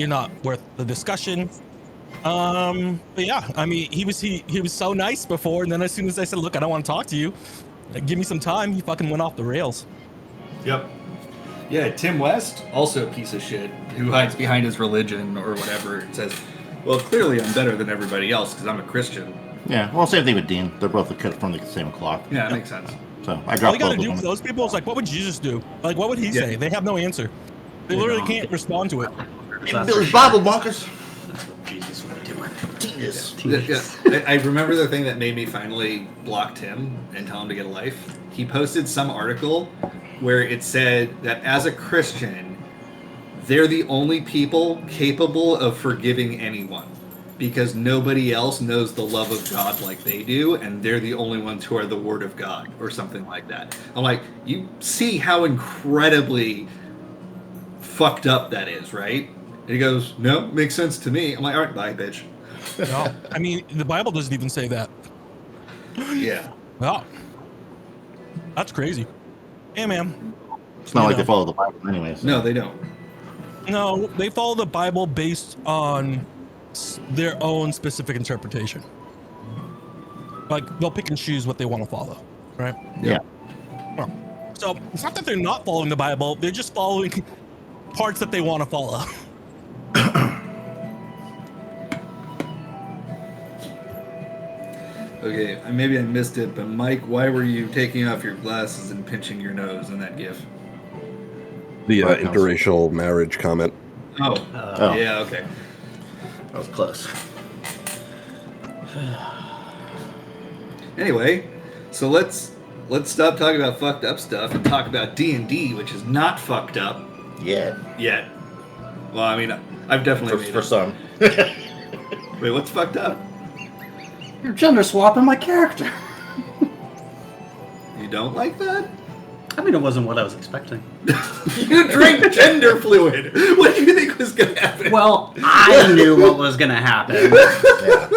you're not worth the discussion. But yeah, I mean, he was so nice before, and then as soon as I said, look, I don't want to talk to you, give me some time, he fucking went off the rails. Yep. Yeah, Tim West, also a piece of shit, who hides behind his religion or whatever, and says, well, clearly I'm better than everybody else because I'm a Christian. Yeah, well, same thing with Dean. They're both cut from the same cloth. Yeah, that makes sense. So I All dropped you gotta both do of for them. those people is like, what would Jesus do? Like, what would he say? They have no answer. They literally can't respond to it. Billy's Bible bunkers. Jesus would do it. Jesus. Yeah, I remember the thing that made me finally block Tim and tell him to get a life. He posted some article where it said that as a Christian, they're the only people capable of forgiving anyone because nobody else knows the love of God like they do, and they're the only ones who are the Word of God or something like that. I'm like, you see how incredibly fucked up that is, right? And he goes, no, makes sense to me. I'm like, all right, bye, bitch. No, I mean, the Bible doesn't even say that. Yeah. Wow. That's crazy. Yeah, man. It's not like they follow the Bible anyway. So. No, they don't. No, they follow the Bible based on their own specific interpretation. Like, they'll pick and choose what they want to follow, right? Yeah. So it's not that they're not following the Bible, they're just following parts that they want to follow. Okay, maybe I missed it, but Mike, why were you taking off your glasses and pinching your nose in that gif? The interracial marriage comment. Oh, Oh. yeah, okay. That was close. Anyway, so let's stop talking about fucked up stuff and talk about D&D, which is not fucked up Yeah. yet. Well, I mean, I've definitely made For it. some. Wait, what's fucked up? You're gender swapping my character. You don't like that? I mean, it wasn't what I was expecting. You drink gender fluid. What do you think was gonna happen? Well, I knew what was gonna happen.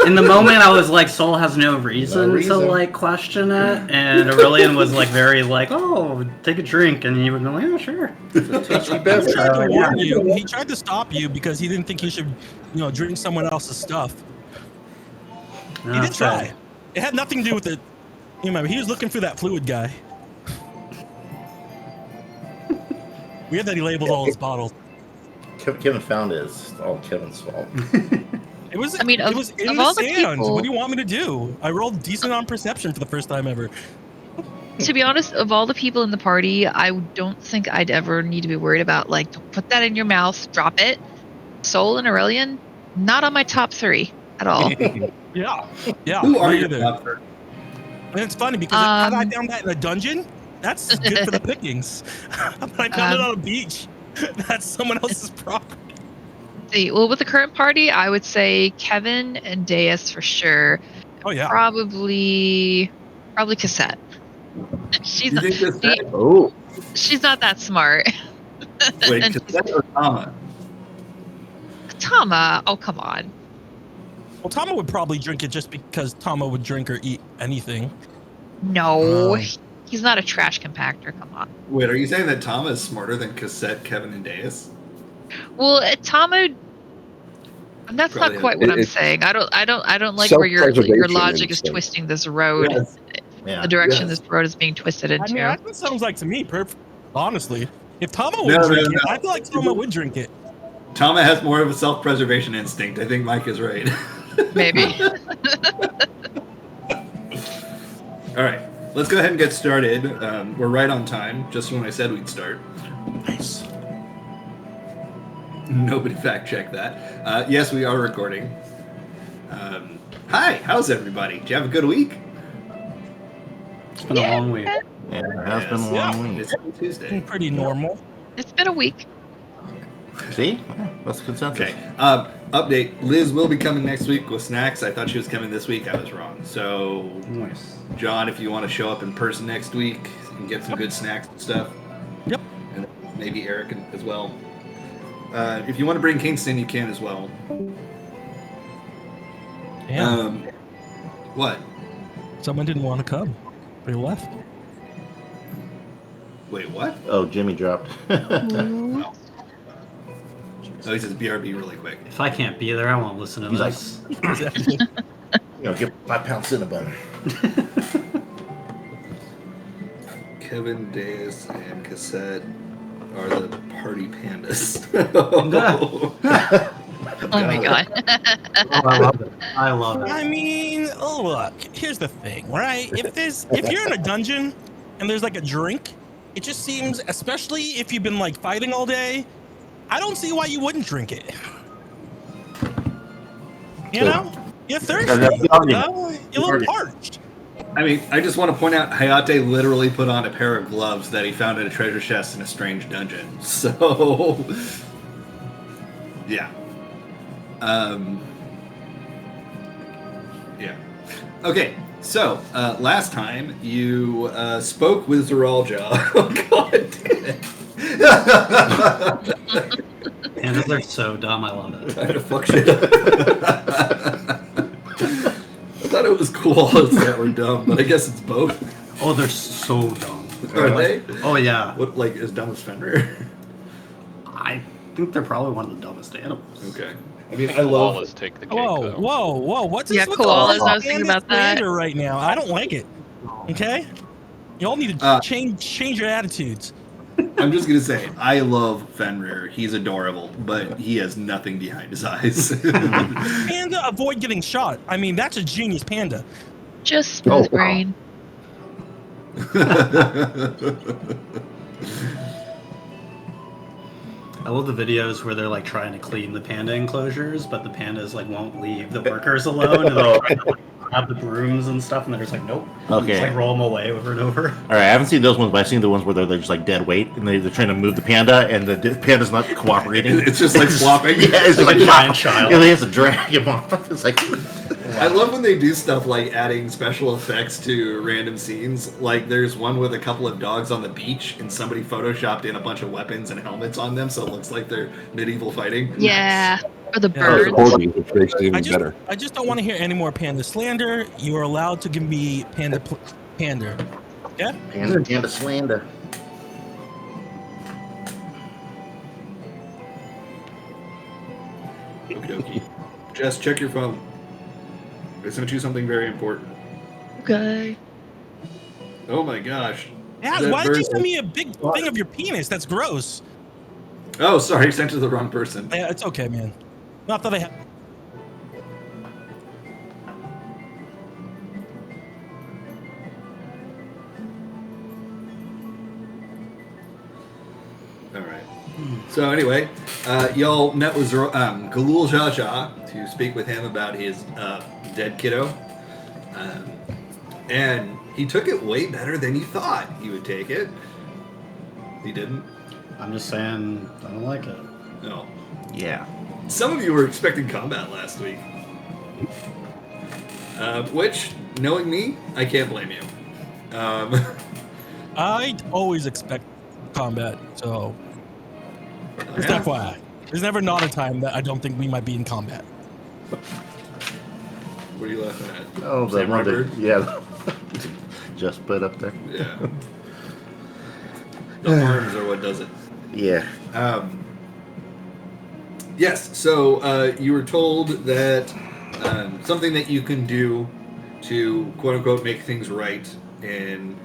In the moment, I was like, Soul has no reason to like question it, and Aurelian was like very like, oh, take a drink, and you would go, yeah, sure. He tried to warn you. He tried to stop you because he didn't think you should, drink someone else's stuff. He did try. It had nothing to do with it. You remember, he was looking for that fluid guy. Weird that he labels all his bottles. Kevin found it. It's all Kevin's fault. It was. I mean, it was in of the all the sand. people- What do you want me to do? I rolled decent on perception for the first time ever. To be honest, of all the people in the party, I don't think I'd ever need to be worried about, like, don't put that in your mouth, drop it. Soul and Aurelian, not on my top 3 at all. Yeah. Who are me you? either. And it's funny because had I found that in a dungeon, that's good for the pickings. But I found it on a beach. That's someone else's property. See, well, with the current party, I would say Kevin and Deus for sure. Oh yeah. Probably Cassette. She's You not, think this Oh. she's not that smart. Wait, And Cassette or Tama? Tama, oh come on. Well, Tama would probably drink it just because Tama would drink or eat anything. No, he's not a trash compactor. Come on. Wait, are you saying that Tama is smarter than Cassette, Kevin, and Deus? Well, Tama. That's Probably not quite what I'm it's saying. I don't like where your self-preservation logic is instinct. twisting this road. Yes. Yeah. The direction Yes. this road is being twisted I into. mean, that's what it sounds like to me. Honestly, if Tama would No, drink no, it, no. I feel like Tama would drink it. Tama has more of a self-preservation instinct. I think Mike is right. Maybe. All right, let's go ahead and get started. We're right on time, just when I said we'd start. Nice. Nobody fact-checked that. Yes, we are recording. Hi, how's everybody? Did you have a good week? It's been a long week. Yeah, it has been a long week. It's Tuesday. Pretty normal. It's been a week. See? Yeah, that's consensus. Okay. Update. Liz will be coming next week with snacks. I thought she was coming this week. I was wrong. So, Nice. John, if you want to show up in person next week and get some good snacks and stuff. Yep. And maybe Eric as well. If you want to bring Kingston, you can as well. Yeah. What? Someone didn't want to come. They left. Wait, what? Oh, Jimmy dropped. Oh, he says BRB really quick. If I can't be there, I won't listen to He's this. Exactly. Get 5 pounds cinnamon. Kevin, Deus, and Cassette are the party pandas. Oh my god. I love it. I love it. I mean, look, here's the thing, right? If you're in a dungeon and there's like a drink, it just seems, especially if you've been like fighting all day, I don't see why you wouldn't drink it. You know? You're thirsty. You're a little parched. I mean, I just want to point out Hayate literally put on a pair of gloves that he found in a treasure chest in a strange dungeon. So, yeah. Yeah. Okay, so last time you spoke with Zeralja. Oh god damn it. Pandas are so dumb. I love it. Trying to fuck shit up. I thought it was cool that we're dumb, but I guess it's both. Oh, they're so dumb. Are they? Oh yeah. What, like as dumb as Fenrir? I think they're probably one of the dumbest animals. Okay. I mean, I love. Koalas take the cake. Whoa! What's Yeah, this? koalas. I was thinking about that right now. I don't like it. Okay, you all need to change your attitudes. I'm just gonna say, I love Fenrir. He's adorable, but he has nothing behind his eyes. Panda avoid getting shot. I mean, that's a genius panda. Just smooth brain. I love the videos where they're like trying to clean the panda enclosures, but the pandas like won't leave the workers alone, and they have the brooms and stuff, and they're just like, nope. Okay. Just like roll them away over and over. All right, I haven't seen those ones, but I've seen the ones where they're just like dead weight, and they're trying to move the panda, and the panda's not cooperating. It's just like flopping. Yeah, it's like a giant child. And he has to drag him off. It's like. I love when they do stuff like adding special effects to random scenes. Like there's one with a couple of dogs on the beach, and somebody photoshopped in a bunch of weapons and helmets on them, so it looks like they're medieval fighting. Yeah. Or the Yeah. birds. Which makes it even better. I just don't want to hear any more panda slander. You are allowed to give me pander. Yeah? Panda slander. Okie dokie. Jess, check your phone. I sent you something very important. Okay. Oh my gosh. Yeah, That why did you bird- send me a big thing of your penis? That's gross. Oh, sorry, I sent it to the wrong person. Yeah, it's okay, man. Not that I have. Alright. So anyway, y'all met with Galul Jaja to speak with him about his dead kiddo. And he took it way better than you thought he would take it. He didn't? I'm just saying, I don't like it. No. Yeah. Some of you were expecting combat last week. Which, knowing me, I can't blame you. I always expect combat, so just FYI. There's never not a time that I don't think we might be in combat. What are you laughing at? Oh, the Same one bird? that, yeah. Just put up there. Yeah. The arms are what does it. Yeah. Yes, so you were told that something that you can do to quote-unquote make things right in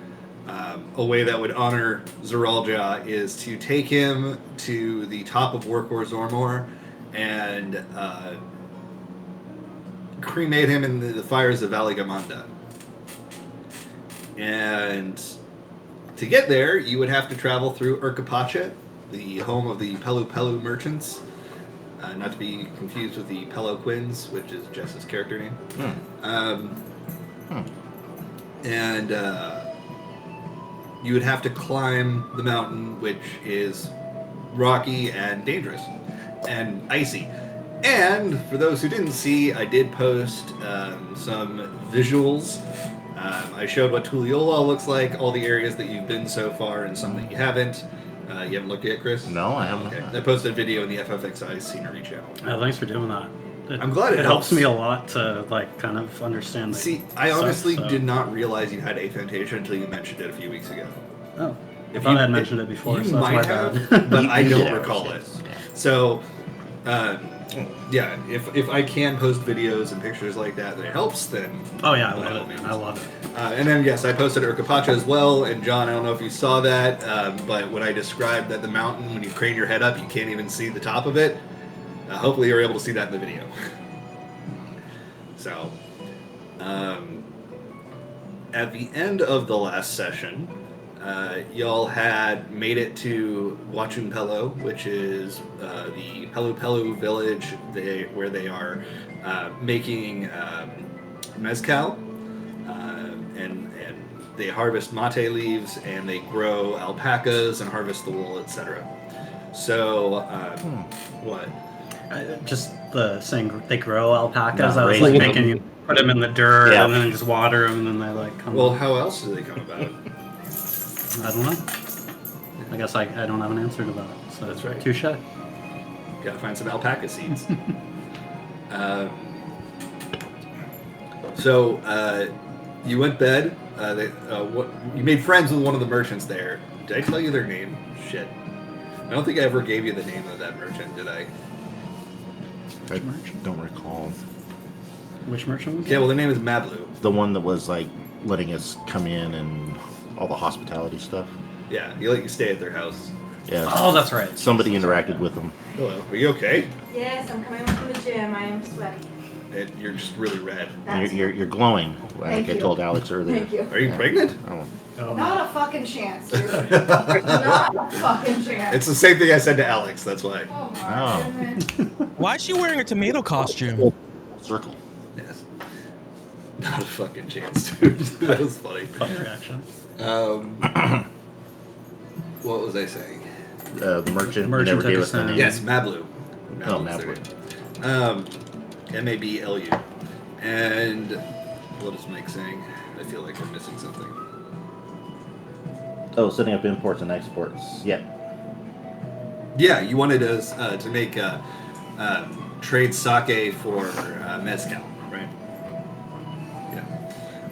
a way that would honor Zeralja is to take him to the top of Workor Zormor and cremate him in the fires of Valigamanda. And to get there, you would have to travel through Urkapacha, the home of the Pelu Pelu merchants. Not to be confused with the Peloquins, which is Jess's character name. And you would have to climb the mountain, which is rocky and dangerous and icy. And for those who didn't see, I did post some visuals. I showed what Tuliola looks like, all the areas that you've been so far, and some that you haven't. You haven't looked yet, Chris? No, I haven't. Okay. I posted a video in the FFXIV scenery channel. Thanks for doing that. I'm glad it helps helps me a lot to like kind of understand. See, I honestly so. did not realize you had aphantasia until you mentioned it a few weeks ago. Oh, If I thought you I had mentioned it before, You so that's might my have, bad. but I don't Yeah, recall it it. was, yeah. So, Yeah, if I can post videos and pictures like that helps, then... Oh yeah, I love it. I love it. And then, yes, I posted Urkapacha as well, and John, I don't know if you saw that, but when I described that the mountain, when you crane your head up, you can't even see the top of it, hopefully you're able to see that in the video. So, at the end of the last session, y'all had made it to Huachunpelo, which is the Pelu Pelu village where they are making mezcal, and they harvest mate leaves, and they grow alpacas and harvest the wool, etc. So, what? Just the saying they grow alpacas. No, I was like making you put them in the dirt and then just water them, and then they like come. Well, how else do they come about? I don't know. I guess I don't have an answer to that. So that's right. Touche. Gotta find some alpaca seeds. So you went bed. You made friends with one of the merchants there. Did I tell you their name? Shit. I don't think I ever gave you the name of that merchant, did I? I don't recall. Which merchant was Yeah, well, their name is Mablu. The one that was like letting us come in and all the hospitality stuff. Yeah, he let you stay at their house. Yeah. Oh, that's right. Somebody interacted with them. Hello. Are you okay? Yes, I'm coming from the gym. I am sweaty. You're just really red. You're glowing, like Thank I you. told Alex earlier. Thank you. Are you pregnant? Oh. Not a fucking chance, dude. Not a fucking chance. It's the same thing I said to Alex, that's why. Oh my goodness. Why is she wearing a tomato costume? Circle. Yes. Not a fucking chance, dude. That was funny. Funny reaction. What was I saying? The merchant Merchant never took gave us us the in. name. Yes, Mablu. Oh, Mablu's Mablu. their name. M-A-B-L-U. And what is Mike saying? I feel like we're missing something. Oh, setting up imports and exports. Yeah. Yeah, you wanted us to make trade sake for mezcal, right? Yeah.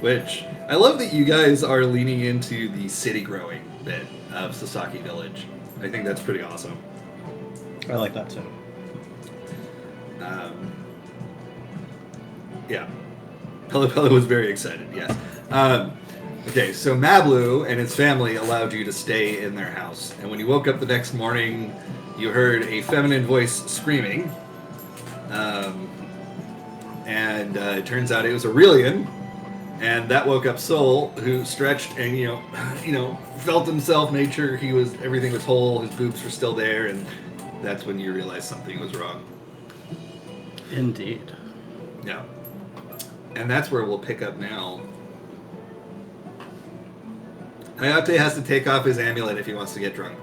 Which, I love that you guys are leaning into the city growing bit of Sasaki Village. I think that's pretty awesome. I like that too. Yeah. Pelu Pelu was very excited, yes. Okay, so Mablu and his family allowed you to stay in their house. And when you woke up the next morning, you heard a feminine voice screaming. And it turns out it was Aurelian. And that woke up Sol, who stretched and, felt himself, made sure everything was whole, his boobs were still there, and that's when you realized something was wrong. Indeed. Yeah. And that's where we'll pick up now. Hayate has to take off his amulet if he wants to get drunk.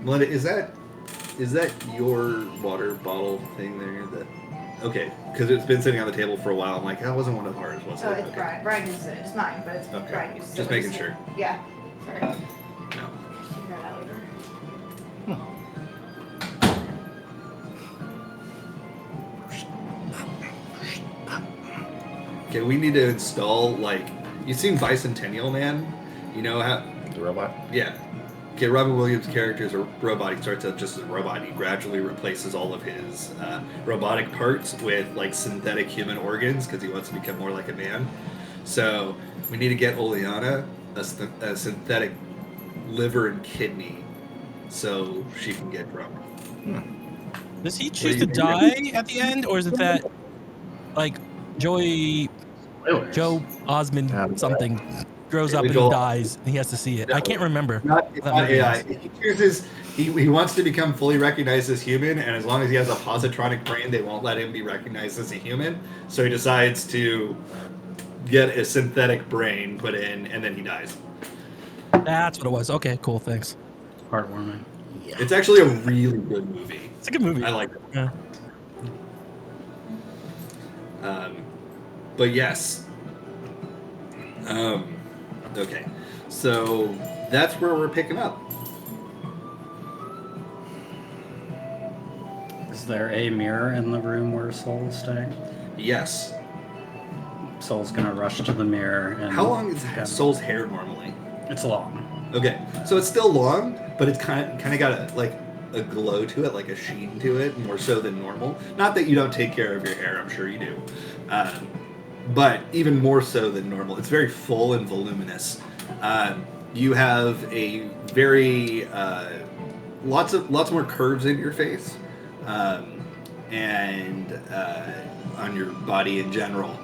Melinda, is that your water bottle thing there? Okay, because it's been sitting on the table for a while. I'm like, that wasn't one of ours, was it? Oh, it's Okay. Brian. Brian uses it. It's mine, but it's Okay. Brian uses it. Just making sure. Yeah. Sorry. No. Figure it out later. Okay, we need to install, you've seen Bicentennial Man? You know how... The robot? Yeah. Okay, Robin Williams' character is a robot. He starts out just as a robot. He gradually replaces all of his robotic parts with synthetic human organs because he wants to become more like a man. So we need to get Oleana a synthetic liver and kidney so she can get drunk. Does he choose to die at the end, or is it that Joe Osmond something grows up and he dies and he has to see it? I can't remember. It's not AI. He chooses. He wants to become fully recognized as human, and as long as he has a positronic brain, they won't let him be recognized as a human. So he decides to get a synthetic brain put in, and then he dies. That's what it was. Okay, cool. Thanks. Heartwarming. Yeah. It's actually a really good movie. It's a good movie. I like it. Yeah. But yes. Okay. So that's where we're picking up. Is there a mirror in the room where Sol is staying? Yes. Sol's gonna rush to the mirror and... How long is Soul's hair normally? It's long. Okay, so it's still long, but it's kind of got a glow to it, like a sheen to it, more so than normal. Not that you don't take care of your hair, I'm sure you do, but even more so than normal. It's very full and voluminous. You have a very lots more curves in your face, and on your body in general.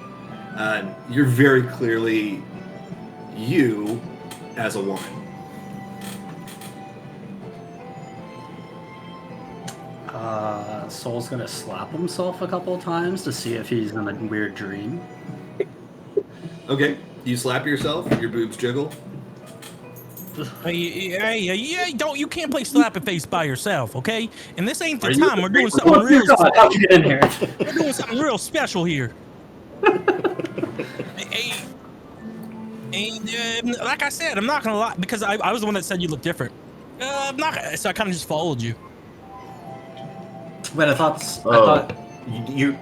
You're very clearly you as a woman. Soul's gonna slap himself a couple of times to see if he's in a weird dream. Okay, you slap yourself, your boobs jiggle. Hey, don't, you can't play slap and face by yourself, okay? And this ain't the time. We're doing something real How'd you get in here? We're doing something real special here. Hey, and like I said, I'm not gonna lie, because I was the one that said you look different. I'm not, so I kind of just followed you. But I thought you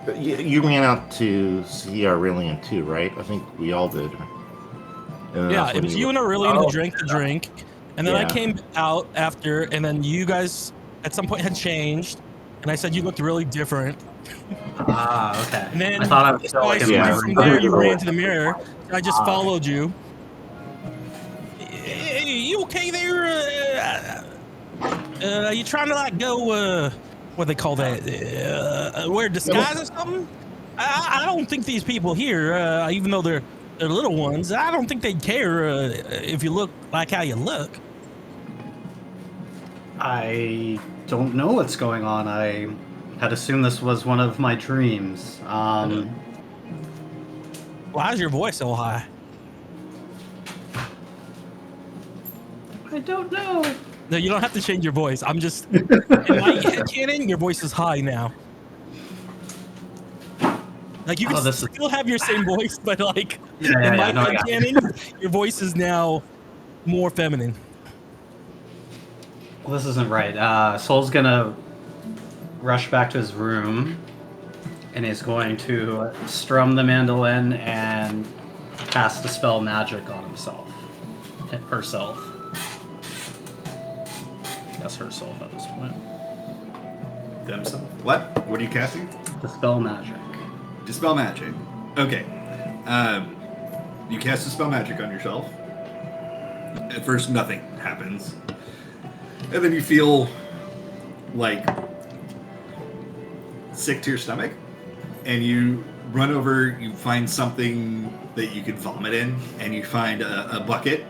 ran out to see Aurelian too, right? I think we all did. Yeah, it was you and Aurelian who drank the drink, and then I came out after, and then you guys at some point had changed, and I said you looked really different. Okay. And then I thought I was still like in my room. from there you ran to the mirror. I just followed you. Hey, you okay there? You trying to like go? What do they call that? Wear disguise or something? I don't think these people here, even though they're little ones, I don't think they'd care if you look like how you look. I don't know what's going on. I had assumed this was one of my dreams. Why is your voice so high? I don't know. No, you don't have to change your voice. I'm just, in my headcanon, your voice is high now. Like, you can still have your same voice, but like, in my headcanon, your voice is now more feminine. Well, this isn't right. Soul's gonna rush back to his room, and he's going to strum the mandolin and cast Dispel Magic on himself. Herself. That's herself at this point. Themselves? What? What are you casting? Dispel Magic. Dispel Magic. Okay. You cast Dispel Magic on yourself. At first, nothing happens. And then you feel, like, sick to your stomach. And you run over, you find something that you could vomit in, and you find a bucket.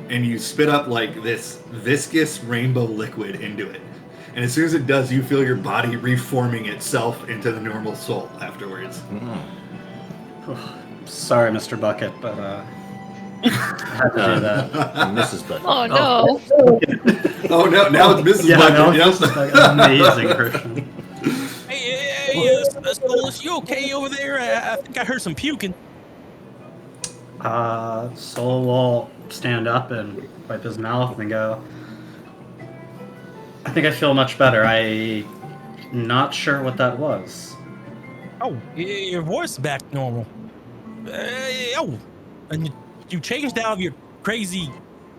And you spit up, like, this viscous rainbow liquid into it. And as soon as it does, you feel your body reforming itself into the normal soul afterwards. Sorry, Mr. Bucket, but I had to do that. Mrs. Bucket. Oh no! Oh no! Now it's Mrs. Bucket. Now Yes. it's amazing, Christian. Hey, Solus, you okay over there? I think I heard some puking. Soul will stand up and wipe his mouth and go, I think I feel much better. I'm not sure what that was. Oh, your voice is back to normal. And you changed out of your crazy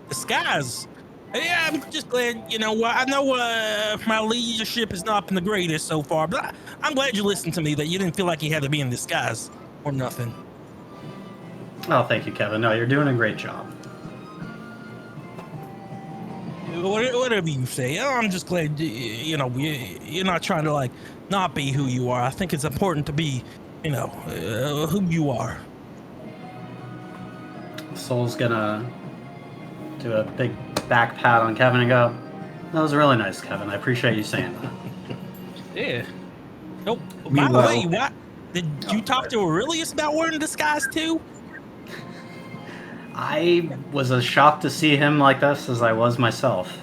disguise. Yeah, I'm just glad, I know my leadership has not been the greatest so far, but I'm glad you listened to me, that you didn't feel like you had to be in disguise or nothing. Oh, thank you, Kevin. No, you're doing a great job. Whatever you say, I'm just glad, you're not trying to, like, not be who you are. I think it's important to be, who you are. Soul's gonna do a big back pat on Kevin and go, that was really nice, Kevin. I appreciate you saying that. Yeah. Oh, by the way, what? Did you talk to Aurelius about wearing disguise too? I was as shocked to see him like this as I was myself.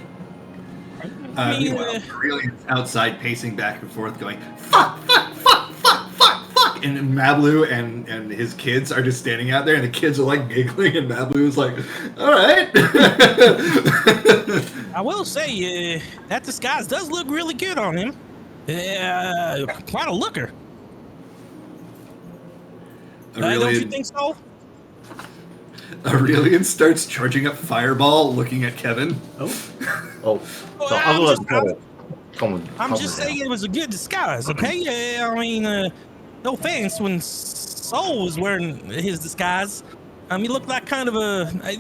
Aurelian's outside pacing back and forth going, fuck, fuck, fuck, fuck, fuck, fuck. And Mablu and his kids are just standing out there, and the kids are like giggling, and Mablu is like, all right. I will say, that disguise does look really good on him. Quite a looker. Don't you think so? Aurelian starts charging up Fireball, looking at Kevin. So I'm just saying it was a good disguise, okay? Yeah, I mean, no offense, when Soul was wearing his disguise, he looked like kind of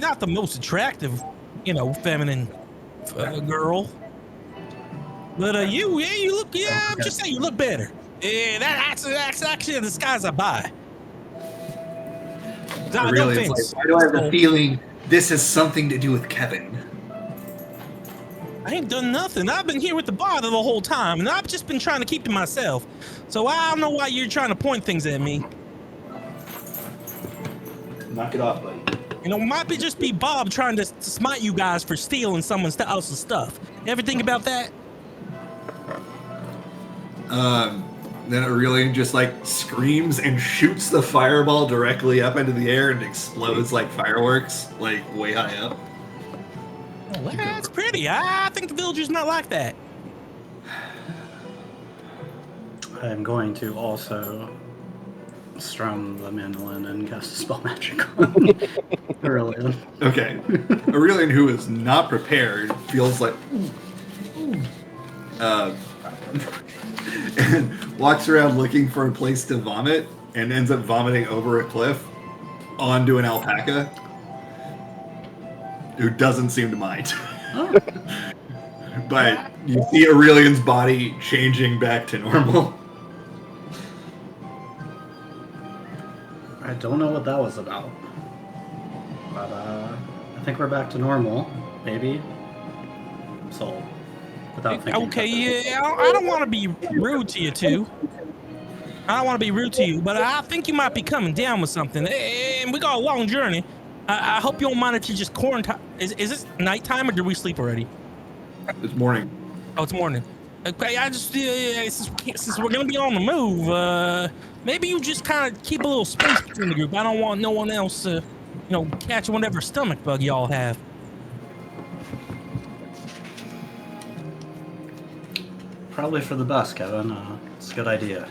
not the most attractive, feminine girl. But you look, I'm just saying you look better. Yeah, that's actually a disguise I buy. Aurelian's like, why do I have the feeling this has something to do with Kevin? I ain't done nothing. I've been here with the bother the whole time, and I've just been trying to keep to myself. So I don't know why you're trying to point things at me. Knock it off, buddy. Might just be Bob trying to smite you guys for stealing someone else's stuff. You ever think about that? Then Aurelian just screams and shoots the fireball directly up into the air and explodes like fireworks, way high up. Well, that's pretty. I think the villagers not like that. I'm going to also strum the mandolin and cast a spell magic on Aurelian. Okay. Aurelian, who is not prepared, feels like... and walks around looking for a place to vomit and ends up vomiting over a cliff onto an alpaca who doesn't seem to mind. Oh. But you see Aurelian's body changing back to normal. I don't know what that was about. But I think we're back to normal, maybe. So, without thinking. Okay, yeah, I don't want to be rude to you two. I don't want to be rude to you, but I think you might be coming down with something. And we got a long journey. I hope you don't mind if you just quarantine. Is this nighttime or did we sleep already? It's morning. Oh, it's morning. Okay, I just since we're gonna be on the move, maybe you just kind of keep a little space between the group. I don't want no one else, catch whatever stomach bug y'all have. Probably for the best, Kevin. It's a good idea.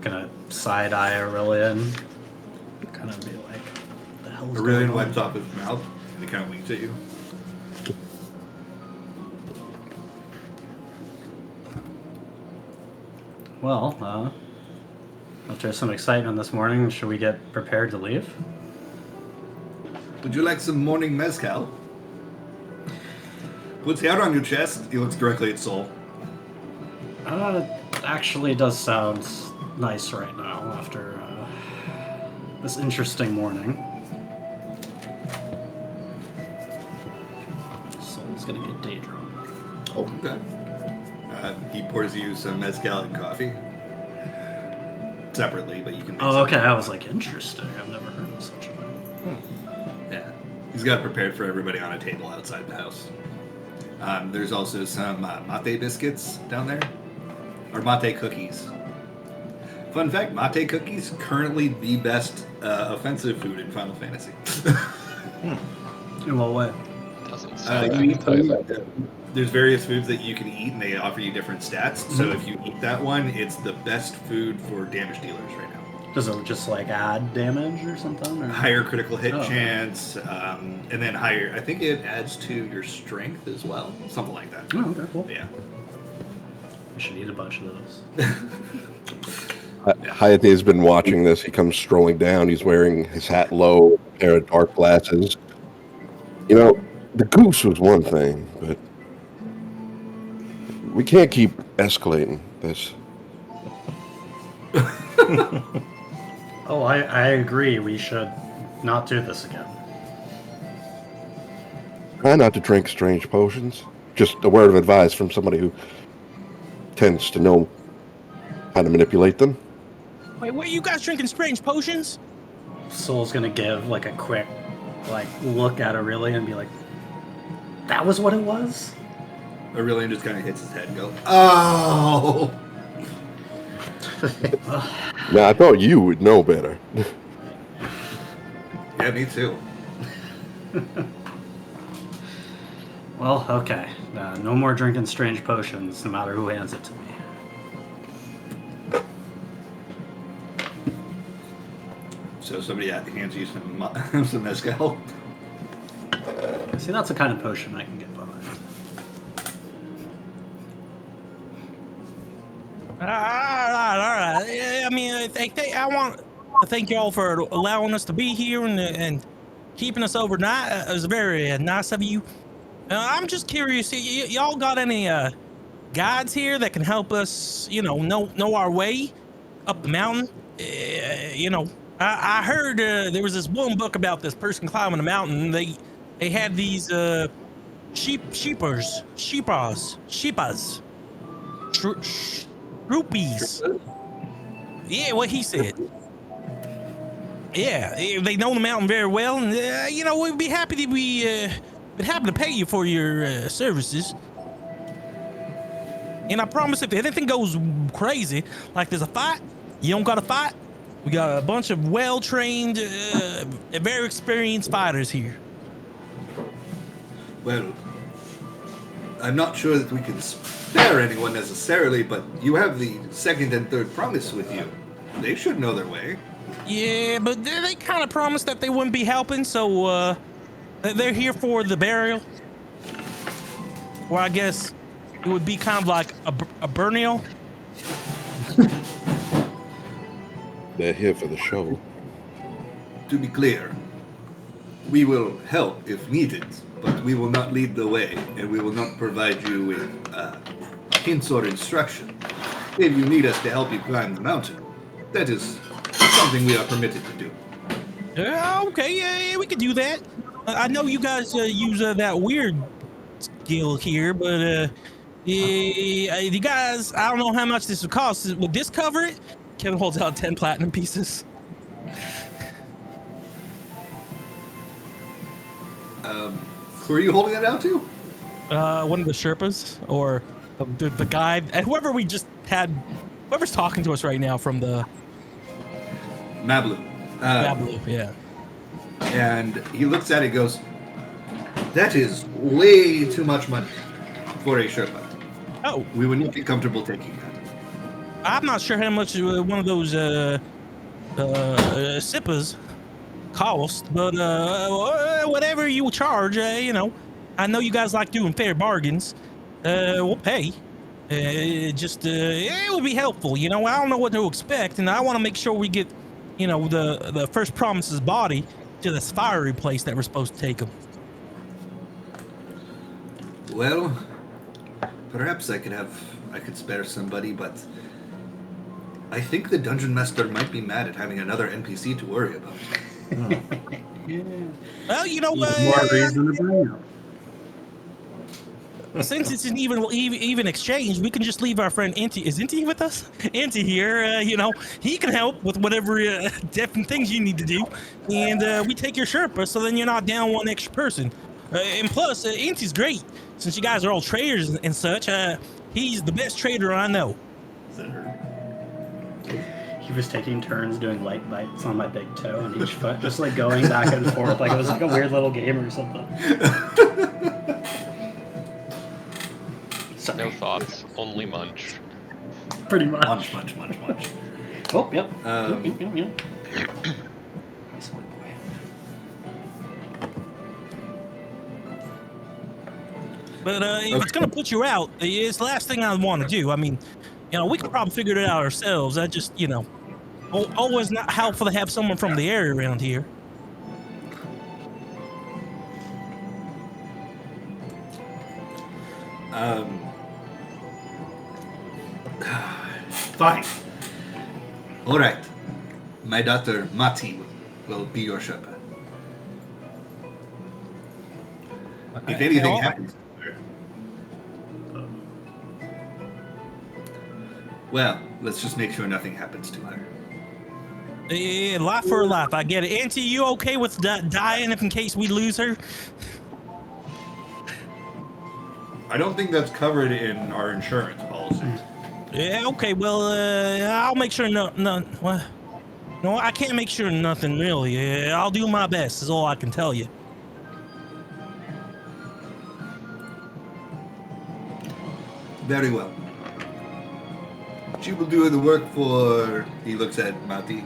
Gonna side eye Aurelian. Kind of be like, what the hell is Aurelian going on? wipes off his mouth and he kind of winks at you. Well, after some excitement this morning, should we get prepared to leave? Would you like some morning mezcal? Puts the out on your chest. He looks directly at Soul. Actually does sound nice right now after this interesting morning. Soul's gonna get day drunk. Oh, okay. He pours you some mezcal and coffee. Separately, but you can make Oh, okay. I was like, interesting. I've never heard of such a thing. Yeah. He's got it prepared for everybody on a table outside the house. There's also some mate biscuits down there. Or mate cookies. Fun fact, mate cookies currently the best offensive food in Final Fantasy. In what way? Doesn't sound there's various foods that you can eat, and they offer you different stats. So if you eat that one, it's the best food for damage dealers right now. Does it just add damage or something? Or? Higher critical hit chance, and then higher. I think it adds to your strength as well, something like that. Oh, okay, cool. Yeah. I should eat a bunch of those. Hayate's been watching this. He comes strolling down. He's wearing his hat low, a pair of dark glasses. The goose was one thing, but we can't keep escalating this. Oh, I agree. We should not do this again. Try not to drink strange potions. Just a word of advice from somebody who tends to know how to manipulate them. Wait, what are you guys drinking strange potions? Soul's gonna give a quick look at Aurelian and be like, that was what it was? Aurelian just kind of hits his head and goes, oh! Now, I thought you would know better. Yeah, me too. Well, okay. No more drinking strange potions, no matter who hands it to me. So So somebody hands you some mezcal. See, that's the kind of potion I can get behind. All right. I mean, I want to thank y'all for allowing us to be here and keeping us overnight. It was very nice of you. I'm just curious, y'all got any guides here that can help us, know our way up the mountain? I heard there was this one book about this person climbing the mountain. They had these sheepas, rupees. Yeah, what he said. Yeah, they know the mountain very well, and we'd be happy to pay you for your services. And I promise, if anything goes crazy, like there's a fight, you don't got to fight. We got a bunch of well-trained, very experienced fighters here. Well, I'm not sure that we can spare anyone necessarily, but you have the second and third promise with you. They should know their way. Yeah, but they kind of promised that they wouldn't be helping, so they're here for the burial. Or I guess it would be kind of like a burial. They're here for the show. To be clear, we will help if needed, but we will not lead the way, and we will not provide you with hints or instruction. If you need us to help you climb the mountain, that is something we are permitted to do. Okay, yeah, we could do that. I know you guys use that weird skill here, but you guys, I don't know how much this would cost. Would this cover it? Kevin holds out 10 platinum pieces. Who are you holding it out to? One of the Sherpas, or the guy, and whoever we just had, whoever's talking to us right now from the Mablu. Mablu, yeah. And he looks at it and goes, that is way too much money for a Sherpa. Oh. We would not be comfortable taking that. I'm not sure how much one of those sippers cost, but whatever you charge, I know you guys like doing fair bargains. We'll pay. It would be helpful. I don't know what to expect, and I want to make sure we get, the first promise's body to this fiery place that we're supposed to take him. Well, perhaps I could spare somebody, but I think the dungeon master might be mad at having another NPC to worry about. Well, More reason to bring up. Since it's an even exchange, we can just leave our friend Inti. Is Inti with us? Inti here, he can help with whatever different things you need to do, and we take your Sherpa, so then you're not down one extra person. And plus, Inti's great. Since you guys are all traders and such, he's the best trader I know. He was taking turns doing light bites on my big toe on each foot, just like going back and forth, like it was like a weird little game or something. No thoughts, only munch. Pretty much. Munch. Oh, yep. Yep. But if it's gonna put you out, it's the last thing I want to do. I mean, we could probably figure it out ourselves. I just, always not helpful to have someone from the area around here. Fine. All right. My daughter Mati will be your Sherpa. If anything happens to her, well, let's just make sure nothing happens to her. Yeah, life for a life. I get it. Auntie, you okay with dying if in case we lose her? I don't think that's covered in our insurance policy. Yeah, okay, well, I'll make sure no, I can't make sure nothing, really. I'll do my best, is all I can tell you. Very well. She will do the work for, he looks at Mati,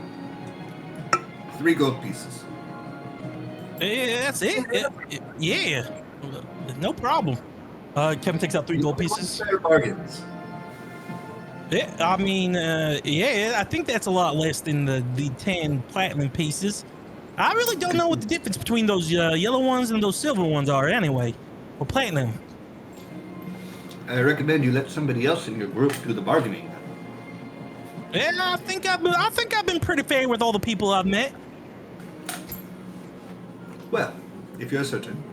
3 gold pieces. Yeah, that's it. Yeah, no problem. Kevin takes out 3 gold pieces. Fair bargains. Yeah, I mean, yeah, I think that's a lot less than the 10 platinum pieces. I really don't know what the difference between those yellow ones and those silver ones are anyway. For platinum. I recommend you let somebody else in your group do the bargaining. Yeah, I think I've been pretty fair with all the people I've met. Well, if you're certain.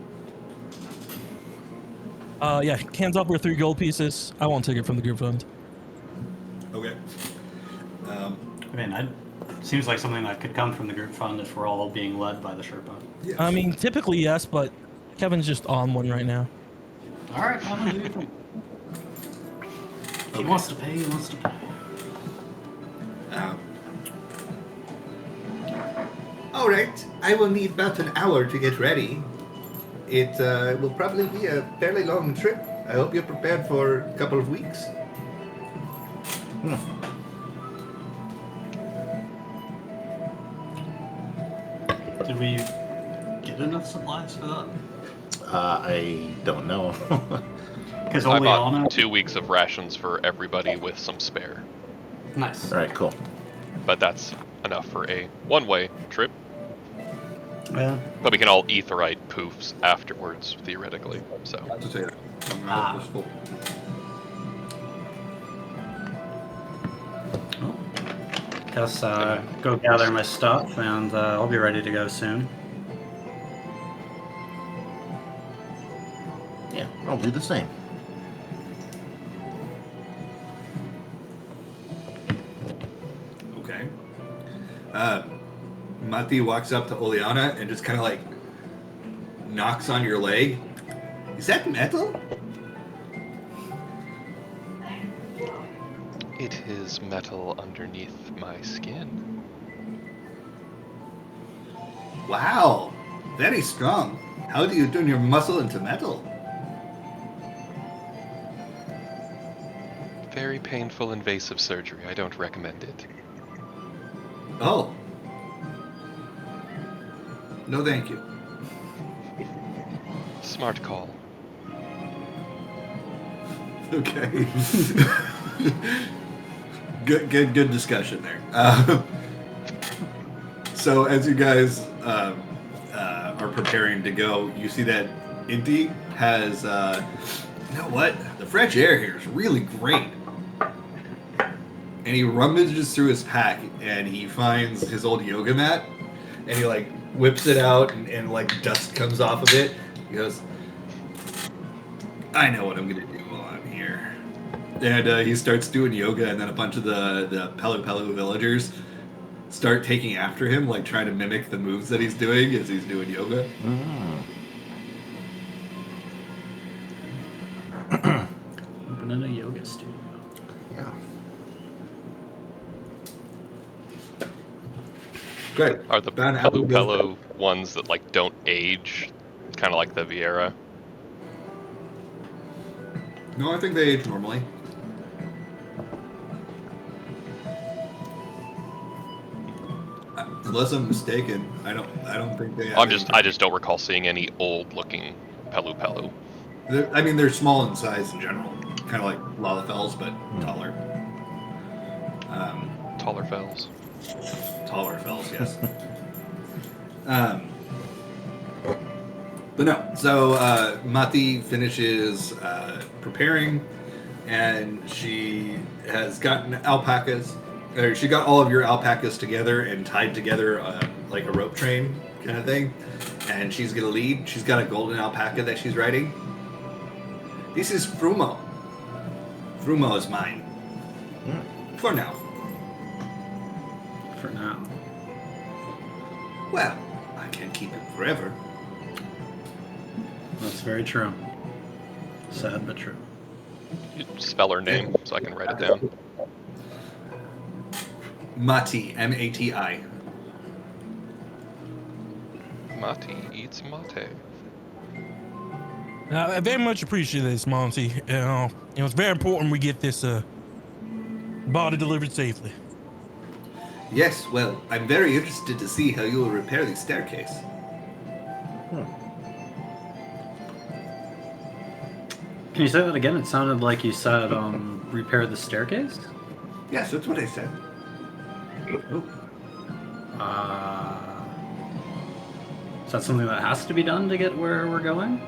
Yeah, hands up with 3 gold pieces. I won't take it from the group fund. Okay. I mean, seems like something that could come from the group fund if we're all being led by the Sherpa. Yes. I mean, typically yes, but Kevin's just on one right now. All right, Kevin, do you think? He wants to pay. He wants to pay. All right. I will need about an hour to get ready. It will probably be a fairly long trip. I hope you're prepared for a couple of weeks. Did we get enough supplies for that? I don't know. Because I only all know. bought 2 weeks of rations for everybody with some spare. Nice. All right, cool. But that's enough for a one-way trip. Yeah. But we can all etherite poofs afterwards, theoretically. So To say that. Guess go gather my stuff, and I'll be ready to go soon. Yeah, I'll do the same. Okay. Mati walks up to Oleana and just kind of like knocks on your leg. Is that metal? it is metal underneath my skin. Wow. Very strong. How do you turn your muscle into metal? Very painful, invasive surgery. I don't recommend it. Oh. No, thank you. Smart call. Okay. good discussion there. So as you guys are preparing to go, you see that Inti has, you know what? The fresh air here is really great. And he rummages through his pack and he finds his old yoga mat and he like whips it out and like dust comes off of it. He goes, I know what I'm gonna do while I'm here. And he starts doing yoga, and then a bunch of the Pelu Pelu villagers start taking after him, like trying to mimic the moves that he's doing as he's doing yoga. Opening a yoga studio. Yeah. Great. Are the Van Pelu Apple goes- Pelu ones that like don't age, kind of like the Vieira? No, I think they age normally. Unless I'm mistaken, I don't think they. I just don't recall seeing any old-looking Pelu Pelu. I mean, they're small in size in general, kind of like Lalafels, but taller. Taller fells. Taller fells, yes. But no, so Mati finishes preparing, and she has gotten alpacas. Or she got all of your alpacas together and tied together like a rope train kind of thing. And she's gonna lead. She's got a golden alpaca that she's riding. This is Frumo. Frumo is mine. For now. For now. Well, I can't keep it forever. That's very true. Sad but true. You spell her name so I can write it down. Mati, M-A-T-I. Mati eats mate. I very much appreciate this, Monty. It's very important we get this body delivered safely. Yes, well, I'm very interested to see how you will repair the staircase. Can you say that again? It sounded like you said repair the staircase? Yes, that's what I said. Is that something that has to be done to get where we're going?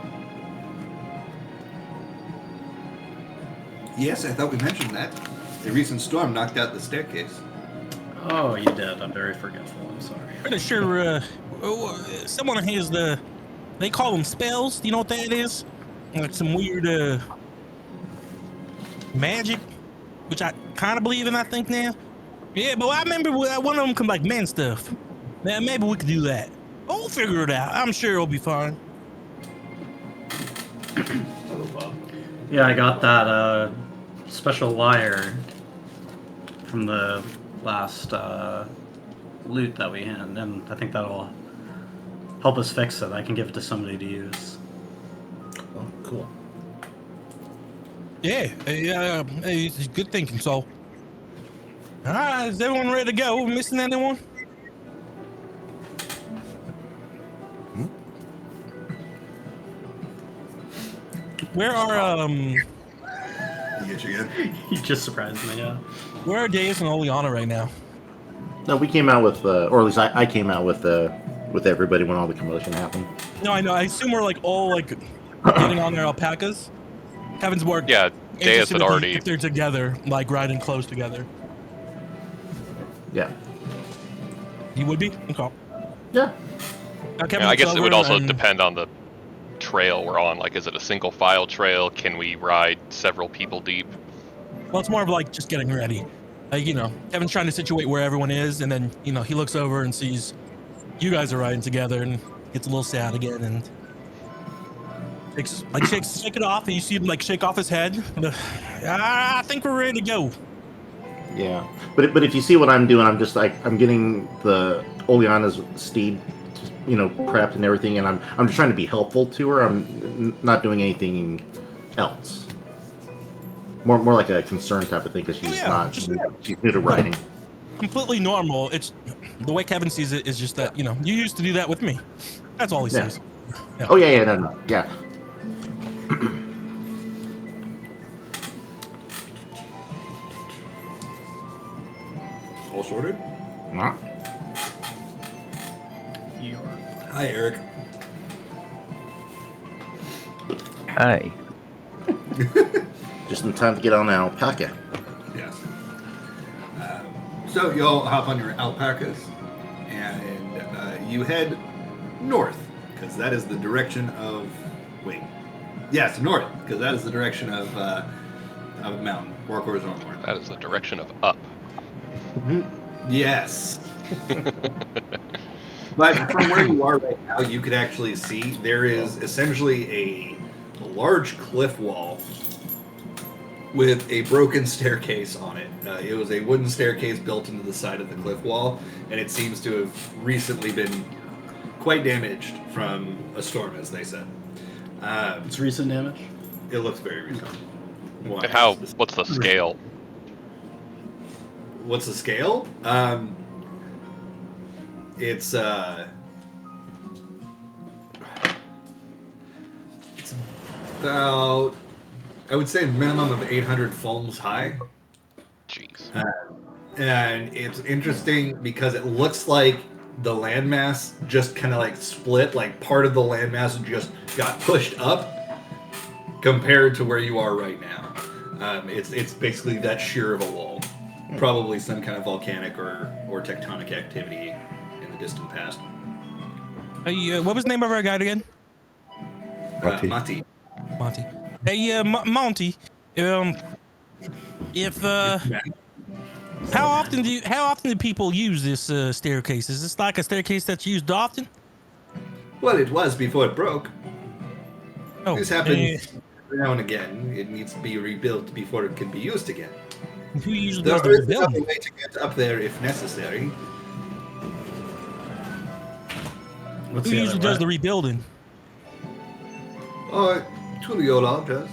Yes, I thought we mentioned that. The recent storm knocked out the staircase. Oh, you did. I'm very forgetful. I'm sorry. Pretty sure someone has they call them spells. Do you know what that is? Like some weird magic, which I kind of believe in, I think now. Yeah, but I remember one of them come like man stuff. Man, maybe we could do that. We'll figure it out. I'm sure it'll be fine. Yeah, I got that special wire from the last loot that we had, and I think that'll help us fix it. I can give it to somebody to use. Oh, cool. Yeah, it's good thinking, Soul. All right, is everyone ready to go? Missing anyone? Where are You get you again? You just surprised me, yeah. where are Deus and Oleana right now? No, we came out with, or at least I came out with everybody when all the commotion happened. No, I know. I assume we're like all like getting on their alpacas. Kevin's more Yeah, Deus interested had already. if they're together, like riding close together. Yeah. You would be? Okay. Yeah. Kevin I guess looks it would over also and- depend on the trail we're on. Like, is it a single file trail? Can we ride several people deep? Well, it's more of like just getting ready. Like, you know, Kevin's trying to situate where everyone is, and then, you know, he looks over and sees you guys are riding together and gets a little sad again and shake it off, and you see him like shake off his head. I think we're ready to go. Yeah. But if you see what I'm doing, I'm just like I'm getting the Oleana's steed, you know, prepped and everything, and I'm just trying to be helpful to her. I'm not doing anything else. More like a concern type of thing because she's she's new to riding. Completely normal. It's the way Kevin sees it is just that, you know, you used to do that with me. That's all he says. Yeah. Oh yeah, no, yeah. All sorted? Nah. Hi, Eric. Hi. Just in time to get on the alpaca. Yes. So you all hop on your alpacas, and you head north, because that is the direction of... Wait. Yes, north, because that is the direction of mountain. Walk horizontal north. That is the direction of up. Yes. But from where you are right now, you could actually see there is essentially a large cliff wall with a broken staircase on it. It was a wooden staircase built into the side of the cliff wall, and it seems to have recently been quite damaged from a storm, as they said. It's recent damage? It looks very recent. Why? And what's the scale? What's the scale? It's about, I would say, a minimum of 800 foams high. Jeez. And it's interesting because it looks like the landmass just kind of like split, like part of the landmass just got pushed up compared to where you are right now. It's basically that sheer of a wall. Probably some kind of volcanic or tectonic activity in the distant past. Hey, what was the name of our guide again? Mati. Monty. Hey, Monty. How often do people use this staircase? Is this like a staircase that's used often? Well, it was before it broke. Oh, This happens every now and again. It needs to be rebuilt before it can be used again. Who usually There does the is another rebuilding? way to get up there if necessary. What's Who the usually other does way? the rebuilding? Tuliola does,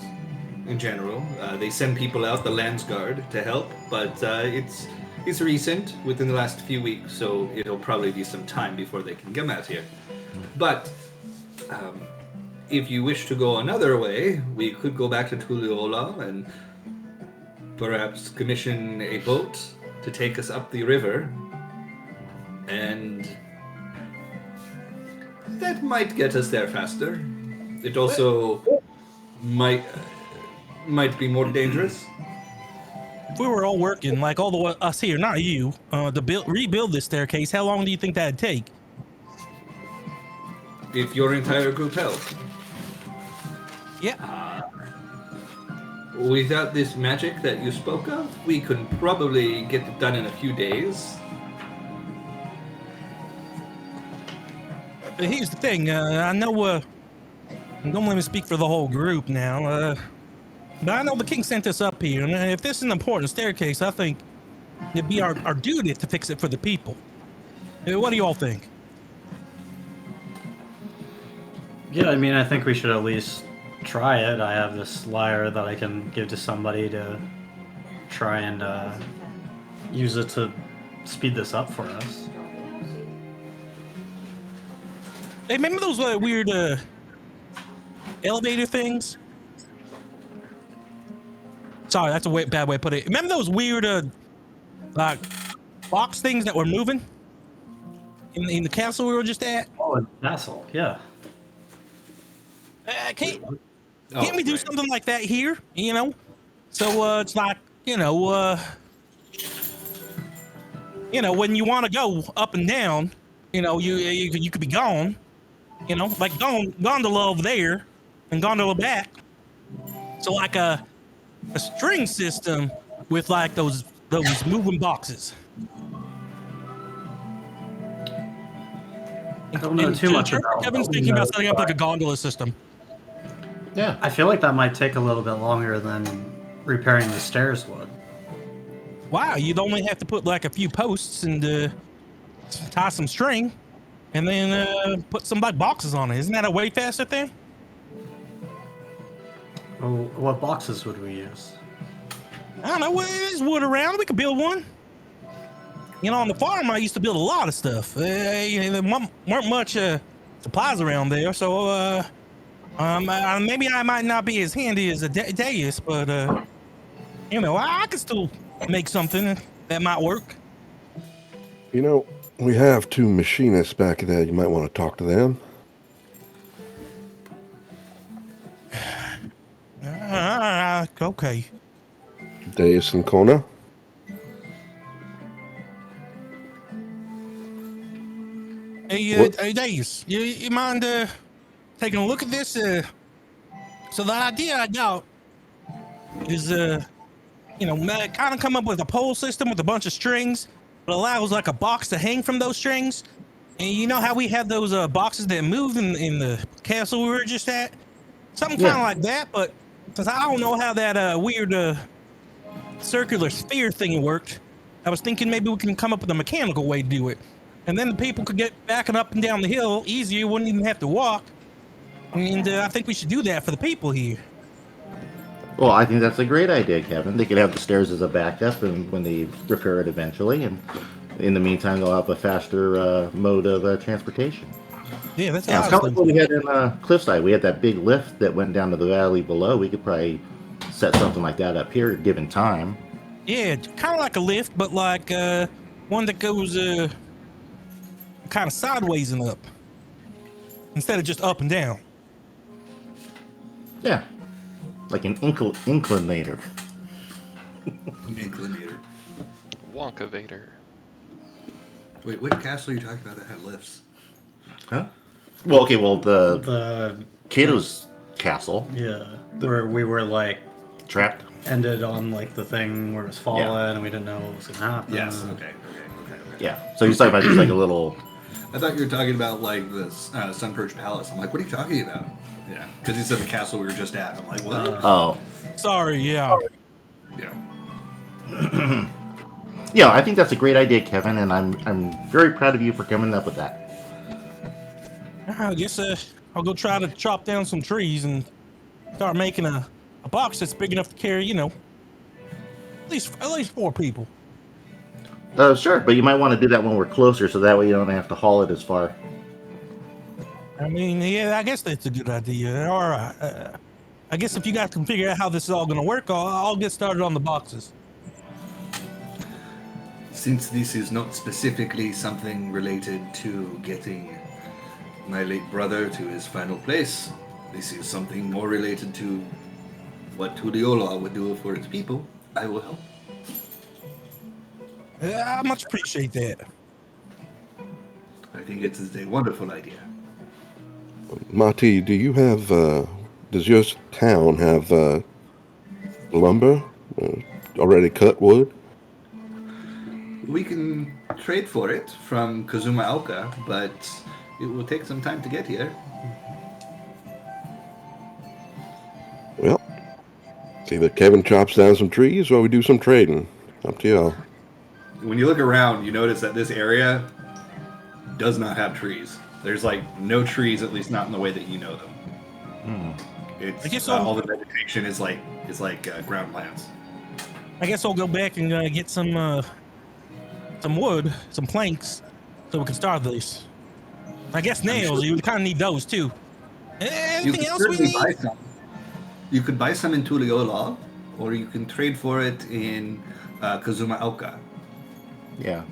in general. They send people out, the Lands Guard, to help, but it's It's recent, within the last few weeks, so it'll probably be some time before they can come out here. But if you wish to go another way, we could go back to Tuliola and perhaps commission a boat to take us up the river. And that might get us there faster. It also might be more dangerous. If we were all working, like all the us here, not you, to rebuild this staircase, how long do you think that'd take? If your entire group helped. Yeah. Without this magic that you spoke of, we could probably get it done in a few days. But here's the thing, I know, don't let me speak for the whole group now, but I know the king sent us up here, and if this is an important staircase, I think it'd be our duty to fix it for the people. What do you all think? Yeah, I mean, I think we should at least try it. I have this lyre that I can give to somebody to try and use it to speed this up for us. Hey, remember those weird elevator things? Sorry, that's a bad way to put it. Remember those weird like box things that were moving in the castle we were just at? Oh, in the castle, yeah. Can't we do something like that here? You know, so it's like when you want to go up and down, you could be gone. Like gondola over there and gondola back. So like a string system with like those moving boxes. I don't know too much about. Kevin's thinking about setting up like a gondola system. Yeah, I feel like that might take a little bit longer than repairing the stairs would. Wow, you'd only have to put like a few posts and tie some string, and then put some like boxes on it. Isn't that a way faster thing? Oh, what boxes would we use? I don't know. There's wood around. We could build one. On the farm, I used to build a lot of stuff. There weren't much supplies around there, so maybe I might not be as handy as a Deus, but I could still make something that might work. We have 2 machinists back there. You might want to talk to them. Okay. Deus and Kona. Hey, Deus, you mind taking a look at this? So the idea I got is, kind of come up with a pole system with a bunch of strings that allows like a box to hang from those strings. And you know how we had those boxes that moved in the castle we were just at? Something kind of like that, but since I don't know how that weird circular sphere thing worked, I was thinking maybe we can come up with a mechanical way to do it. And then the people could get backing up and down the hill easier, wouldn't even have to walk. And I think we should do that for the people here. Well, I think that's a great idea, Kevin. They could have the stairs as a backup and when they repair it eventually. And in the meantime, they'll have a faster mode of transportation. Yeah, that's kind of like what we had in Cliffside. We had that big lift that went down to the valley below. We could probably set something like that up here given time. Yeah, kind of like a lift, but like one that goes kind of sideways and up instead of just up and down. Yeah, like an inclinator. Inclinator. Wonkavator. Wait, what castle are you talking about that had lifts? Huh? Well, okay, the Kato's castle. Yeah, where we were like trapped. Ended on like the thing where it was falling and we didn't know what was gonna happen. Yes. Okay. Yeah. So he's talking about just like a little. I thought you were talking about like the Sunpurge Palace. I'm like, what are you talking about? Yeah, because he said the castle we were just at. I'm like, what? Oh. Sorry. Yeah. Yeah. Yeah, I think that's a great idea, Kevin, and I'm very proud of you for coming up with that. I guess I'll go try to chop down some trees and start making a box that's big enough to carry, at least 4 people. Sure, but you might want to do that when we're closer, so that way you don't have to haul it as far. I mean, yeah, I guess that's a good idea. All right. I guess if you guys can figure out how this is all going to work, I'll get started on the boxes. Since this is not specifically something related to getting my late brother to his final place, this is something more related to what Tulliola would do for its people, I will help. I much appreciate that. I think it is a wonderful idea. Marty, do you have, does your town have lumber? Already cut wood? We can trade for it from Kazuma Aoka, but it will take some time to get here. Well, it's either Kevin chops down some trees or we do some trading. Up to y'all. When you look around, you notice that this area does not have trees. There's like no trees, at least not in the way that you know them. It's I guess all the vegetation is like ground plants. I guess I'll go back and get some wood, some planks, so we can start this. I guess nails. You kind of need those too. Anything else we need? Buy some. You could buy some in Tulliola, or you can trade for it in Kazuma Aoka. Yeah.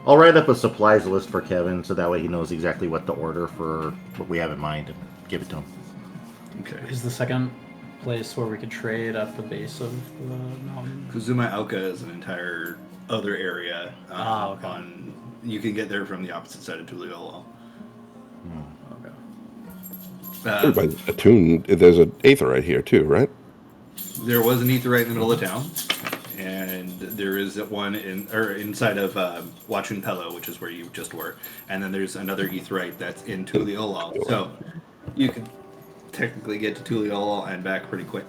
I'll write up a supplies list for Kevin, so that way he knows exactly what to order for what we have in mind and give it to him. Okay. Is the second place where we could trade at the base of the mountain? Kazuma Aoka is an entire other area. Okay. You can get there from the opposite side of Tulliola. Okay. Everybody's attuned. There's an aetherite here too, right? There was an aetherite in the middle of town, and there is one inside of Wachunpelo, which is where you just were, and then there's another aetherite that's in Tulliola. So you could technically get to Tulliola and back pretty quick.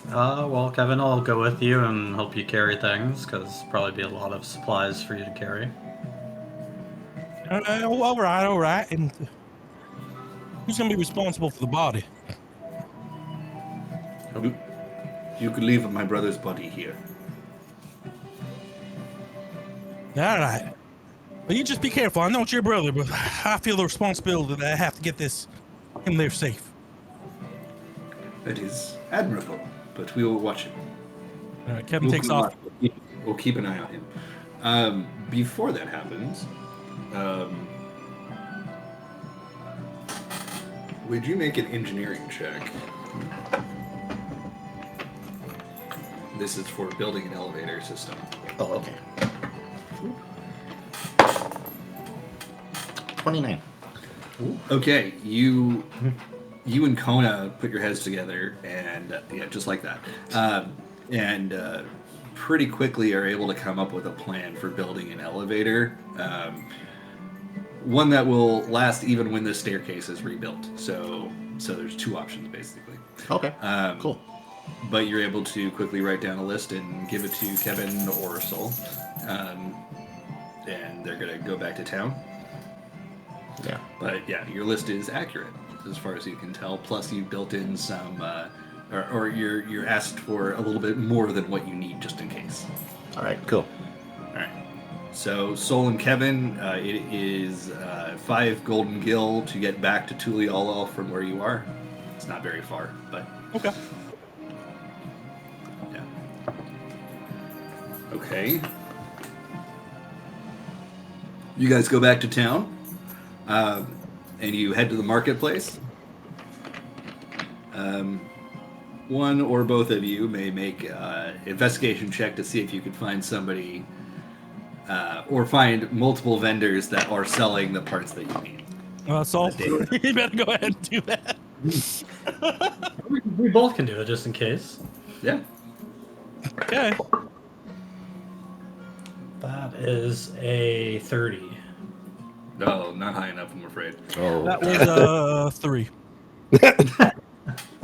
Well, Kevin, I'll go with you and help you carry things, because probably be a lot of supplies for you to carry. All right. And who's gonna be responsible for the body? You could leave my brother's body here. All right. Well, you just be careful. I know it's your brother, but I feel the responsibility that I have to get him there safe. That is admirable, but we will watch it. All right, Kevin takes off. We'll keep an eye on him. Before that happens, would you make an engineering check? This is for building an elevator system. Oh, okay. 29. Okay, you and Kona put your heads together, and just like that, and pretty quickly are able to come up with a plan for building an elevator, one that will last even when the staircase is rebuilt. So there's two options basically. Okay. Cool. But you're able to quickly write down a list and give it to Kevin or Sol, and they're gonna go back to town. Yeah. But yeah, your list is accurate as far as you can tell. Plus, you built in some, or you're asked for a little bit more than what you need just in case. All right. Cool. All right. So Sol and Kevin, it is 5 golden gil to get back to Tulliola from where you are. It's not very far, but Okay. yeah. Okay. You guys go back to town. And you head to the marketplace. One or both of you may make an investigation check to see if you can find somebody or find multiple vendors that are selling the parts that you need. Sol, you better go ahead and do that. We both can do it just in case. Yeah. Okay. That is a 30. No, not high enough, I'm afraid. Oh. That was 3. It's a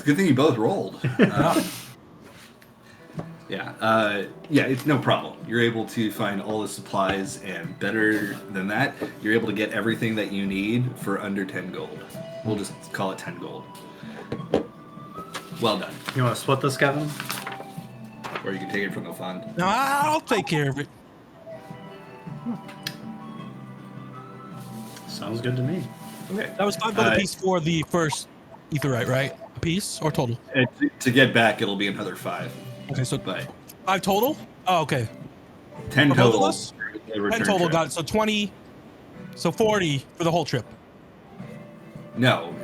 good thing you both rolled. Yeah, it's no problem. You're able to find all the supplies, and better than that, you're able to get everything that you need for under 10 gold. We'll just call it 10 gold. Well done. You want to split this, Kevin? Or you can take it from the fund. No, I'll take care of it. Sounds good to me. Okay. That was $5 a piece for the first etherite, right? A piece or total? To get back, it'll be another 5. Okay, so But 5 total? Oh, okay. 10 For total. both of us? 10 total trip. got it. So 20, so 40 for the whole trip. No,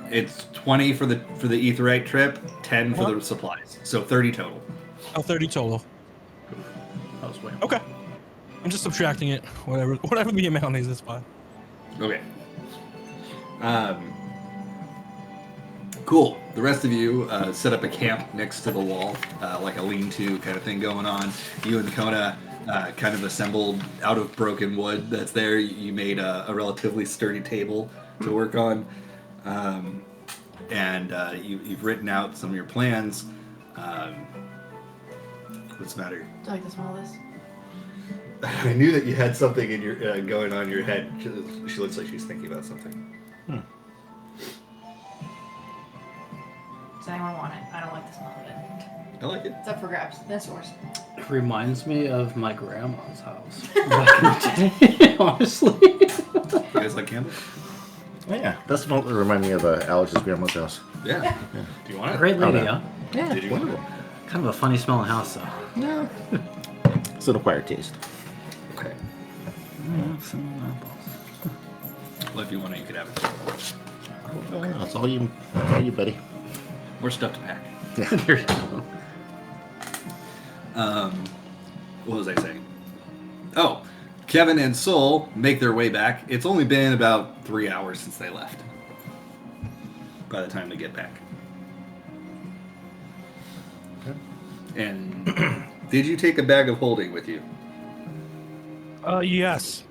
it's 20 for the etherite trip, 10 for the supplies, so 30 total. Oh, 30 total. That was way. Okay. I'm just subtracting it. Whatever the amount is, that's fine. Okay. Cool. The rest of you set up a camp next to the wall, like a lean-to kind of thing going on. You and Kona kind of assembled out of broken wood that's there. You made a relatively sturdy table to work on, and you've written out some of your plans. What's the matter? Do you like the smell of this? I knew that you had something in your going on in your head. She looks like she's thinking about something. Does anyone want it? I don't like the smell of it. I like it. It's up for grabs. That's yours. It reminds me of my grandma's house back in the day, honestly. You guys like candles? Oh, yeah, that's what remind me of Alex's grandma's house. Yeah. Do you want it? Great lady, no. huh? Yeah, Did you want it? Kind of a funny smelling house, though. No. It's an acquired taste. Okay. Well, if you want it, you could have it. Okay. That's all you, buddy. More stuff to pack. There you go. What was I saying? Oh, Kevin and Soul make their way back. It's only been about 3 hours since they left. By the time they get back. Okay. And did you take a bag of holding with you? Yes.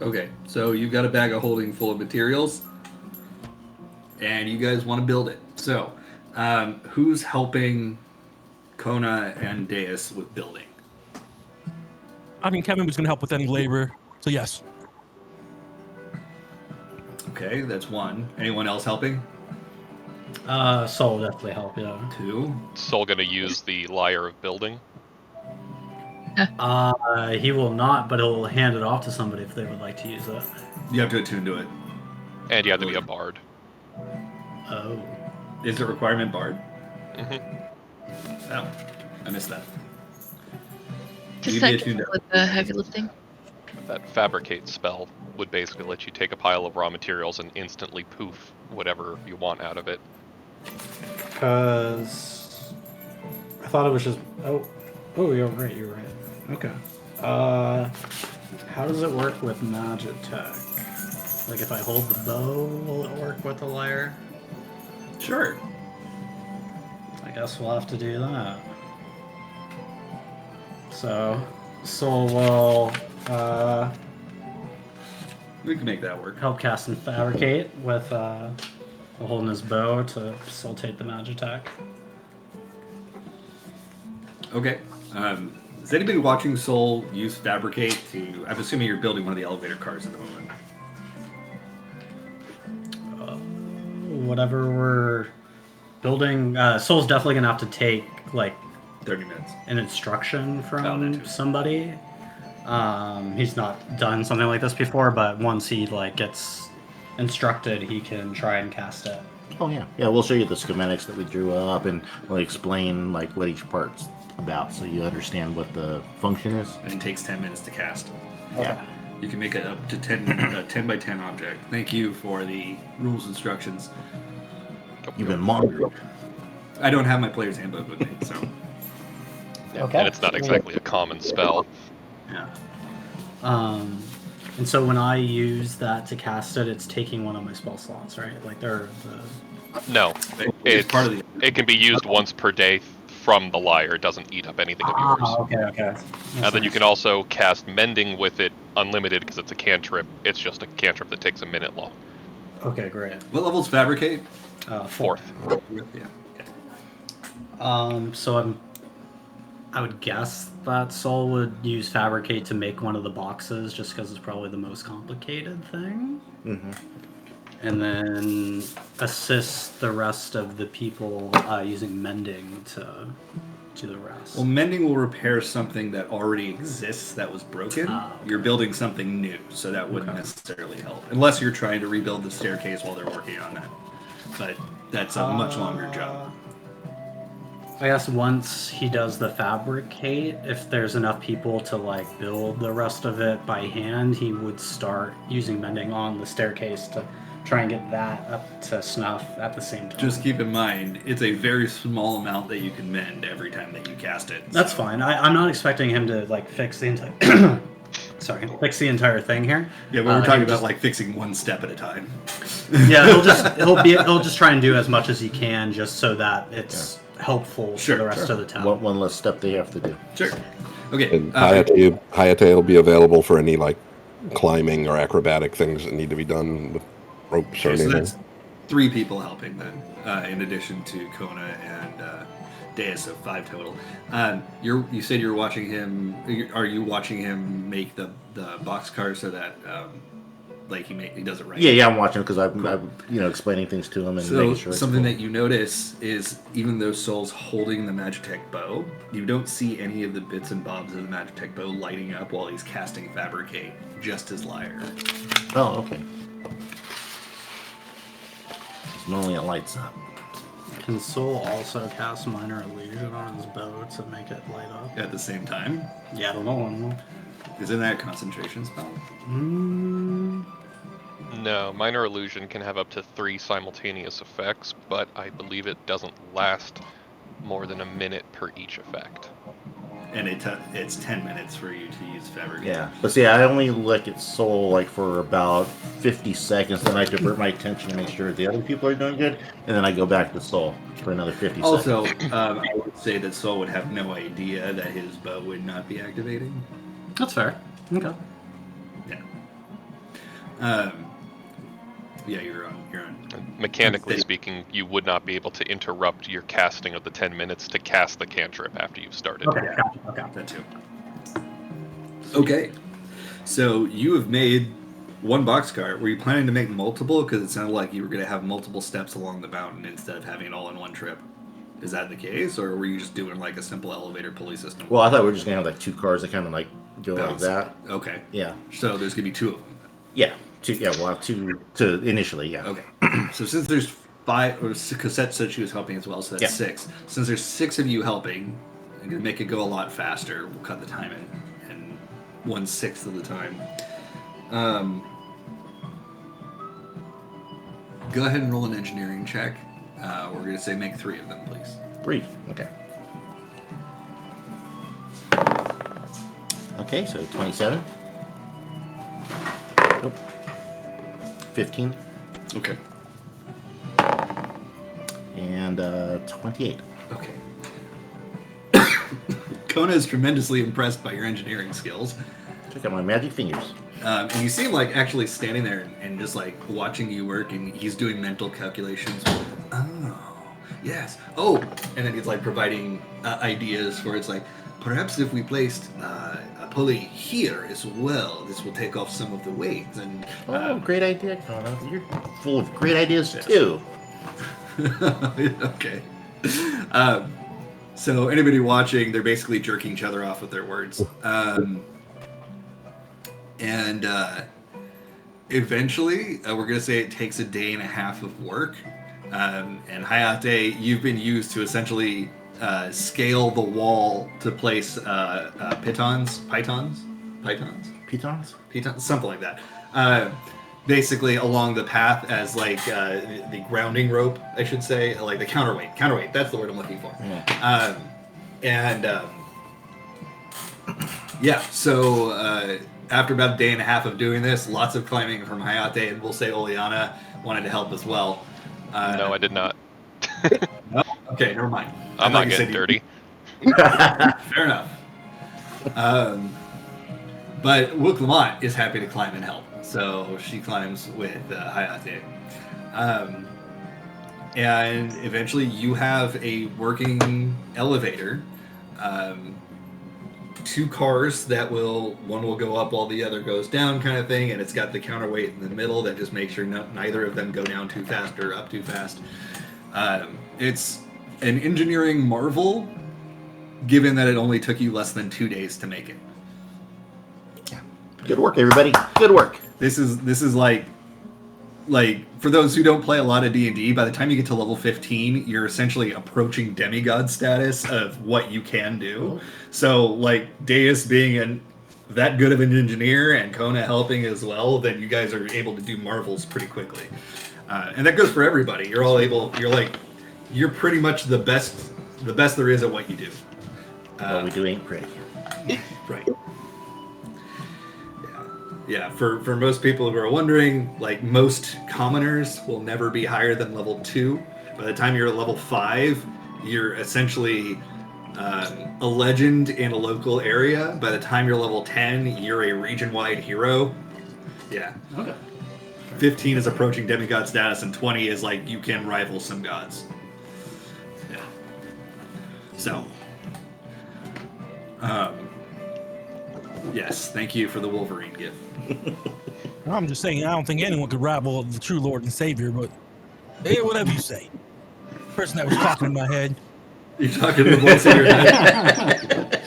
Okay, so you've got a bag of holding full of materials, and you guys want to build it. So, who's helping Kona and Deus with building? I mean, Kevin was going to help with any labor, so yes. Okay, that's one. Anyone else helping? Soul will definitely help, yeah. 2. Soul gonna use the lyre of building. He will not, but he'll hand it off to somebody if they would like to use it. You have to attune to it. And you have to be a bard. Oh. Is it requirement bard? Mm-hmm. Oh, I missed that. Just You need second to do with the heavy lifting. That fabricate spell would basically let you take a pile of raw materials and instantly poof whatever you want out of it. Because I thought it was just you're right. You're right. Okay. How does it work with Magitech? Like if I hold the bow, will it work with the lyre? Sure. I guess we'll have to do that. So, Soul will We can make that work. help cast and fabricate with holding his bow to facilitate the Magitech. Okay. Is anybody watching Soul use fabricate to... I'm assuming you're building one of the elevator cars at the moment. Whatever we're building, Soul's definitely gonna have to take like 30 minutes. an instruction that from too. somebody. He's not done something like this before, but once he like gets instructed, he can try and cast it. Oh yeah, yeah. We'll show you the schematics that we drew up, and we'll explain like what each part's about, so you understand what the function is. And it takes 10 minutes to cast. Yeah. You can make it up to 10 by 10 object. Thank you for the rules instructions. You've been monitored. I don't have my player's handbook with me, so... Okay. And it's not exactly a common spell. Yeah. And so when I use that to cast it, it's taking one of my spell slots, right? Like they're the... No, It's part of the... it can be used once per day from the lyre. It doesn't eat up anything of yours. Okay. And then you can also cast Mending with it unlimited because it's a cantrip. It's just a cantrip that takes a minute long. Okay, great. What level's fabricate? 4th. Yeah. Okay. So I'm I would guess that Soul would use Fabricate to make one of the boxes, just because it's probably the most complicated thing. Mm-hmm. And then assist the rest of the people using Mending to do the rest. Well, Mending will repair something that already exists that was broken. Okay. You're building something new, so that wouldn't necessarily help. Unless you're trying to rebuild the staircase while they're working on that. But that's a much longer job. I guess once he does the Fabricate, if there's enough people to like build the rest of it by hand, he would start using Mending on the staircase to try and get that up to snuff at the same time. Just keep in mind, it's a very small amount that you can mend every time that you cast it. That's fine. I'm not expecting him to like fix the entire fix the entire thing here. Yeah, but we're talking about like fixing one step at a time. Yeah, he'll just try and do as much as he can, just so that it's helpful for the rest of the town. One less step they have to do. Sure. Okay. And Hayate will be available for any like climbing or acrobatic things that need to be done with ropes or anything. So that's 3 people helping then, in addition to Kona and Deus, so 5 total. You said you're watching him. Are you watching him make the boxcar so that like he does it right? Yeah, I'm watching because I'm explaining things to him and making sure. Something that you notice is even though Soul's holding the Magitech bow, you don't see any of the bits and bobs of the Magitech bow lighting up while he's casting Fabricate, just his lyre. Oh, okay. Normally it lights up. Can Soul also cast Minor Illusion on his bow to make it light up? At the same time? Yeah, I don't know. Isn't that a concentration spell? No, Minor Illusion can have up to 3 simultaneous effects, but I believe it doesn't last more than a minute per each effect. And it's 10 minutes for you to use Fabricate. Yeah, but see, I only look at Soul like for about 50 seconds, then I divert my attention to make sure the other people are doing good, and then I go back to Soul for another 50 also, seconds. I would say that Soul would have no idea that his bow would not be activating. That's fair. Okay. Yeah. Yeah, you're on. Mechanically speaking, you would not be able to interrupt your casting of the 10 minutes to cast the cantrip after you've started. Okay, okay. That too. Okay. So you have made one boxcar. Were you planning to make multiple? Because it sounded like you were going to have multiple steps along the mountain instead of having it all in one trip. Is that the case, or were you just doing like a simple elevator pulley system? Well, I thought we were just going to have like 2 cars that kind of like go Bounce. like that. Okay. Yeah. So there's going to be 2 of them. Yeah. 2. Yeah, we'll have 2 to initially. Yeah. Okay. So since there's 5, or Cassette said she was helping as well, so that's 6. Since there's 6 of you helping, I'm going to make it go a lot faster. We'll cut the time in 1/6 of the time. Go ahead and roll an engineering check. We're going to say make 3 of them, please. 3. Okay. Okay, so 27. Nope. 15. Okay. And 28. Okay. Kona is tremendously impressed by your engineering skills. Check out my magic fingers. And you see him like actually standing there and just like watching you work, and he's doing mental calculations. Oh, yes. Oh, and then he's like providing ideas for it's like, perhaps if we placed a pulley here as well, this will take off some of the weight. And great idea, Kona. You're full of great ideas too. Okay. So anybody watching, they're basically jerking each other off with their words. And eventually, we're going to say it takes a day and a half of work. And Hayate, you've been used to essentially scale the wall to place pitons, something like that. Basically along the path as like the grounding rope, I should say, like the counterweight. That's the word I'm looking for. Yeah. Yeah. So after about a day and a half of doing this, lots of climbing from Hayate, and we'll say Oleana wanted to help as well. No, I did not. No? Okay, never mind. I'm not getting dirty. Fair enough. But Wook Lamont is happy to climb and help, so she climbs with Hayate. And eventually you have a working elevator 2 cars that one will go up while the other goes down kind of thing, and it's got the counterweight in the middle that just makes sure neither of them go down too fast or up too fast. It's an engineering marvel, given that it only took you less than 2 days to make it. Yeah. Good work, everybody. Good work. This is like for those who don't play a lot of D&D, by the time you get to level 15, you're essentially approaching demigod status of what you can do. So, like, Deus being that good of an engineer and Kona helping as well, then you guys are able to do marvels pretty quickly. And that goes for everybody. You're pretty much the best there is at what you do. What we do ain't pretty. Right. Yeah, for most people who are wondering, like, most commoners will never be higher than level 2. By the time you're at level 5, you're essentially a legend in a local area. By the time you're level 10, you're a region-wide hero. Yeah. Okay. 15 is approaching demigod status, and 20 is like you can rival some gods. Yeah. So. Yes, thank you for the Wolverine gift. I'm just saying, I don't think anyone could rival the true Lord and Savior, but hey, whatever you say. The person that was talking in my head. You're talking to the voice in your head.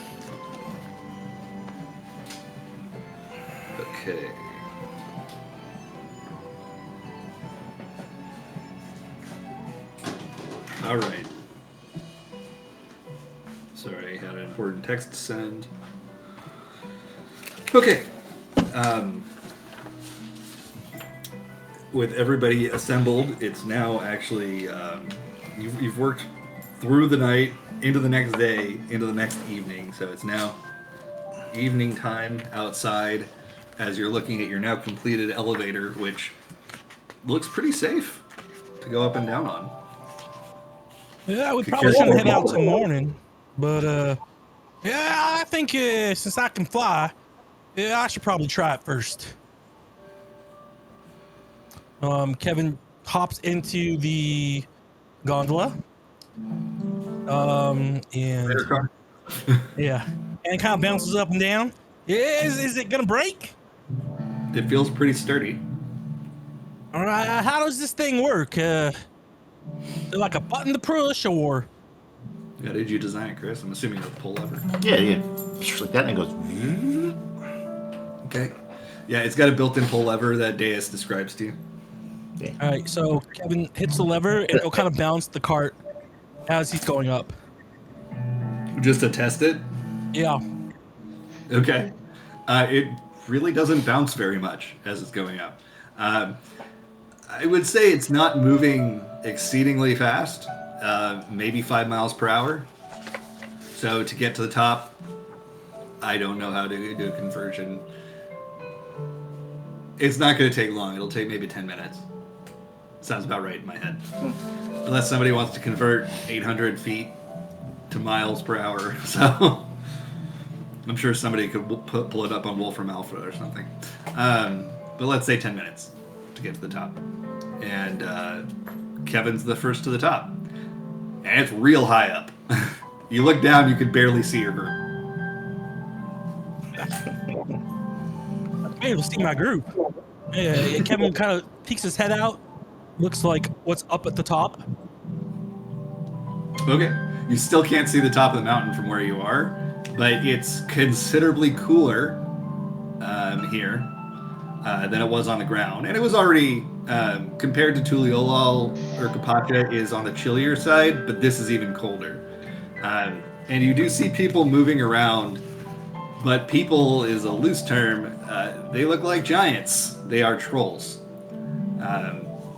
Okay. All right. Sorry, I had an important text to send. Okay. With everybody assembled, it's now actually you've worked through the night, into the next day, into the next evening. So it's now evening time outside as you're looking at your now completed elevator, which looks pretty safe to go up and down on. Yeah, we probably shouldn't head out till morning, but yeah, I think since I can fly, yeah, I should probably try it first. Kevin hops into the gondola. And yeah, and kind of bounces up and down. Is it gonna break? It feels pretty sturdy. All right, how does this thing work? Is it like a button to push, or? Yeah, did you design it, Chris? I'm assuming it's a pull lever. Yeah. Just like that, and it goes. Okay. Yeah, it's got a built-in pull lever that Deus describes to you. Yeah. All right, so Kevin hits the lever, and it'll kind of bounce the cart as he's going up. Just to test it? Yeah. Okay. It really doesn't bounce very much as it's going up. I would say it's not moving exceedingly fast, maybe 5 miles per hour. So to get to the top, I don't know how to do a conversion. It's not going to take long. It'll take maybe 10 minutes. Sounds about right in my head. Unless somebody wants to convert 800 feet to miles per hour. So I'm sure somebody could pull it up on Wolfram Alpha or something. But let's say 10 minutes to get to the top. And Kevin's the first to the top. And it's real high up. You look down, you could barely see your group. I'm able to see my group. Yeah, Kevin kind of peeks his head out. Looks like what's up at the top. Okay. You still can't see the top of the mountain from where you are, but it's considerably cooler here than it was on the ground. And it was already, compared to Tuliolal or Kapacha, is on the chillier side, but this is even colder. And you do see people moving around, but people is a loose term. They look like giants. They are trolls.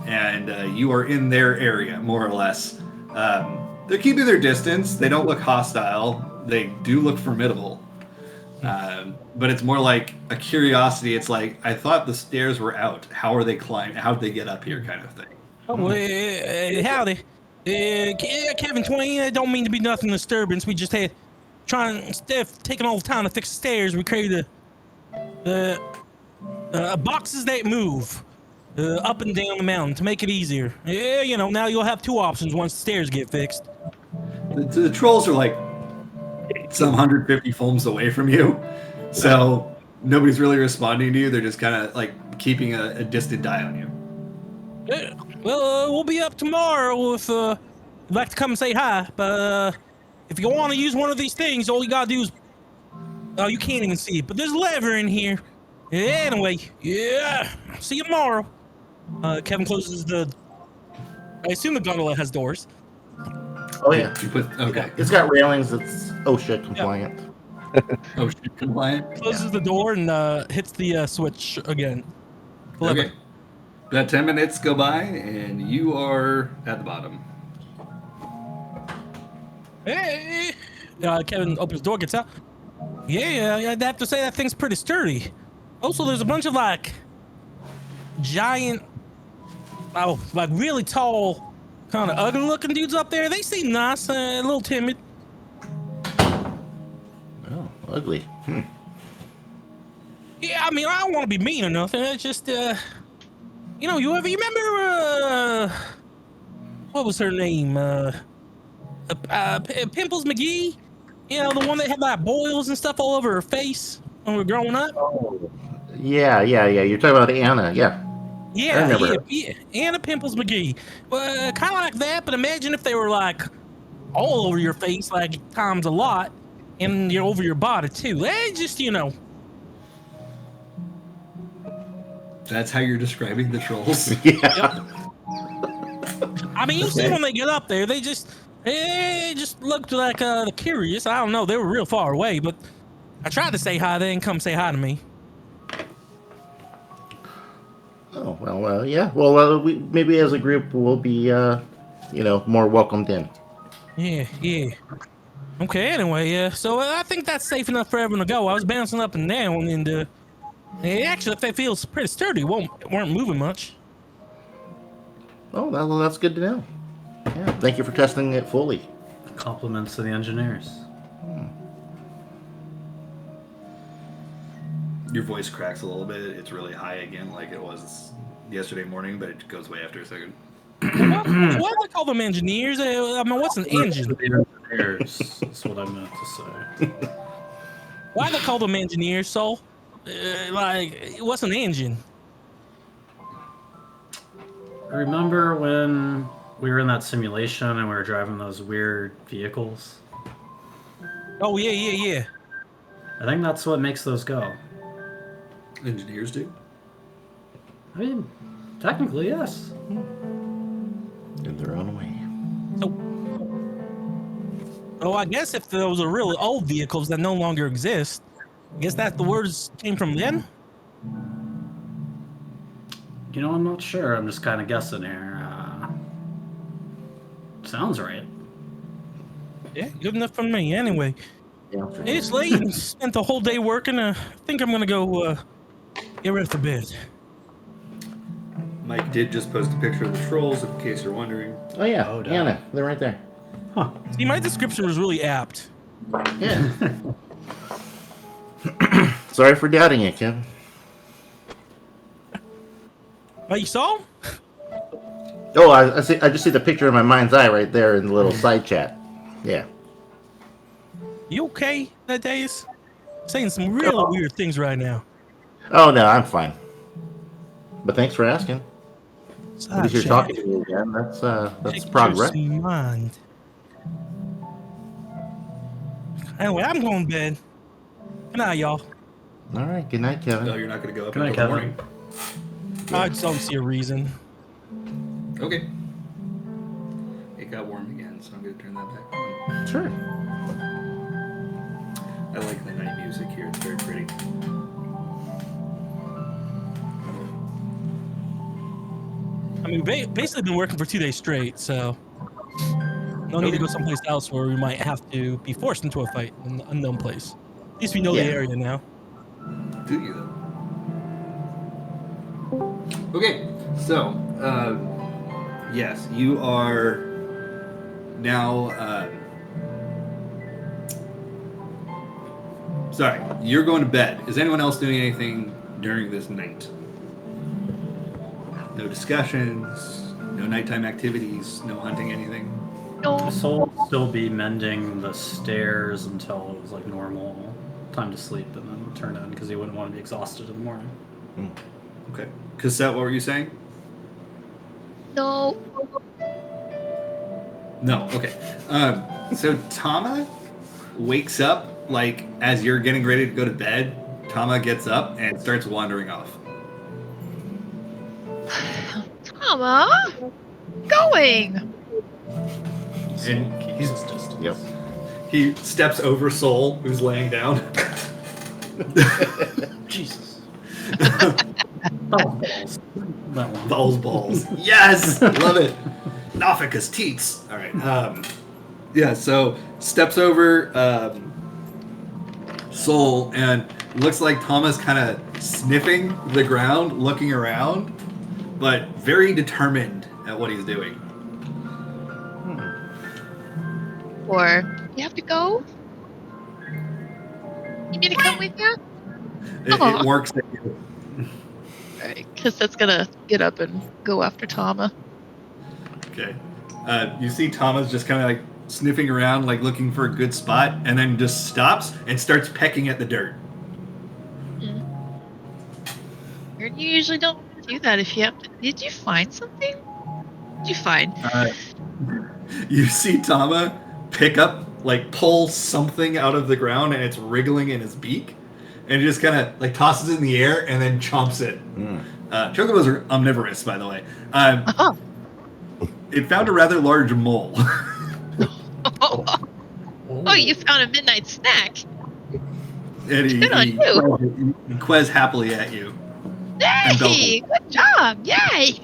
And you are in their area, more or less. They're keeping their distance. They don't look hostile. They do look formidable. But it's more like a curiosity. It's like, I thought the stairs were out. How are they climbing? How did they get up here, kind of thing. Oh, howdy. Kevin Twain, I don't mean to be nothing disturbance. We just had instead of taking all the time to fix the stairs, we created boxes that move up and down the mountain to make it easier. Yeah, now you'll have 2 options once the stairs get fixed. The trolls are like, some 150 films away from you. So nobody's really responding to you. They're just kind of like keeping a distant eye on you. Yeah. Well, we'll be up tomorrow if you'd like to come and say hi. But if you want to use one of these things, all you gotta do is... Oh, you can't even see it, but there's a lever in here. Anyway, yeah. See you tomorrow. Kevin closes the... I assume the gondola has doors. Oh yeah. Okay. It's got railings. It's OSHA compliant. OSHA compliant. Closes the door and hits the switch again. Okay. About 10 minutes go by, and you are at the bottom. Hey! Kevin opens the door, gets out. Yeah, I'd have to say that thing's pretty sturdy. Also, there's a bunch of like giant, like really tall, kind of ugly-looking dudes up there. They seem nice, a little timid. Oh, ugly. Yeah, I mean, I don't want to be mean or nothing. It's just, you remember, what was her name? Pimples McGee? You know, the one that had like boils and stuff all over her face when we were growing up? Oh. Yeah. You're talking about Anna, yeah. Yeah, Anna Pimples McGee. Well, kind of like that, but imagine if they were like all over your face, like times a lot, and you're over your body too. Just, That's how you're describing the trolls? Yeah. I mean, you see when they get up there, they just looked like curious. I don't know, they were real far away, but I tried to say hi. They didn't come say hi to me. Oh, well, yeah. Well, we maybe as a group we'll be, more welcomed in. Yeah. Okay, anyway, so I think that's safe enough for everyone to go. I was bouncing up and down, and actually, it feels pretty sturdy. Weren't moving much. Oh, well, that's good to know. Yeah, thank you for testing it fully. Compliments to the engineers. Your voice cracks a little bit. It's really high again, like it was yesterday morning, but it goes away after a second. Why do they call them engineers? I mean, what's an engine? Engineers is what I meant to say. Why do they call them engineers, Soul? What's an engine? Remember when we were in that simulation and we were driving those weird vehicles? Oh, yeah. I think that's what makes those go. Engineers do? I mean, technically, yes. In their own way. Oh, I guess if those are really old vehicles that no longer exist, I guess that the words came from then? I'm not sure. I'm just kind of guessing here. Sounds right. Yeah, good enough for me. Anyway, Yeah. it's late. Spent the whole day working. I think I'm gonna go get ready for bed. Mike did just post a picture of the trolls, in case you're wondering. Oh yeah, Anna, they're right there. Huh. See, my description was really apt. Yeah. Sorry for doubting it, Kevin. Oh, you saw him? Oh, I see. I just see the picture in my mind's eye right there in the little side chat. Yeah. You okay that days? Saying some really weird things right now. Oh no, I'm fine. But thanks for asking. At least you're Chat. talking to me again. That's Pictures progress. in mind. Anyway, I'm going to bed. Good night, y'all. All right. Good night, Kevin. No, you're not going to go up Good night, until the Kevin. morning. I just don't see a reason. Okay. It got warm again, so I'm going to turn that back on. Sure. I like the night music here. It's very pretty. I mean, basically been working for 2 days straight, so no need to go someplace else where we might have to be forced into a fight in an unknown place. At least we know the area now. Do you, though? Okay, so, yes, you are now, sorry, you're going to bed. Is anyone else doing anything during this night? No discussions, no nighttime activities, no hunting anything? No. Soul would still be mending the stairs until it was like normal time to sleep, and then turn in because he wouldn't want to be exhausted in the morning. Okay. Cassette, what were you saying? No. No. Okay. So Tama wakes up like as you're getting ready to go to bed. Tama gets up and starts wandering off. Tama, going. And he's just Yep. he steps over Soul, who's laying down. Jesus. Balls. That one. Balls. Yes, love it. Nafika's teats. All right. Yeah. So steps over Soul and looks like Tama's kind of sniffing the ground, looking around, but very determined at what he's doing. Or you have to go? You need to come with you? It works at you. Alright, because that's gonna get up and go after Tama. Okay. You see Tama's just kind of like sniffing around, like looking for a good spot, and then just stops and starts pecking at the dirt. You usually don't do that if you have to. Did you find something? What did you find? You see Tama pick up, like pull something out of the ground, and it's wriggling in his beak, and he just kind of like tosses it in the air and then chomps it. Chocobos are omnivorous, by the way. It found a rather large mole. Oh, you found a midnight snack. And Good on you. he quez happily at you. Hey, good job. Yay.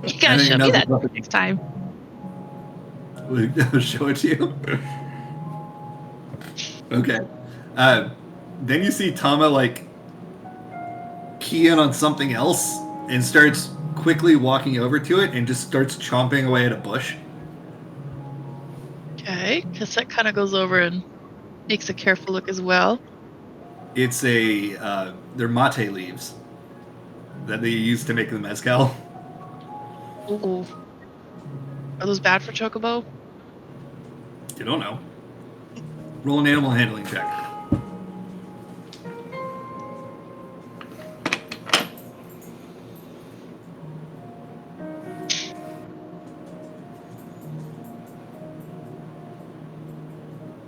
You gotta show me that next time. I'll show it to you. Okay. Then you see Tama like key in on something else and starts quickly walking over to it and just starts chomping away at a bush. Okay, Cassette kind of goes over and makes a careful look as well. It's they're mate leaves that they use to make the mezcal. Ooh. Are those bad for Chocobo? You don't know. Roll an animal handling check.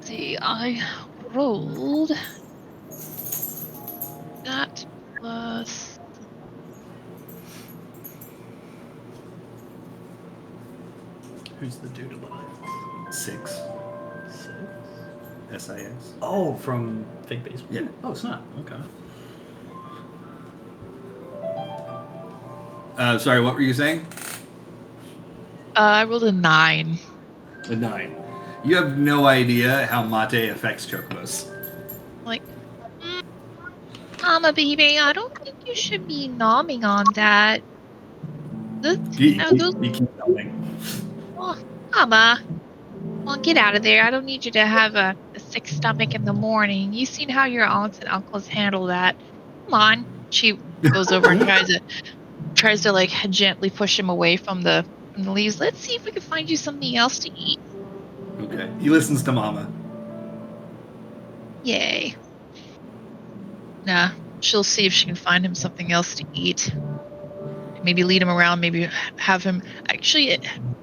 See, I rolled that plus. Who's the dude alive? 6. 6. Oh, from Fake Baseball? Yeah. Oh, it's not. Okay. Sorry, what were you saying? I rolled a 9. A 9. You have no idea how mate affects chocobos. Like, Mama, baby, I don't think you should be nomming on that. You keep going. Oh, Mama. Well, get out of there. I don't need you to have a sick stomach in the morning. You've seen how your aunts and uncles handle that. Come on. She goes over and tries to like gently push him away from the leaves. Let's see if we can find you something else to eat. Okay. He listens to Mama. Yay. Nah, she'll see if she can find him something else to eat. Maybe lead him around, maybe have him... Actually,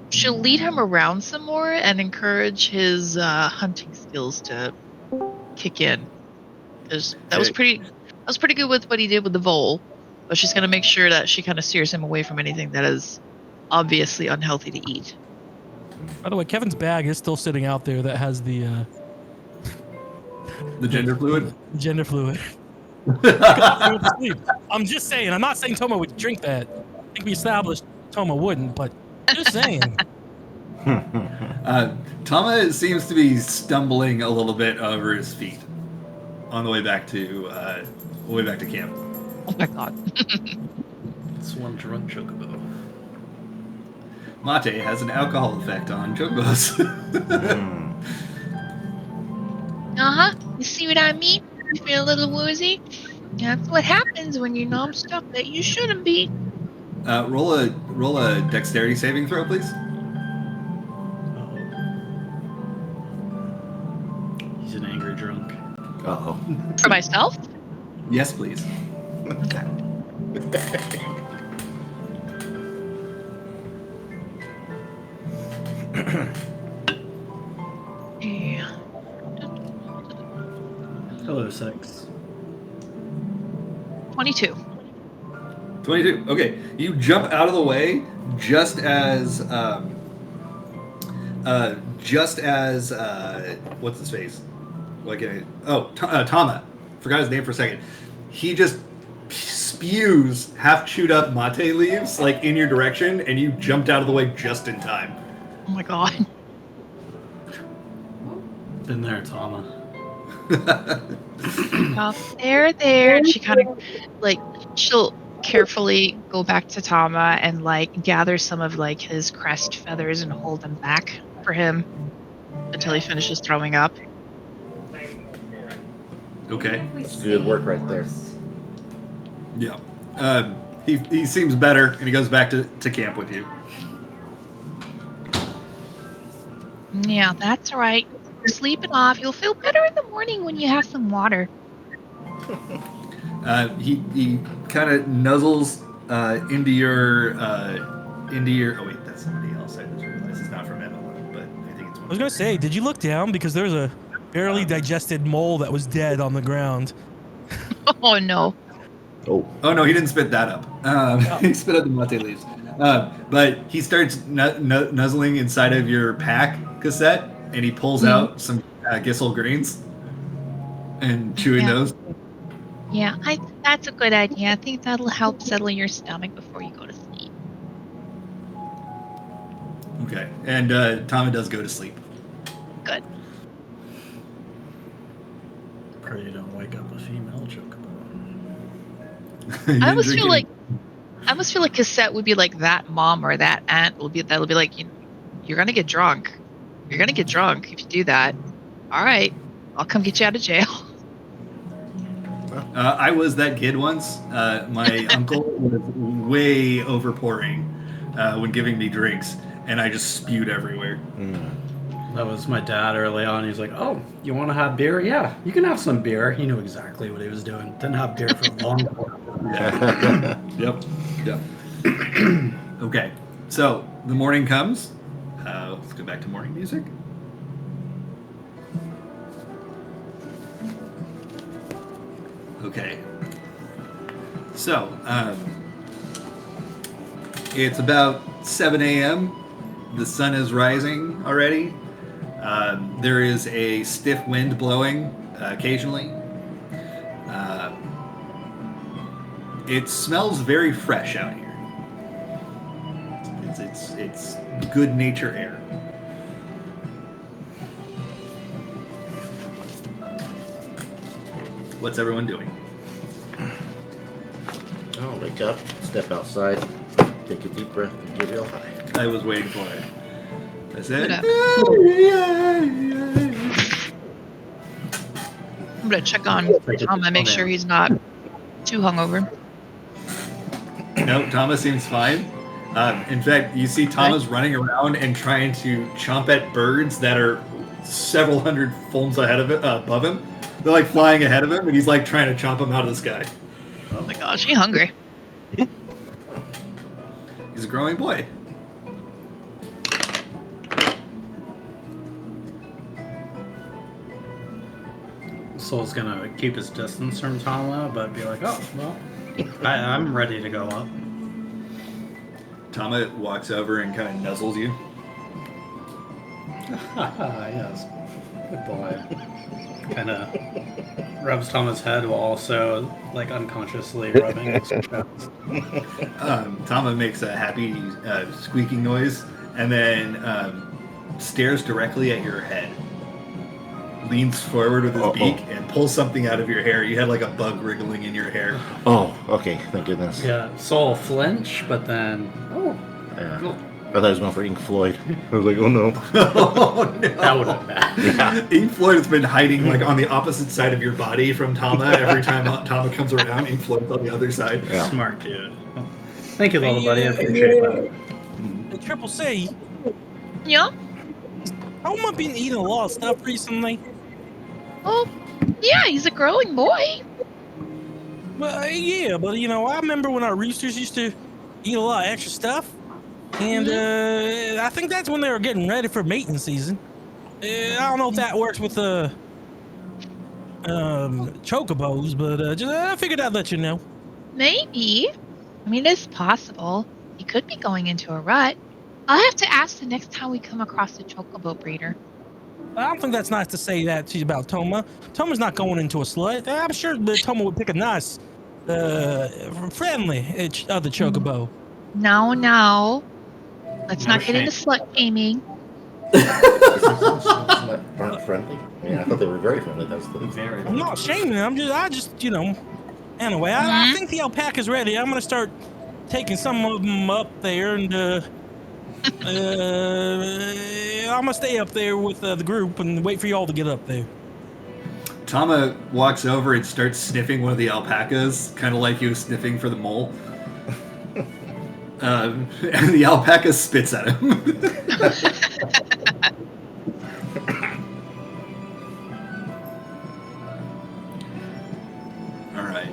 she'll lead him around some more and encourage his hunting skills to kick in. Because that was pretty good with what he did with the vole. But she's going to make sure that she kind of steers him away from anything that is obviously unhealthy to eat. By the way, Kevin's bag is still sitting out there that has the gender fluid? Gender fluid. I'm just saying. I'm not saying Toma would drink that. I think we established Toma wouldn't, but just saying. Tama seems to be stumbling a little bit over his feet on the way back to camp. Oh my god. It's one drunk chocobo. Mate has an alcohol effect on chocobos. Uh-huh. You see what I mean? You feel a little woozy? That's what happens when you nom stuff that you shouldn't be. Roll a dexterity saving throw, please. He's an angry drunk. Uh-oh. For myself? Yes, please. Okay. Yeah. Hello, 6. 22. 22. Okay, you jump out of the way just as what's his face? Tama. Forgot his name for a second. He just spews half chewed up mate leaves like in your direction, and you jumped out of the way just in time. Oh my god. Been there, Tama. There. And she kind of, like, she'll carefully go back to Tama and, like, gather some of, like, his crest feathers and hold them back for him until he finishes throwing up. Okay. That's good work right there. Yeah. He seems better, and he goes back to camp with you. Yeah, that's right. Sleep it off. You'll feel better in the morning when you have some water. He kind of nuzzles into your. Oh wait, that's somebody else. I just realized it's not from Emma, but I think it's. I was gonna say, did you look down because there's a barely digested mole that was dead on the ground? Oh no. Oh no, he didn't spit that up. He spit up the mate leaves. But he starts nuzzling inside of your pack cassette, and he pulls out some Gissel greens and chewing those. Yeah, that's a good idea. I think that'll help settle your stomach before you go to sleep. Okay, and Tama does go to sleep. Good. Pray you don't wake up a female chocobo. I almost feel like cassette would be like that mom or that aunt that'll be like, you're gonna get drunk. You're gonna get drunk if you do that. All right, I'll come get you out of jail. I was that kid once. My uncle was way overpouring when giving me drinks, and I just spewed everywhere. That was my dad early on. He's like, "Oh, you want to have beer? Yeah, you can have some beer." He knew exactly what he was doing. Didn't have beer for long. Yep. Okay, so the morning comes. Let's go back to morning music. Okay. So, it's about 7 a.m. The sun is rising already. There is a stiff wind blowing occasionally. It smells very fresh out here. It's good nature air. What's everyone doing? I'll wake up, step outside, take a deep breath, and get real high. I was waiting for it. That's it. I'm gonna check on Tom and make sure he's not too hungover. No, Thomas seems fine. In fact, you see Thomas running around and trying to chomp at birds that are several hundred fulms ahead of it, above him. They're like flying ahead of him, and he's like trying to chomp them out of the sky. Oh my gosh, he's hungry. He's a growing boy. Soul's gonna keep his distance from Tama, but be like, "Oh, well, I'm ready to go up." Tama walks over and kind of nuzzles you. Yes, good boy. Kind of rubs Tama's head while also like unconsciously rubbing his chest. Tama makes a happy squeaking noise and then stares directly at your head. Leans forward with his beak and pulls something out of your hair. You had like a bug wriggling in your hair. Oh, okay. Thank goodness. Yeah, Soul flinch, but then Yeah. I thought I was going for Ink Floyd. I was like, oh no. Oh no. That would have been. Yeah. Ink Floyd has been hiding like on the opposite side of your body from Tama. Every time Tama comes around, Ink Floyd's on the other side. Yeah. Smart dude. Thank you, little buddy. I appreciate that. Hey, Triple C, Yeah? how am I been eating a lot of stuff recently? Well, yeah, he's a growing boy. Well, yeah, but I remember when our roosters used to eat a lot of extra stuff, and I think that's when they were getting ready for mating season. I don't know if that works with the chocobos, but I figured I'd let you know. Maybe. I mean, it's possible. He could be going into a rut. I'll have to ask the next time we come across a chocobo breeder. I don't think that's nice to say that about Toma. Toma's not going into a slut. I'm sure that Toma would pick a nice, friendly other chocobo. No. Let's No not get into shame. slut shaming. Aren't friendly? I mean, I thought they were very friendly. That's the Very. I'm not shaming them. I just, Anyway, I think the alpaca's ready. I'm gonna start taking some of them up there, and I'm gonna stay up there with the group and wait for y'all to get up there. Tama walks over and starts sniffing one of the alpacas, kind of like he was sniffing for the mole. And the alpaca spits at him. All right.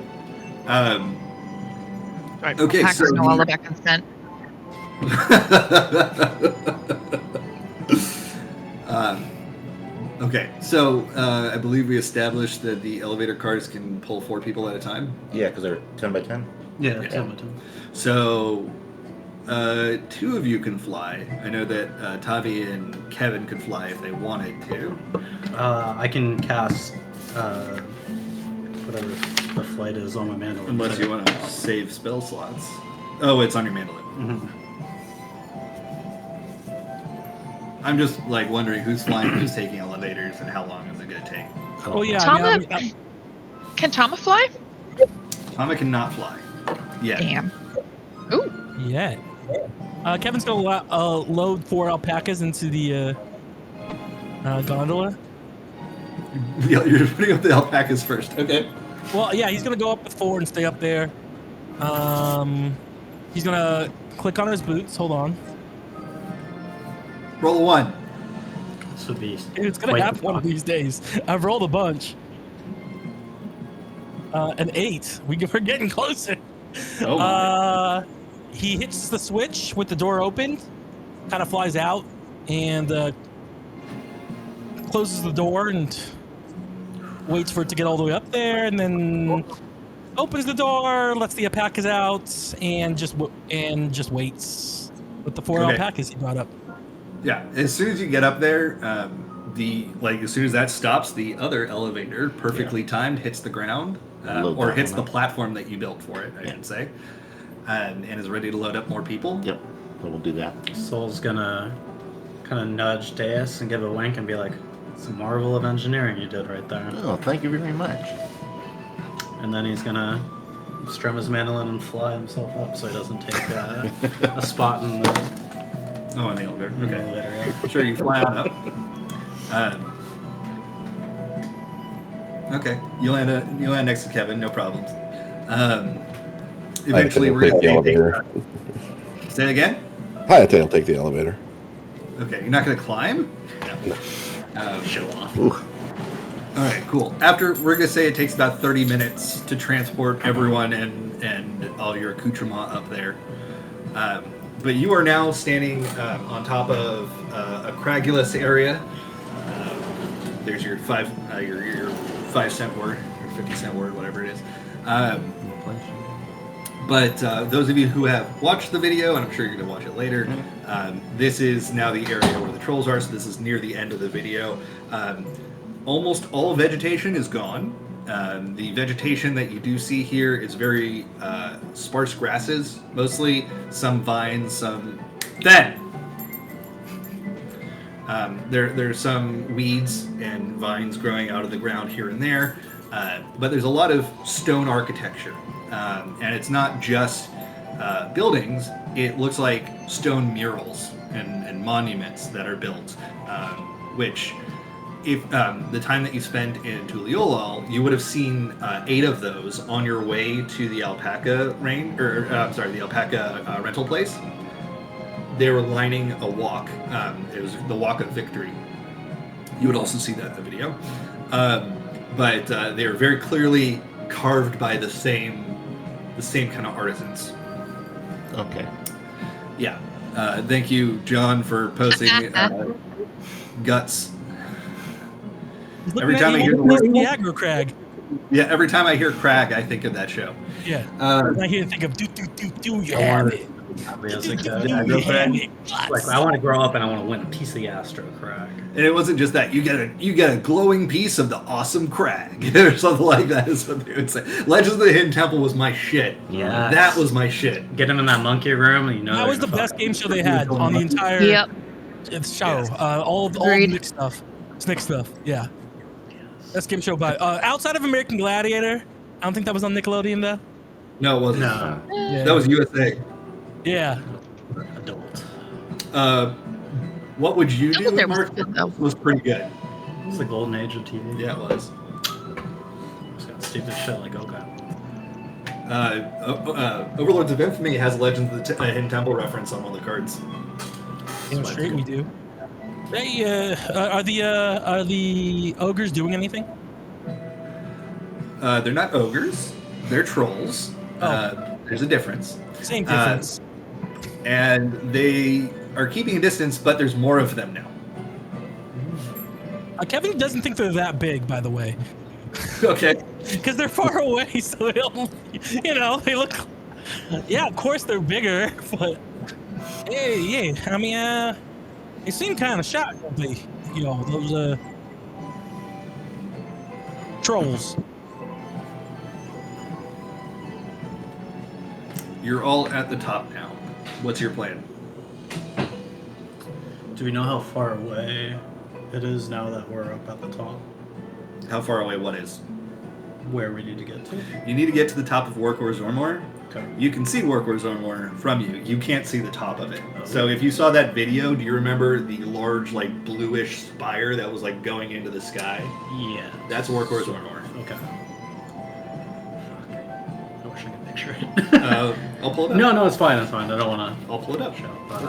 Right, Okay, alpacas so know all about consent. Okay, so I believe we established that the elevator cars can pull 4 people at a time. Yeah, because they're 10 by 10. Yeah, Yeah. 10 by 10. So 2 of you can fly. I know that Tavi and Kevin could fly if they wanted to. I can cast whatever the flight is on my mandolin. Unless you want to save spell slots. Oh, it's on your mandolin. Mm-hmm. I'm just wondering who's flying, who's taking elevators, and how long is it going to take. Oh yeah, Tama, can Tama fly? Tama cannot fly. Yeah. Damn. Ooh. Yeah. Kevin's gonna load 4 alpacas into the gondola. You're putting up the alpacas first. Okay. Well, yeah, he's gonna go up with 4 and stay up there. He's gonna click on his boots. Hold on. Roll a 1. This would be. It's gonna quite happen the one of fuck. these days. I've rolled a bunch. An 8. We're getting closer. Oh my. He hits the switch with the door open, kind of flies out, and closes the door and waits for it to get all the way up there, and then opens the door, lets the alpacas out, and just waits with the 4 Okay. alpacas he brought up. Yeah, as soon as you get up there, as soon as that stops, the other elevator, perfectly timed, hits the ground, Load or that hits one the up. platform that you built for it, I should say, and is ready to load up more people. Yep. So we'll do that. Soul's gonna kind of nudge Deus and give a wink and be like, "It's a marvel of engineering you did right there." Oh, thank you very much. And then he's gonna strum his mandolin and fly himself up so he doesn't take a spot in the Oh, in the elevator. Okay. elevator. Yeah. Sure, you fly on up. Okay, you land next to Kevin, no problems. Eventually, we're take gonna the elevator. say it again. Hightail take the elevator. Okay, you're not gonna climb. Show off. Ooh. All right, cool. After we're gonna say it takes about 30 minutes to transport everyone and all your accoutrement up there. But you are now standing on top of a cragulous area. There's your 5-cent word or 50-cent word, whatever it is. But those of you who have watched the video, and I'm sure you're going to watch it later, this is now the area where the trolls are, so this is near the end of the video. Almost all vegetation is gone. The vegetation that you do see here is very sparse grasses, mostly some vines, some... There's some weeds and vines growing out of the ground here and there, but there's a lot of stone architecture. And it's not just buildings, it looks like stone murals and monuments that are built, which, if the time that you spent in Tuliolal, you would have seen 8 of those on your way to the alpaca the alpaca rental place. They were lining a walk. It was the Walk of Victory. You would also see that in the video. but they are very clearly carved by the same kind of artisans. Okay. Yeah. Thank you, John, for posting guts. Every time I hear the word Niagara Crag. Yeah, every time I hear Crag, I think of that show. Yeah. I hear think of do you I have want it? as a kid. Do I you have like, it? I want to grow up and I want to win a piece of the Astro Crag. And it wasn't just that. You get a glowing piece of the awesome Crag or something like that is what they would say. Legends of the Hidden Temple was my shit. Yeah. That was my shit. Get him in that monkey room and That was the best game show they had on the entire show. Yes. All the Nick stuff. Snick stuff. Yeah. Best game show by outside of American Gladiator. I don't think that was on Nickelodeon though. No, it wasn't. No. Yeah. That was USA. Yeah. Adult. What would you do? There was Mark? good, though. Was pretty good. It was the golden age of TV. Yeah, it was. It's got stupid shit like okay. Overlords of Infamy has Legends of the Hidden Temple reference on one of the cards. Damn straight we do. Hey, are the ogres doing anything? They're not ogres. They're trolls. Oh. There's a difference. Same difference. And they are keeping a distance, but there's more of them now. Kevin doesn't think they're that big, by the way. Okay. Because they're far away, so they'll, they look. Yeah, of course they're bigger, but hey, yeah. I mean, they seem kind of shot, don't they? Those trolls. You're all at the top now. What's your plan? Do we know how far away it is now that we're up at the top? How far away what is? Where we need to get to? You need to get to the top of Workhorse Zormor. Okay. You can see Workhorse Zormor from you. You can't see the top of it. So if you saw that video, do you remember the large, bluish spire that was, going into the sky? Yeah. That's Workhorse Zormor. Okay. I wish I could picture it. I'll pull it up. No, it's fine. It's fine. I don't want to. I'll pull it up.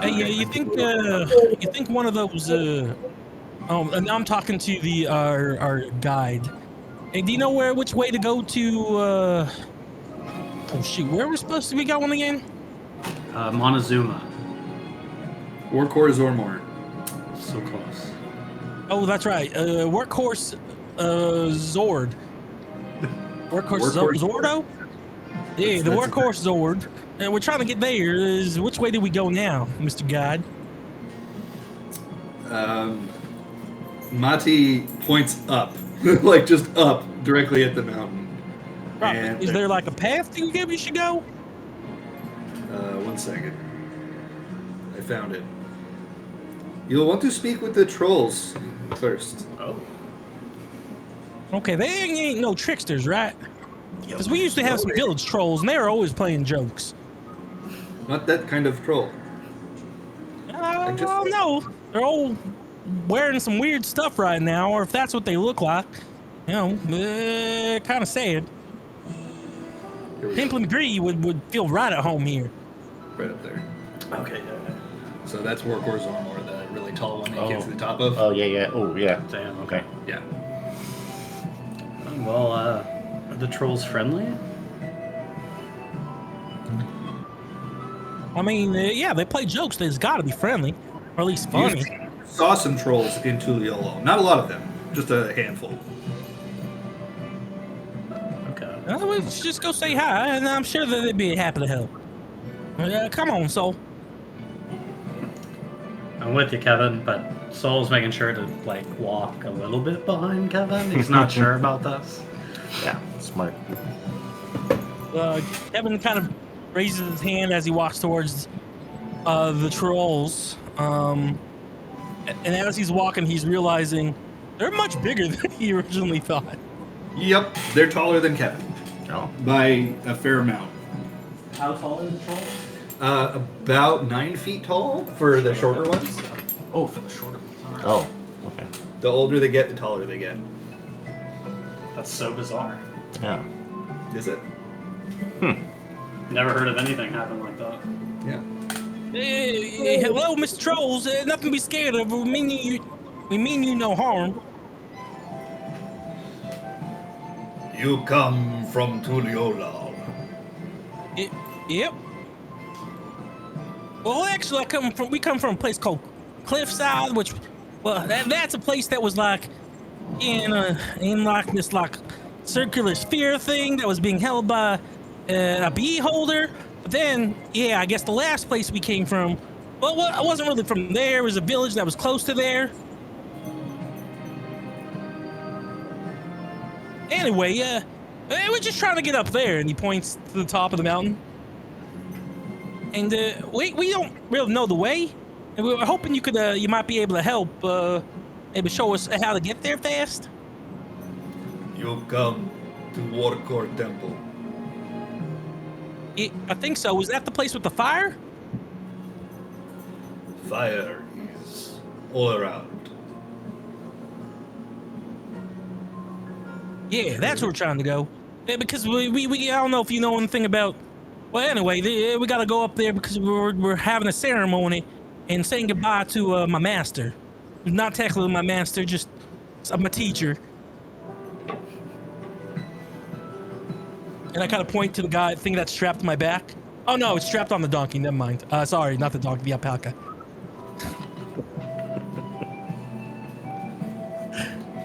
Hey, you think one of those? And I'm talking to our guide. Hey, do you know which way to go to? Oh shoot, where we're supposed to be going again? Montezuma. Workhorse Zormor. So close. Oh, that's right. Workhorse Zord. Workhorse Zordo? Yeah, the Workhorse Zord. And we're trying to get there. Which way do we go now, Mr. Guide? Mati points up. Just up, directly at the mountain. Right. And Is there a path we should go? 1 second. I found it. You'll want to speak with the trolls first. Oh. Okay, they ain't no tricksters, right? Because we used to have some village trolls, and they were always playing jokes. Not that kind of troll. No. They're all wearing some weird stuff right now, or if that's what they look like. Kind of sad. Pimple and Gree would feel right at home here. Right up there. Okay. So that's Workhorse Zormor, the really tall one that you get to the top of. Oh, yeah. Oh, yeah. Damn. Okay. Yeah. Well, are the trolls friendly? I mean, yeah, they play jokes. They've got to be friendly, or at least funny. You saw some trolls in Tuliolo. Not a lot of them, just a handful. Okay. Let's just go say hi, and I'm sure that they'd be happy to help. Come on, Soul. I'm with you, Kevin, but Soul's making sure to walk a little bit behind Kevin. He's not sure about this. Yeah, smart. Kevin kind of raises his hand as he walks towards the trolls. And as he's walking, he's realizing they're much bigger than he originally thought. Yep, they're taller than Kevin. Oh. By a fair amount. How tall are the trolls? About 9 feet tall for the shorter ones. Oh, for the shorter ones. Oh, okay. The older they get, the taller they get. That's so bizarre. Yeah. Is it? Never heard of anything happen like that. Yeah. Hey, hello, Mr. Trolls. Nothing to be scared of. We mean you no harm. You come from Tuliolal. Yep. Well, actually, we come from a place called Cliffhangers, which, well, that's a place that was like in like this like circular sphere thing that was being held by a beeholder. But then, yeah, I guess the last place we came from, well, I wasn't really from there. It was a village that was close to there. Anyway, we're just trying to get up there, and he points to the top of the mountain. And we don't really know the way, and we were hoping you might be able to help, maybe show us how to get there fast. You come to Warcore Temple. I think so. Was that the place with the fire? Fire is all around. Yeah, that's where we're trying to go. Because we I don't know if you know anything about. Well, anyway, we got to go up there because we're having a ceremony and saying goodbye to my master. Not technically my master, just my teacher. And I kind of point to the thing that's strapped to my back. Oh no, it's strapped on the donkey. Never mind. Sorry, not the donkey, the alpaca.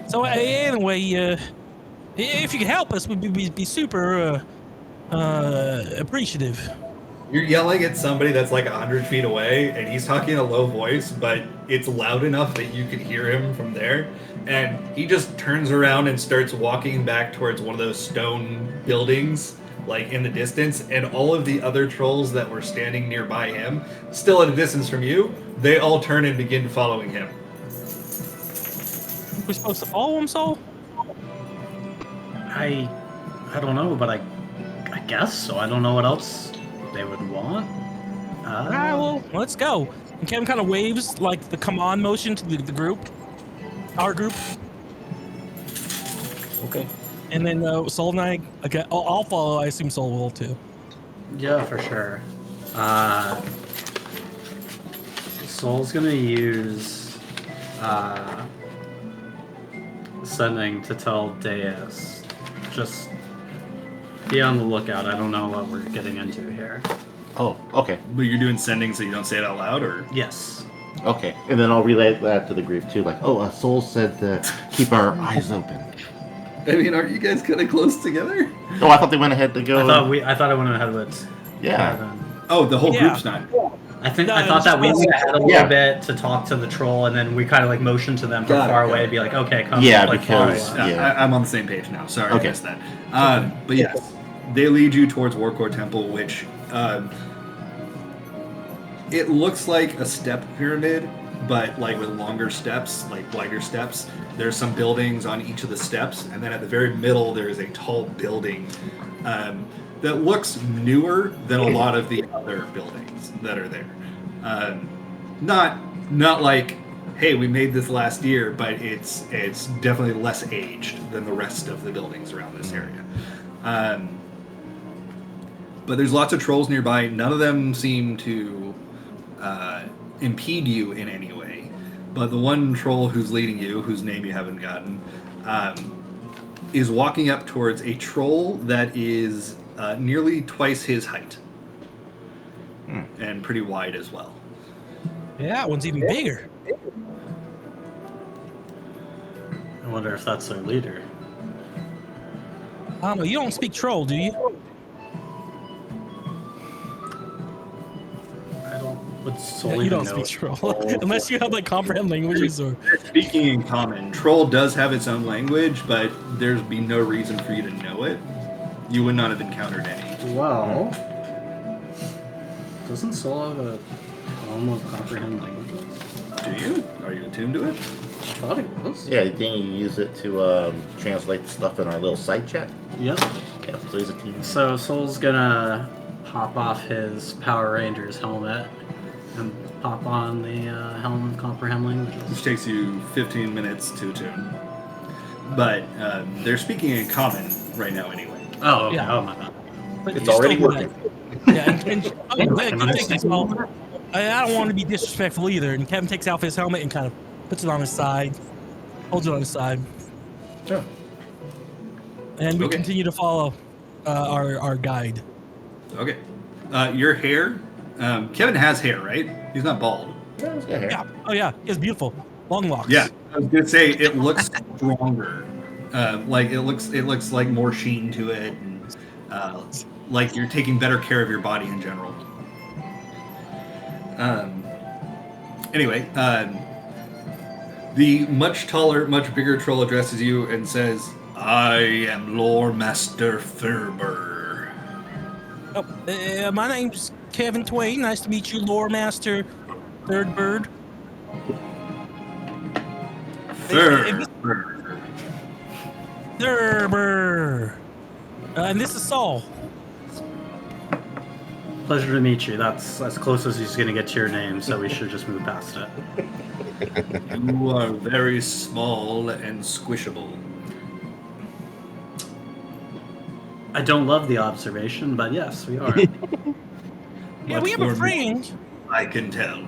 So anyway, if you could help us, we'd be super appreciative. You're yelling at somebody that's like 100 feet away, and he's talking in a low voice, but it's loud enough that you can hear him from there. And he just turns around and starts walking back towards one of those stone buildings, like in the distance. And all of the other trolls that were standing nearby him, still at a distance from you, they all turn and begin following him. We're supposed to follow him, Soul? I don't know, but I guess so. I don't know what else they would want. All right, well, let's go. And Kevin kind of waves like the come on motion to the group, our group. Okay. And then Soul and I, okay, I'll follow. I assume Soul will too. Yeah, for sure. Soul's gonna use sending to tell Deus. Just be on the lookout. I don't know what we're getting into here. Oh, okay. But you're doing sending so you don't say it out loud, or? Yes. Okay. And then I'll relay that to the group too. Like, Soul said to keep our eyes open. I mean, aren't you guys kind of close together? Oh, I thought they went ahead to go. I thought I went ahead with. Yeah. Oh, the whole group's not. I thought that we went ahead a little bit to talk to the troll, and then we kind of like motioned to them from far away, be like, "Okay, come." Yeah, like, because I'm on the same page now. Sorry, okay. I missed that. But yes, they lead you towards Warcore Temple, which it looks like a step pyramid, but like with longer steps, like wider steps. There's some buildings on each of the steps, and then at the very middle there is a tall building that looks newer than a lot of the other buildings that are there. Not like, hey, we made this last year, but it's definitely less aged than the rest of the buildings around this area. But there's lots of trolls nearby. None of them seem to impede you in any way. But the one troll who's leading you, whose name you haven't gotten, is walking up towards a troll that is nearly twice his height. And pretty wide as well. Yeah, that one's even bigger. I wonder if that's their leader. I don't know. You don't speak troll, do you? I don't. What's Soul You even don't know? speak troll unless you have like comprehend languages or. Speaking in common, troll does have its own language, but there'd be no reason for you to know it. You would not have encountered any. Well, doesn't Soul have a almost comprehend languages? Do you? Are you attuned to it? I thought it was. Yeah, didn't you use it to translate stuff in our little side chat? Yep. Yeah, so he's a team. So Soul's gonna pop off his Power Rangers helmet and pop on the helm of comprehend languages. Which takes you 15 minutes to attune. But they're speaking in common right now anyway. Oh, okay. Yeah. Oh my god. But It's you already still do working. that. Yeah, and take this off. I don't want to be disrespectful either. And Kevin takes off his helmet and kind of puts it on his side, holds it on his side. Sure. And we continue to follow our guide. Okay. Your hair. Kevin has hair, right? He's not bald. Yeah, he's got hair. Yeah. Oh yeah, it's beautiful. Long locks. Yeah, I was gonna say it looks stronger. Like it looks like more sheen to it, and like you're taking better care of your body in general. Anyway, the much taller, much bigger troll addresses you and says, "I am Lore Master Thurber." Oh, my name's Kevin Twain. Nice to meet you, Lore Master Third Bird. Thurber. Thurber. And this is Saul. Pleasure to meet you. That's as close as he's going to get to your name, so we should just move past it. You are very small and squishable. I don't love the observation, but yes, we are. Yeah, we have a friend. I can tell.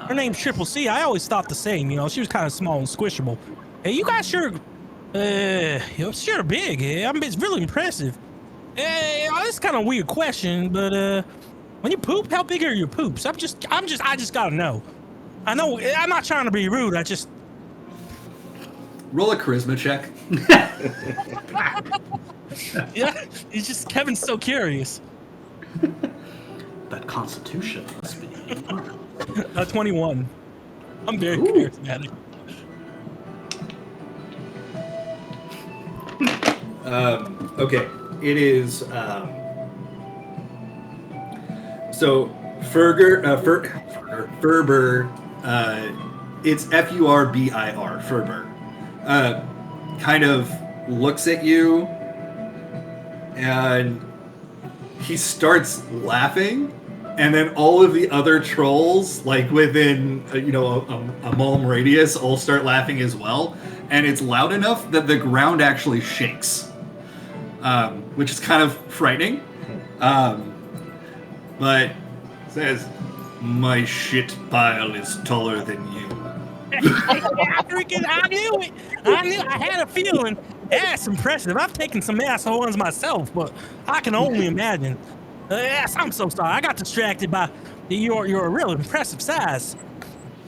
Her name's Triple C. I always thought the same. She was kind of small and squishable. Hey, you guys sure, sure big. It's really impressive. This is kind of a weird question, but when you poop, how big are your poops? I just gotta know. I know I'm not trying to be rude. I just roll a charisma check. Yeah, it's just Kevin's so curious. That constitution must be 21. I'm very charismatic. Okay, it is. So Ferber. It's Furbir. Ferber. Kind of looks at you, and he starts laughing. And then all of the other trolls, like within a malm radius, all start laughing as well. And it's loud enough that the ground actually shakes, which is kind of frightening. But says, "My shit pile is taller than you." I knew it. I had a feeling. That's impressive. I've taken some asshole ones myself, but I can only imagine. Yes, I'm so sorry. I got distracted by your real impressive size.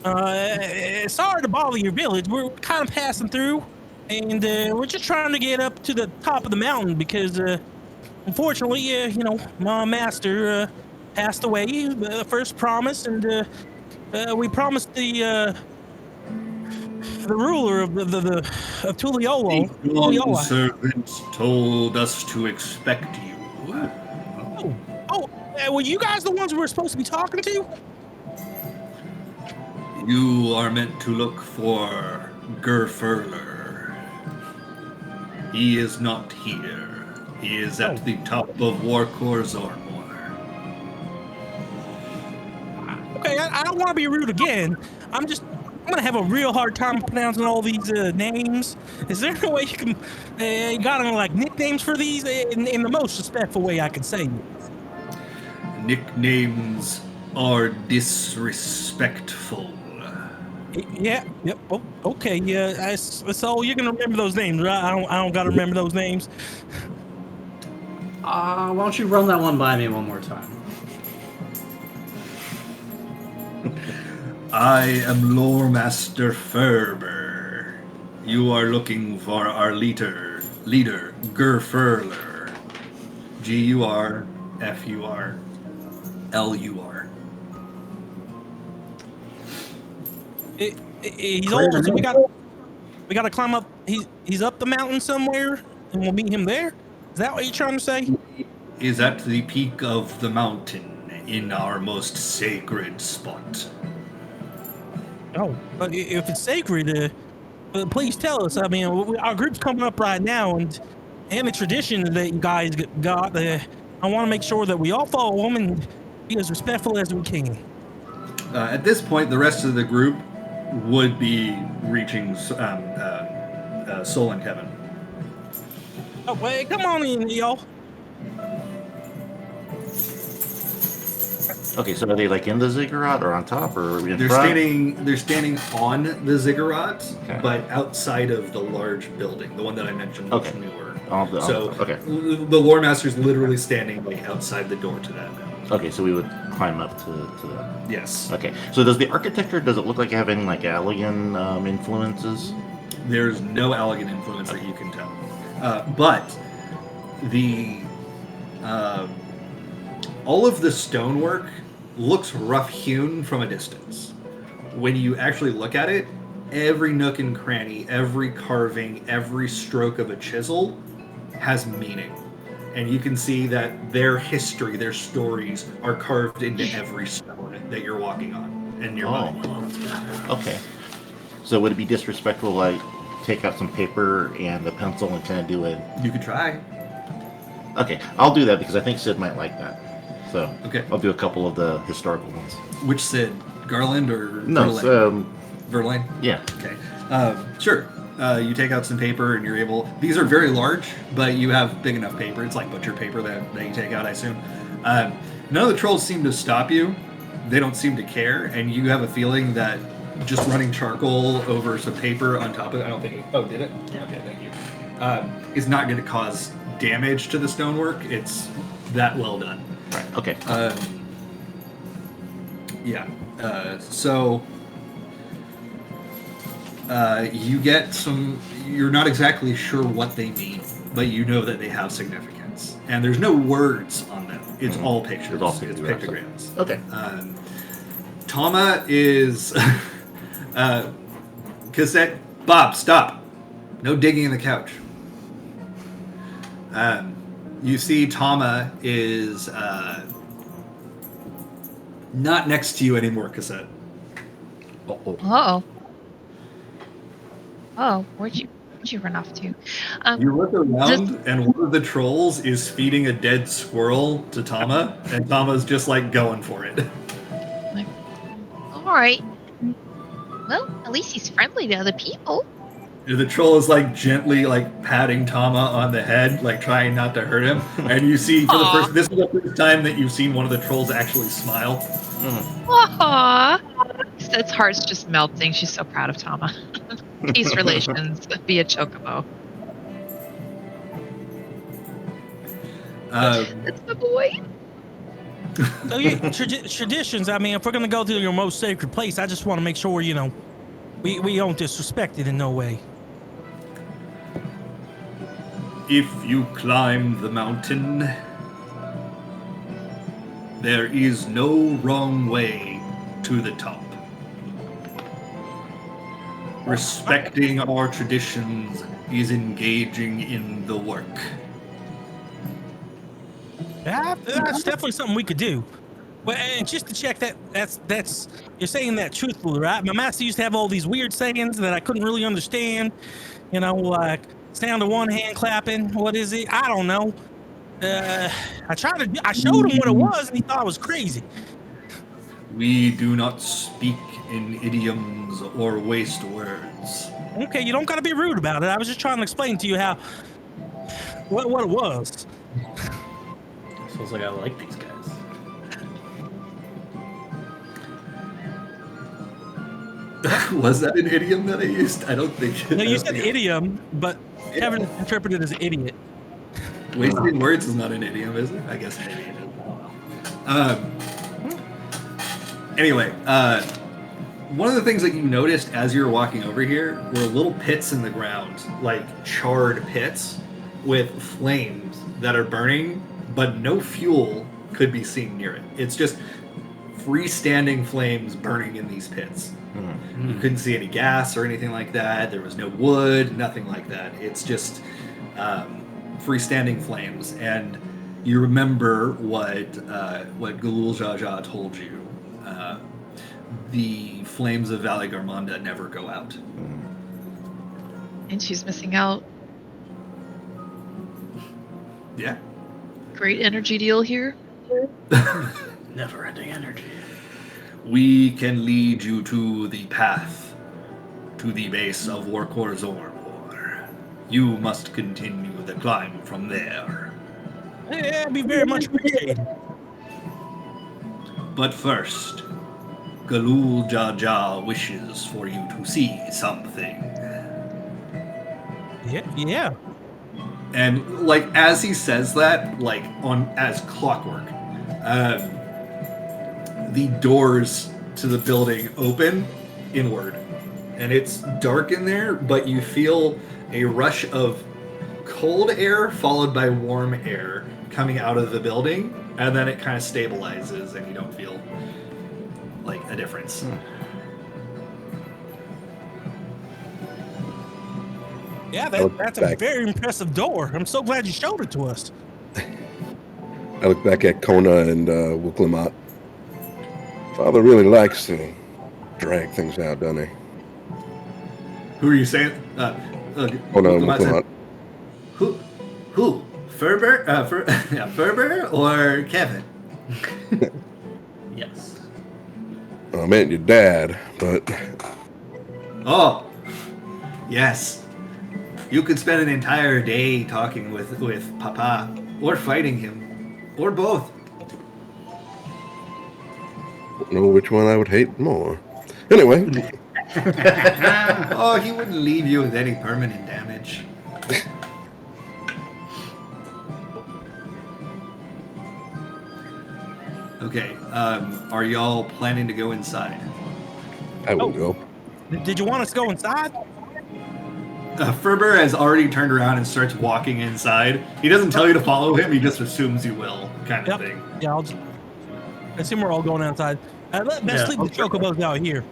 Sorry to bother your village. We're kind of passing through, and we're just trying to get up to the top of the mountain because, unfortunately, my master passed away. First promise, and we promised the ruler of of Tuliolo. Your servants told us to expect you. Were you guys the ones we were supposed to be talking to? You are meant to look for Gerfurler. He is not here. He is at the top of Warcore Zormor. Okay, I don't want to be rude again. I'm gonna have a real hard time pronouncing all these names. Is there a way you can, you got any like nicknames for these in the most respectful way I can say it? Nicknames are disrespectful. Yeah. Yep. Oh, okay. Yeah. So you're gonna remember those names, right? I don't gotta remember those names. Why don't you run that one by me one more time? I am Lore Master Ferber. You are looking for our leader, Gerfurler. Gurfurlur. He's older, so we gotta climb up. He's up the mountain somewhere, and we'll meet him there. Is that what you're trying to say? Is at the peak of the mountain in our most sacred spot. Oh, but if it's sacred, please tell us. I mean, our group's coming up right now, and the tradition that you guys got, I want to make sure that we all follow them and be as respectful as we can. At this point, the rest of the group would be reaching Sol and Kevin. Oh, wait, come on in, y'all. Okay, so are they like in the ziggurat or on top or in They're front? They're standing on the ziggurat, Okay. but outside of the large building, the one that I mentioned was Okay. newer. Okay. The lore master's literally standing like outside the door to that now. Okay, so we would climb up to that. Yes. Okay, so does the architecture, does it look like having like alien influences? There's no Allegan influence that you can tell, but the all of the stonework looks rough-hewn from a distance. When you actually look at it, every nook and cranny, every carving, every stroke of a chisel has meaning. And you can see that their history, their stories are carved into every stone that you're walking on and nearby. Okay. So would it be disrespectful, like, take out some paper and a pencil and kind of do it? You could try. Okay, I'll do that because I think Sid might like that. So okay, I'll do a couple of the historical ones. Which Sid? Garland or no? Verlaine? Yeah. Okay. Sure. You take out some paper and you're able. These are very large, but you have big enough paper. It's like butcher paper that you take out, I assume. None of the trolls seem to stop you. They don't seem to care, and you have a feeling that just running charcoal over some paper on top of it. I don't think. Oh, did it? Yeah. Okay, thank you. Is not going to cause damage to the stonework. It's that well done. Right. Okay. Yeah. So you get some. You're not exactly sure what they mean, but you know that they have significance. And there's no words on them. It's all pictures. It's pictograms. Okay. Tama is cassette. Bob, stop! No digging in the couch. You see, Tama is not next to you anymore, Cassette. Uh-oh. Oh, where'd you run off to? You look around, and one of the trolls is feeding a dead squirrel to Tama, and Tama's just like going for it. Like, all right. Well, at least he's friendly to other people. The troll is like gently like patting Tama on the head, like trying not to hurt him. And you see for this is the first time that you've seen one of the trolls actually smile. Aww. Its heart's just melting. She's so proud of Tama. Peace relations via Chocobo. That's the boy. So yeah, traditions. I mean, if we're gonna go to your most sacred place, I just want to make sure we don't disrespect it in no way. If you climb the mountain, there is no wrong way to the top. Respecting our traditions is engaging in the work. Yeah, that's definitely something we could do. Well, and just to check that's you're saying that truthfully, right? My master used to have all these weird sayings that I couldn't really understand. Like sound of one hand clapping. What is it? I don't know. I showed him what it was, and he thought it was crazy. We do not speak in idioms or waste words. Okay, you don't gotta be rude about it. I was just trying to explain to you what it was. Feels like I like these guys. Was that an idiom that I used? I don't think. No, you said idiom, but Kevin interpreted it as idiot. Wasting words is not an idiom, is it? I guess maybe it is. Anyway, one of the things that you noticed as you were walking over here were little pits in the ground, like charred pits with flames that are burning, but no fuel could be seen near it. It's just freestanding flames burning in these pits. You couldn't see any gas or anything like that. There was no wood, nothing like that. It's just freestanding flames. And you remember what Galul Jaja told you. The flames of Valley Garmonda never go out. And she's missing out. Yeah. Great energy deal here. Never-ending energy. We can lead you to the path, to the base of Warkor Zormor. You must continue the climb from there. Yeah, it'd be very much appreciated. But first, Galul Jaja wishes for you to see something. Yeah. And like as he says that, like on as clockwork, the doors to the building open inward, and it's dark in there, but you feel a rush of cold air followed by warm air coming out of the building, and then it kind of stabilizes, and you don't feel like a difference. Yeah, that's a very impressive door. I'm so glad you showed it to us. I look back at Kona and Wuklamot. Father really likes to drag things out, doesn't he? Who are you saying? Kona and Wuklamot. Who? Ferber? Ferber or Kevin? Yes. I meant your dad, but... Oh, yes. You could spend an entire day talking with Papa, or fighting him, or both. Don't know which one I would hate more. Anyway. Oh, he wouldn't leave you with any permanent damage. Okay, are y'all planning to go inside? I will go. Did you want us to go inside? Ferber has already turned around and starts walking inside. He doesn't tell you to follow him, he just assumes you will, kind of thing. Yeah, I assume we're all going outside. Let's leave the chocobos out here.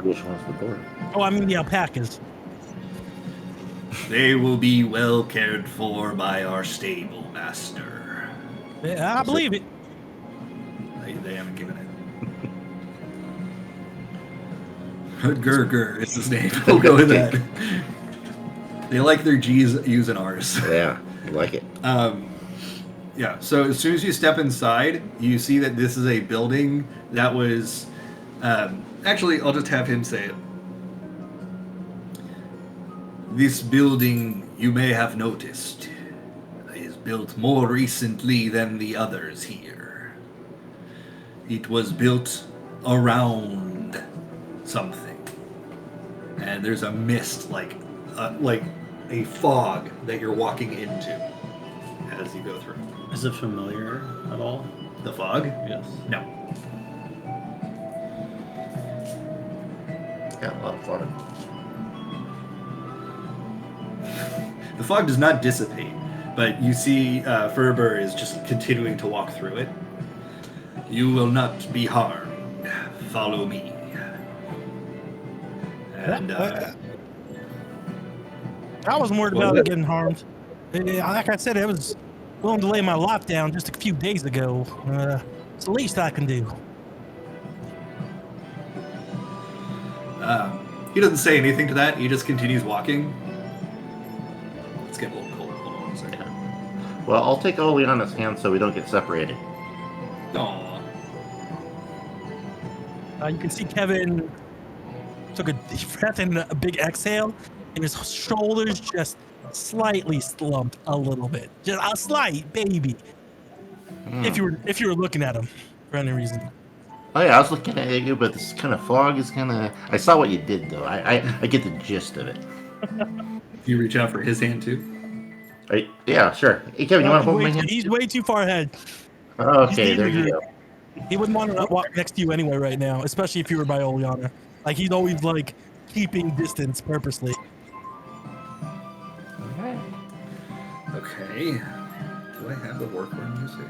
Which one's the door? Oh, I mean the alpacas. They will be well cared for by our stable master. Yeah, I believe it. They haven't given it. Gurgur is his name. We'll go with that. They like their G's using R's. Yeah, I like it. Yeah, so as soon as you step inside, you see that this is a building that was... actually, I'll just have him say it. This building, you may have noticed, is built more recently than the others here. It was built around something. And there's a mist, like a fog that you're walking into as you go through. Is it familiar at all? The fog? Yes. No. Got a lot of fun. The fog does not dissipate, but you see Ferber is just continuing to walk through it. You will not be harmed. Follow me. And I wasn't worried about it getting harmed. Like I said, I was willing to lay my life down just a few days ago. It's the least I can do. he doesn't say anything to that. He just continues walking. It's getting a little cold. Hold on a second. Well, I'll take Oleana's hand so we don't get separated. Aww. You can see Kevin took a deep breath and a big exhale, and his shoulders just slightly slumped a little bit, just a slight baby. If you were looking at him for any reason. Oh yeah, I was looking at you, but this kind of fog is kind of... I saw what you did, though. I get the gist of it. You reach out for his hand, too? Yeah, sure. Hey, Kevin, you want to hold my hand? He's way too far ahead. Okay, there you go. He wouldn't want to walk next to you anyway right now, especially if you were by Oleana. Like, he's always, like, keeping distance purposely. Okay. Do I have the workroom music?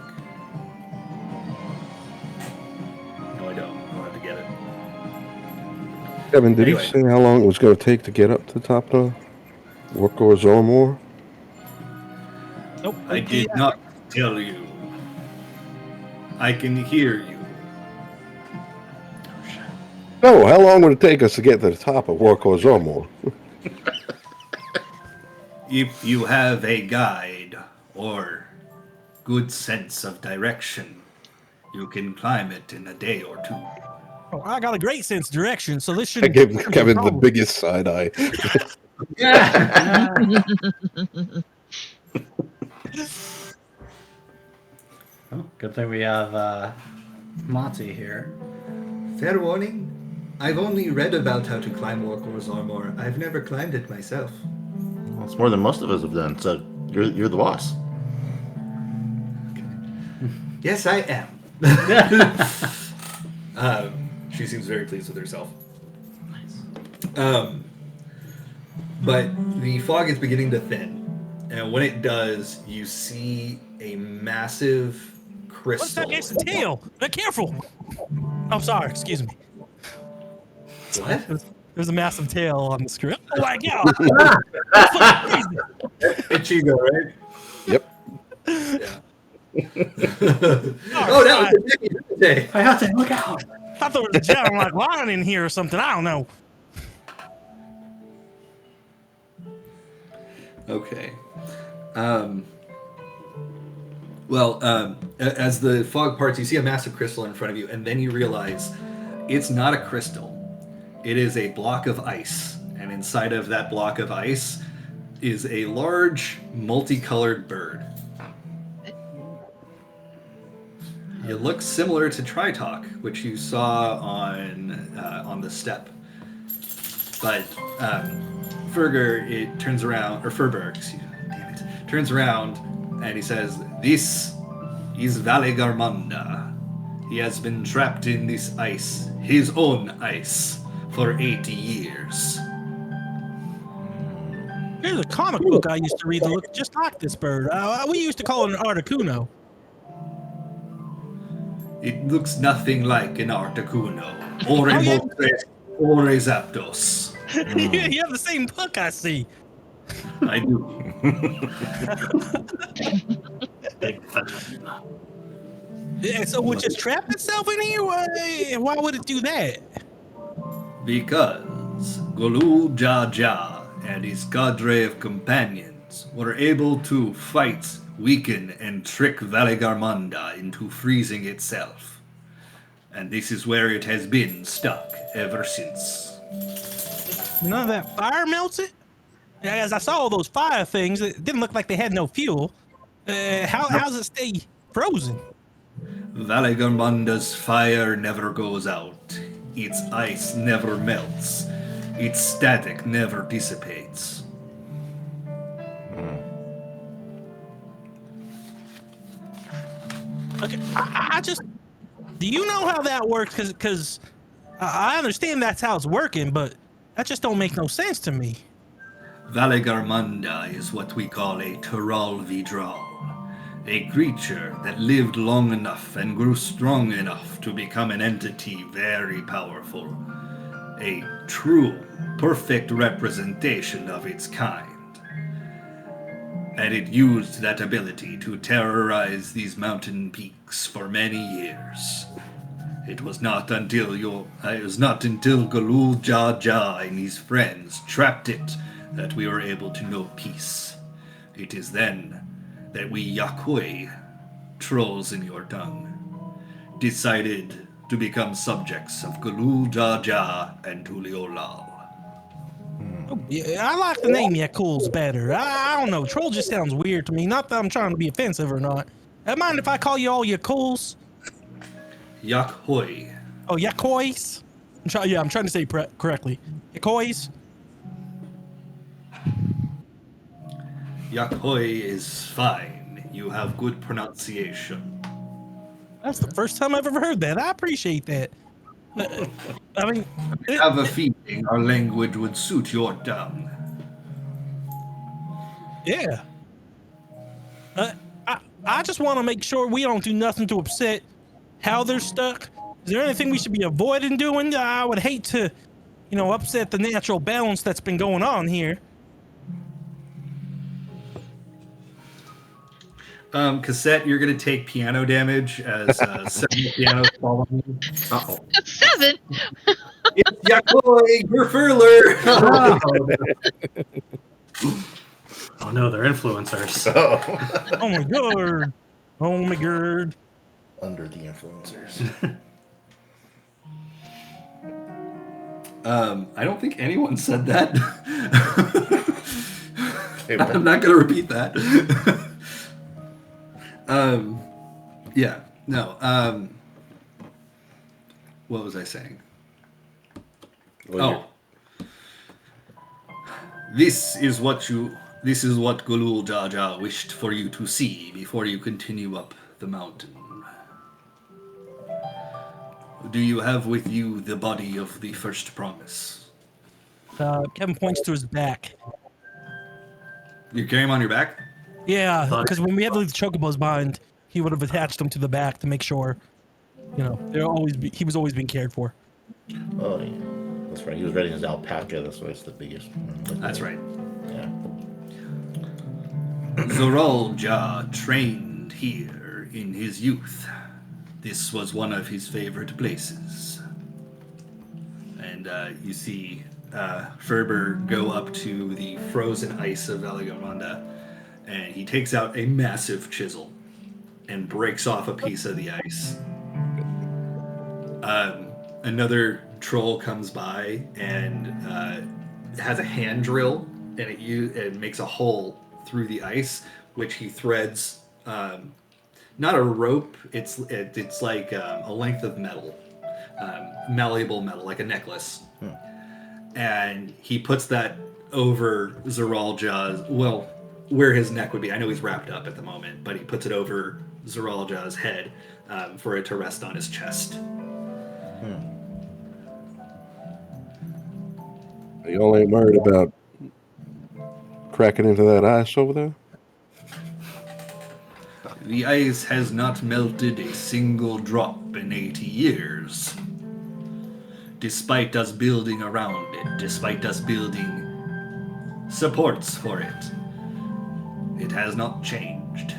No, I don't. I'll have to get it. Kevin, did Anyway. he say how long it was going to take to get up to the top of Workhorse Zormore? Nope. I did not tell you. I can hear you. No, how long would it take us to get to the top of Workhorse Zormore? If you have a guide or good sense of direction, you can climb it in a day or two. Oh, I got a great sense of direction, so this I shouldn't gave be a Kevin the problem. biggest side eye. Oh, good thing we have Mati here. Fair warning, I've only read about how to climb Orkor's armor. I've never climbed it myself. Well, it's more than most of us have done, so you're the boss. Yes, I am. She seems very pleased with herself. Nice. But the fog is beginning to thin, and when it does, you see a massive crystal. What's that guy's tail? Careful! I'm sorry, excuse me. What? There's a massive tail on the screen. Oh my god! Ichigo, right? Yep. Yeah. Oh, that was the day. I have to look out. I thought there was a giant like lion in here or something. I don't know. Okay. As the fog parts, you see a massive crystal in front of you, and then you realize it's not a crystal. It is a block of ice, and inside of that block of ice is a large, multicolored bird. It looks similar to Tritalk, which you saw on the steppe. But Furberg, excuse me, damn it, turns around and he says, "This is Valigarmanda. He has been trapped in this ice, his own ice, for 80 years. There's a comic book I used to read that looked just like this bird. We used to call it an Articuno. It looks nothing like an Articuno, or a Moltres, or a Zapdos. You have the same book, I see. I do. Big fan. Yeah, so would it trap itself in here? Why would it do that? Because Golul Jaja and his cadre of companions were able to fight, weaken, and trick Valigarmanda into freezing itself. And this is where it has been stuck ever since. None of that fire melts it? As I saw all those fire things, it didn't look like they had no fuel. How's it stay frozen? Valigarmanda's fire never goes out. Its ice never melts. Its static never dissipates. Okay, I just... Do you know how that works? Because I understand that's how it's working, but that just don't make no sense to me. Valigarmanda is what we call a Tural Vidral, a creature that lived long enough and grew strong enough to become an entity very powerful. A true, perfect representation of its kind. And it used that ability to terrorize these mountain peaks for many years. It was not until Golul Jaja and his friends trapped it that we were able to know peace. It is then that we Yakoi, trolls in your tongue, decided to become subjects of Golul Jaja and Tuliolal. Yeah, I like the name Yakul's better. I don't know. Troll just sounds weird to me. Not that I'm trying to be offensive or not. I mind if I call you all Yakuls? Yakhoi. Oh, Yakois? I'm trying to say correctly. Yakois? Yakhoi is fine. You have good pronunciation. That's the first time I've ever heard that. I appreciate that. I mean... I have a feeling our language would suit your tongue. Yeah. I just want to make sure we don't do nothing to upset how they're stuck. Is there anything we should be avoiding doing? I would hate to, upset the natural balance that's been going on here. Cassette, you're going to take piano damage as 7 pianos fall on you. Uh-oh. 7? It's Yakoi Gerfurler! Oh no, they're influencers. Oh my god. Oh my god. Under the influencers. I don't think anyone said that. I'm not going to repeat that. what was I saying? Well, This is what Gulul Jaja wished for you to see before you continue up the mountain. Do you have with you the body of the first promise? Kevin points to his back. You carry him on your back? Yeah, because when we had to leave the chocobos behind, he would have attached them to the back to make sure, he was always being cared for. Oh, yeah. That's right. He was riding his alpaca. That's why it's the biggest. That's right. Yeah. Zoral Ja trained here in his youth. This was one of his favorite places. And you see Ferber go up to the frozen ice of Valigamonda, and he takes out a massive chisel and breaks off a piece of the ice. Another troll comes by and has a hand drill, and it makes a hole through the ice, which he threads. Not a rope. It's like a length of metal, malleable metal, like a necklace. And he puts that over Zeralja's, well, where his neck would be. I know he's wrapped up at the moment, but he puts it over Zeralja's head for it to rest on his chest. Y'all ain't worried about cracking into that ice over there? The ice has not melted a single drop in 80 years. Despite us building around it, despite us building supports for it, it has not changed.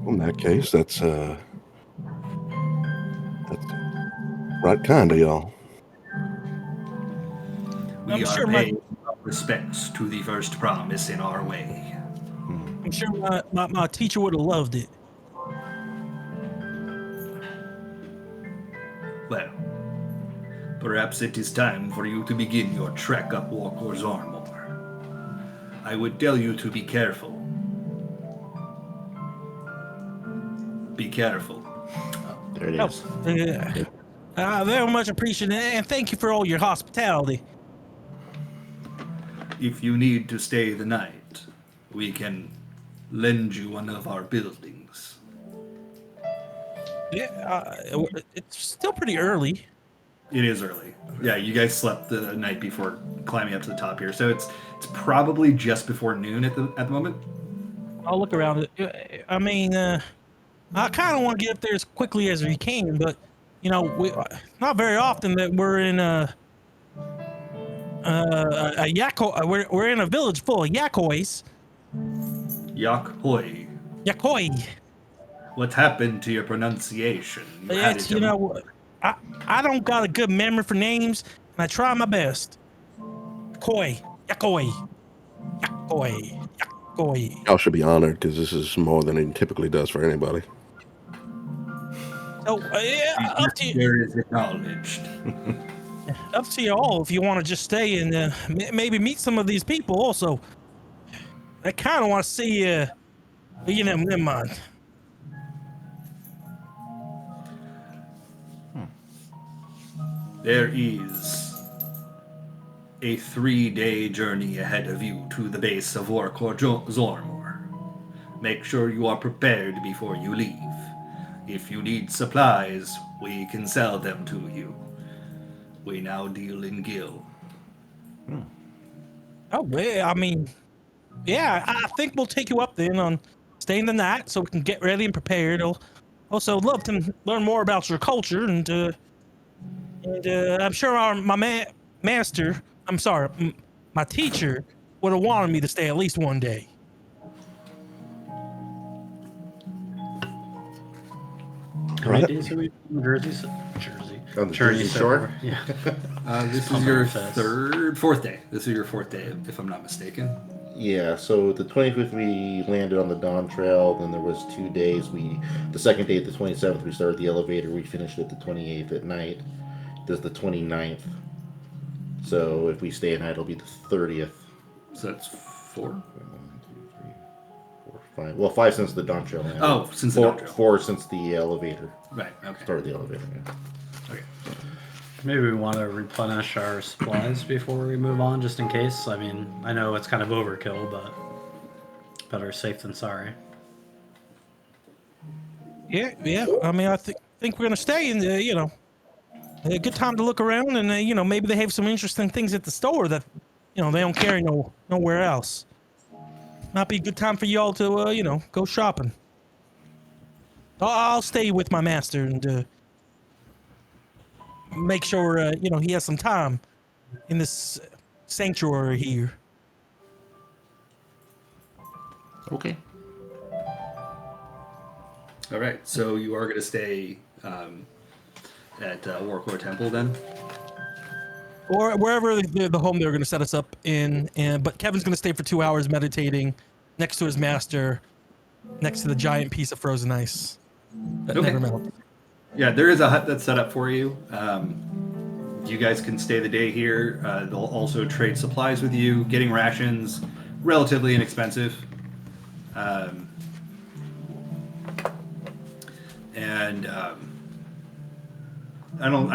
In that case, that's right kind of y'all. We are paying respects to the first promise in our way. I'm sure my teacher would have loved it. Well, perhaps it is time for you to begin your trek up Walkor's Armor. I would tell you to be careful. Be careful. There it is. Very much appreciated, and thank you for all your hospitality. If you need to stay the night, we can lend you one of our buildings. Yeah, it's still pretty early. It is early. Yeah, you guys slept the night before climbing up to the top here, so it's probably just before noon at the moment. I'll look around it. I mean, I kind of want to get up there as quickly as we can, but we not very often that we're in a Yakoi. We're in a village full of Yakois. Yakhoi. Yakoi. What happened to your pronunciation? I don't got a good memory for names, and I try my best. Yakoi. Y'all should be honored because this is more than he typically does for anybody. So up to you. There is acknowledged. Up to you all if you want to just stay and maybe meet some of these people also. I kind of want to see never mind. There is a 3-day journey ahead of you to the base of Warkor Zormor. Make sure you are prepared before you leave. If you need supplies, we can sell them to you. We now deal in gil. Oh, well, I mean, yeah, I think we'll take you up then on staying the night so we can get ready and prepared. I'll also love to learn more about your culture, and I'm sure my teacher would have wanted me to stay at least one day. How many days are we in Jersey? On the Jersey Shore? Yeah. This is your fourth day. This is your fourth day, if I'm not mistaken. Yeah, so the 25th we landed on the Dawn Trail, then there was 2 days. The second day, the 27th, we started the elevator, we finished it the 28th at night. There's the 29th. So if we stay at night, it'll be the 30th. So that's 4? 1, 2, 3, 4, 5. Well, 5 since the dawn trail. Yeah. Oh, since the dawn trail. 4 since the elevator. Right. Okay. Started the elevator. Yeah. Okay. Maybe we want to replenish our supplies before we move on, just in case. I mean, I know it's kind of overkill, but better safe than sorry. Yeah. I mean, I think we're gonna stay, and a good time to look around, and maybe they have some interesting things at the store that they don't carry nowhere else. Might be a good time for y'all to go shopping. I'll stay with my master and make sure he has some time in this sanctuary here. Okay. All right. So you are going to stay at Warcore Temple then? Or wherever the home they're going to set us up in. But Kevin's going to stay for 2 hours meditating next to his master, next to the giant piece of frozen ice that never melts. Yeah, there is a hut that's set up for you. You guys can stay the day here. They'll also trade supplies with you. Getting rations, relatively inexpensive. I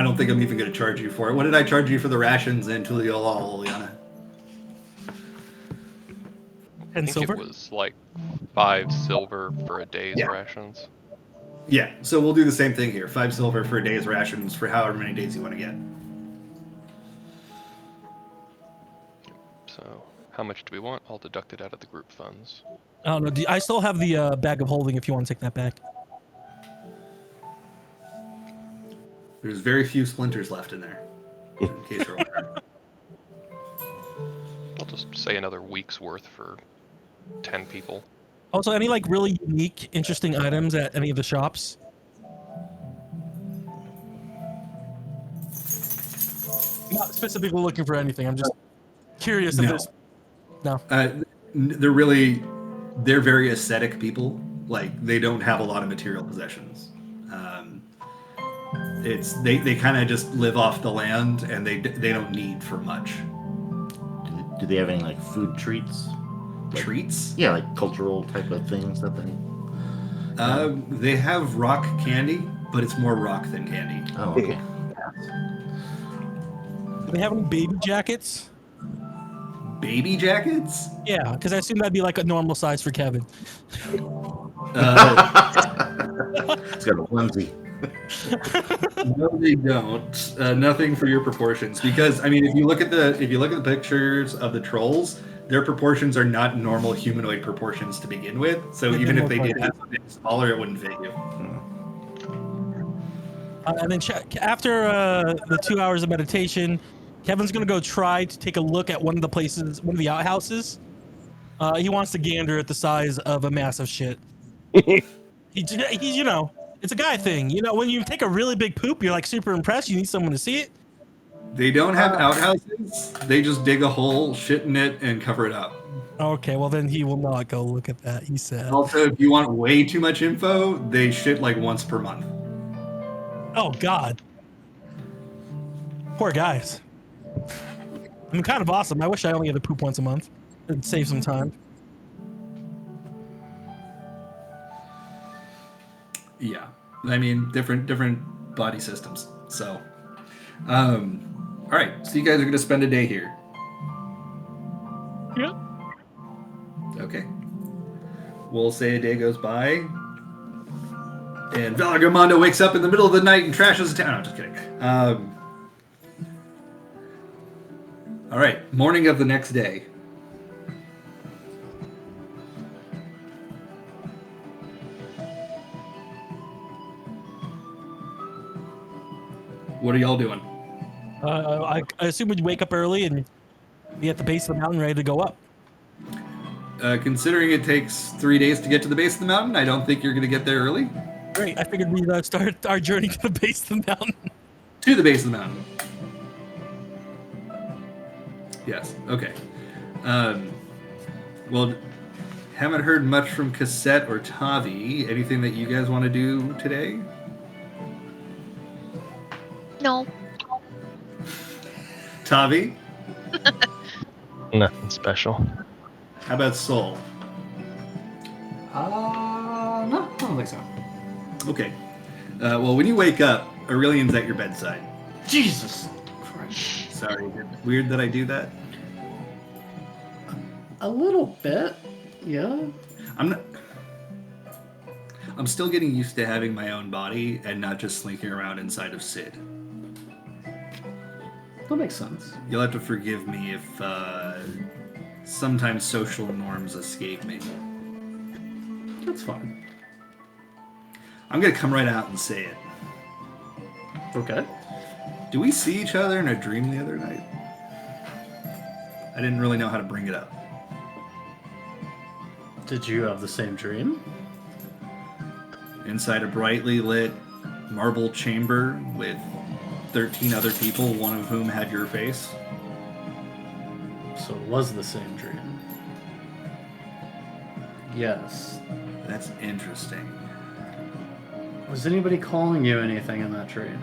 don't think I'm even going to charge you for it. What did I charge you for the rations in Tuliolal, Liana? 10 I think silver? it was like 5 silver for a day's rations. Yeah, so we'll do the same thing here. 5 silver for a day's rations for however many days you want to get. So, how much do we want? I'll deduct it out of the group funds. I don't know. I still have the bag of holding if you want to take that back. There's very few splinters left in there, in case you're wondering. I'll just say another week's worth for 10 people. Also, any really unique, interesting items at any of the shops? Not specifically looking for anything. I'm just curious if there's... No. They're very aesthetic people. Like, they don't have a lot of material possessions. They kind of just live off the land, and they don't need for much. Do they have any food treats? Treats? Yeah, cultural type of things that they. They have rock candy, but it's more rock than candy. Oh, okay. Do they have any baby jackets? Baby jackets? Yeah, because I assume that'd be a normal size for Kevin. It's got a onesie. No, they don't. Nothing for your proportions, because if you look at the pictures of the trolls, their proportions are not normal humanoid proportions to begin with. So even if they did have something smaller, it wouldn't fit you. And then after the 2 hours of meditation, Kevin's gonna go try to take a look at one of the outhouses. He wants to gander at the size of a massive shit. He's it's a guy thing. When you take a really big poop, you're super impressed. You need someone to see it. They don't have outhouses. They just dig a hole, shit in it, and cover it up. Okay, well then he will not go look at that, he said. Also, if you want way too much info, they shit once per month. Oh, God. Poor guys. Kind of awesome. I wish I only had to poop once a month. It'd save some time. Yeah. Different body systems. So, all right. So you guys are going to spend a day here. Yep. Okay. We'll say a day goes by, and Valagamando wakes up in the middle of the night and trashes the town. No, I'm just kidding. All right. Morning of the next day. What are y'all doing? I assume we'd wake up early and be at the base of the mountain ready to go up. Considering it takes 3 days to get to the base of the mountain, I don't think you're going to get there early. Great. I figured we'd start our journey to the base of the mountain. To the base of the mountain. Yes. Okay. Well, haven't heard much from Cassette or Tavi. Anything that you guys want to do today? No. Tavi? Nothing special. How about Soul? No, I don't think so. Okay. Well, when you wake up, Aurelian's at your bedside. Jesus Christ. Sorry, is it weird that I do that? A little bit, yeah. I'm still getting used to having my own body and not just slinking around inside of Sid. That makes sense. You'll have to forgive me if sometimes social norms escape me. That's fine. I'm gonna come right out and say it. Okay. Do we see each other in a dream the other night? I didn't really know how to bring it up. Did you have the same dream? Inside a brightly lit marble chamber with 13 other people, one of whom had your face. So it was the same dream. Yes. That's interesting. Was anybody calling you anything in that dream?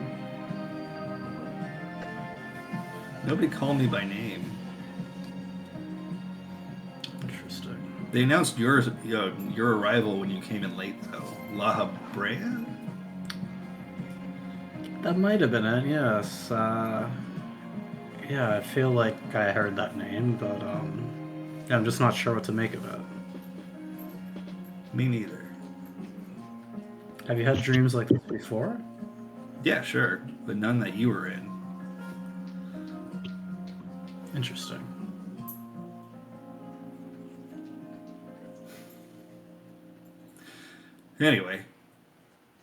Nobody called me by name. Interesting. They announced your arrival when you came in late, though. La Brea? That might have been it, yes. Yeah, I feel like I heard that name, but yeah, I'm just not sure what to make of it. Me neither. Have you had dreams like this before? Yeah, sure, but none that you were in. Interesting. Anyway,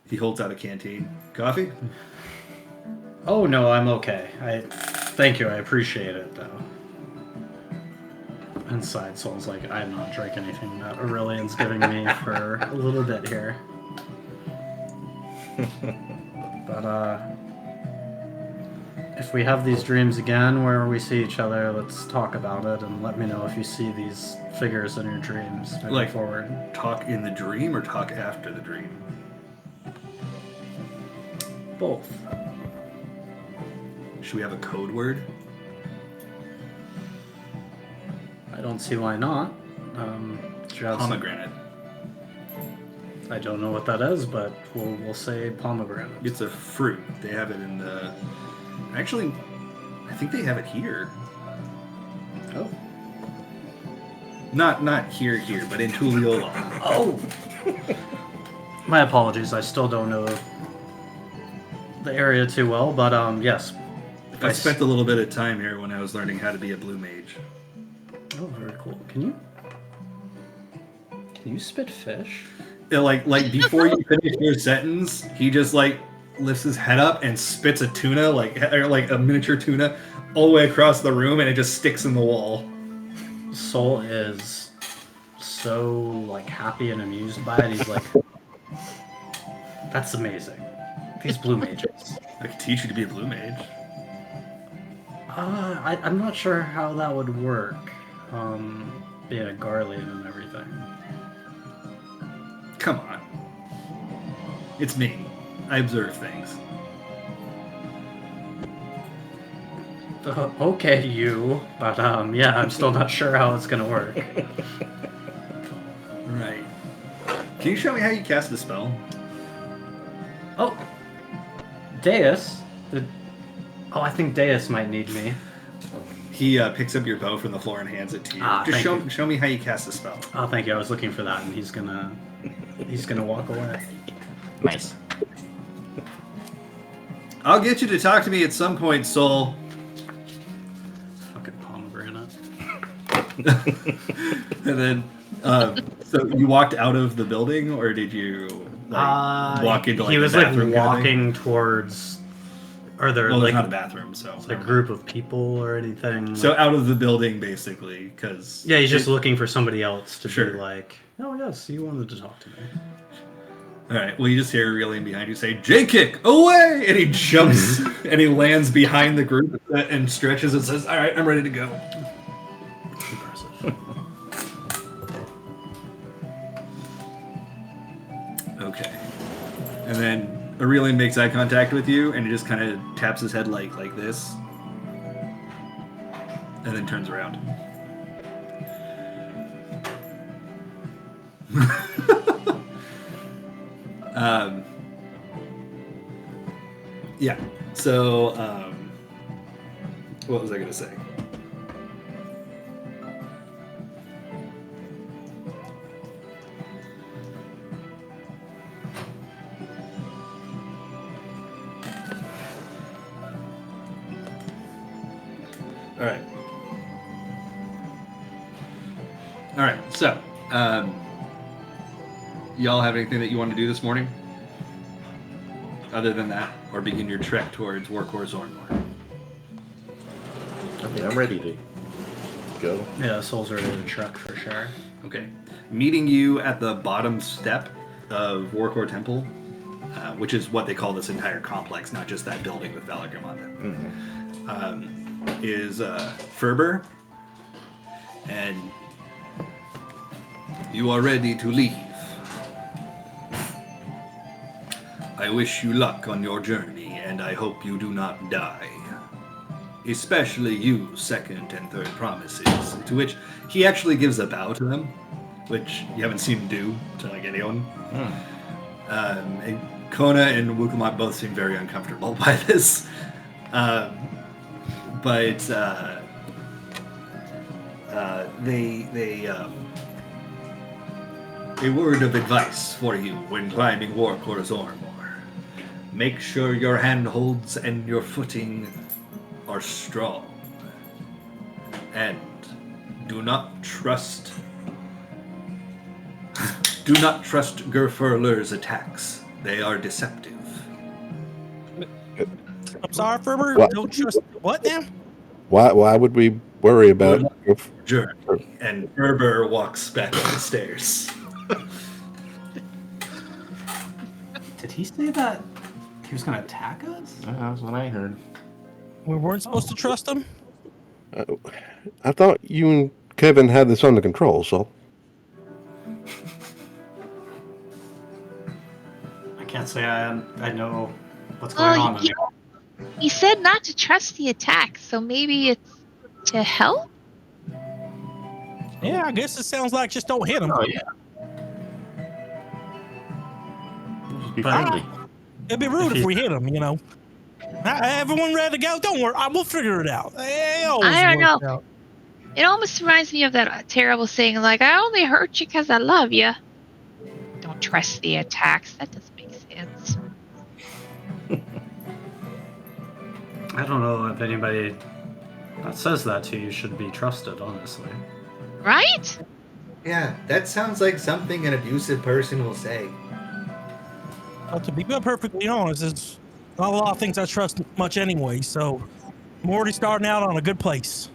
he holds out a canteen. Coffee? Oh no, I'm okay. Thank you, I appreciate it though. Inside Soul's like, I'm not drinking anything that Aurelian's giving me for a little bit here. But if we have these dreams again where we see each other, let's talk about it and let me know if you see these figures in your dreams moving forward. Talk in the dream or talk after the dream? Both. Should we have a code word? I don't see why not. Pomegranate. I don't know what that is, but we'll say pomegranate. It's a fruit. They have it in the... Actually, I think they have it here. Oh. Not here, but in Tuliola. Oh! My apologies, I still don't know the area too well, but yes. I spent a little bit of time here when I was learning how to be a blue mage. Oh, very cool. Can you spit fish? Yeah, like before you finish your sentence, he just lifts his head up and spits a tuna, like a miniature tuna, all the way across the room, and it just sticks in the wall. Soul is so happy and amused by it. He's like, "That's amazing. These blue mages." I could teach you to be a blue mage. I'm not sure how that would work. Being a Garlean and everything. Come on. It's me. I observe things. Okay, you. But, yeah, I'm still not sure how it's gonna work. Right. Can you show me how you cast the spell? Oh! Deus? Oh, I think Deus might need me. He picks up your bow from the floor and hands it to you. Just show me how you cast the spell. Oh, thank you. I was looking for that, and he's gonna walk away. Nice. I'll get you to talk to me at some point, Soul. Fucking pomegranate. And then, so you walked out of the building, or did you walk into he was the bathroom? Walking towards. Are there there's not a bathroom, so a group of people or anything? So out of the building, basically, because yeah, he's just looking for somebody else to be like, oh yes, you wanted to talk to me. All right. Well, you just hear Aurelian behind you say, "J-kick away!" And he jumps and he lands behind the group and stretches and says, "All right, I'm ready to go." Impressive. Okay. And then Aurelian makes eye contact with you, and he just kind of taps his head like this, and then turns around. Yeah. So, what was I going to say? All right. So, y'all have anything that you want to do this morning? Other than that, or begin your trek towards Warkor Zornmore? I mean, I'm ready to go. Yeah, Soul's ready to truck for sure. Okay. Meeting you at the bottom step of Warkor Temple, which is what they call this entire complex, not just that building with Valagrim on it, is Ferber. And you are ready to leave. I wish you luck on your journey, and I hope you do not die. Especially you, second and third promises. To which he actually gives a bow to them, which you haven't seen him do to like anyone. And Kona and Wukumat both seem very uncomfortable by this. But a word of advice for you when climbing Warkor Zormor. Make sure your handholds and your footing are strong. And do not trust Gerfurler's attacks. They are deceptive. I'm sorry, Ferber. What? Don't trust what now? Why would we worry about Journey. And Ferber walks back up the stairs. Did he say that he was going to attack us? That's what I heard. We weren't supposed to trust him? I thought you and Kevin had this under control, so. I can't say I know what's going on. He said not to trust the attack, so maybe it's to help? Yeah, I guess it sounds like just don't hit him. Oh, yeah. Just be friendly. It'd be rude if we hit him, you know. Everyone ready to go? Don't worry, we'll figure it out. I don't know. It almost reminds me of that terrible saying, like, I only hurt you because I love you. Don't trust the attacks. That doesn't make sense. I don't know if anybody that says that to you should be trusted, honestly. Right? Yeah, that sounds like something an abusive person will say. To be perfectly honest, it's not a lot of things I trust much anyway, so I'm already starting out on a good place.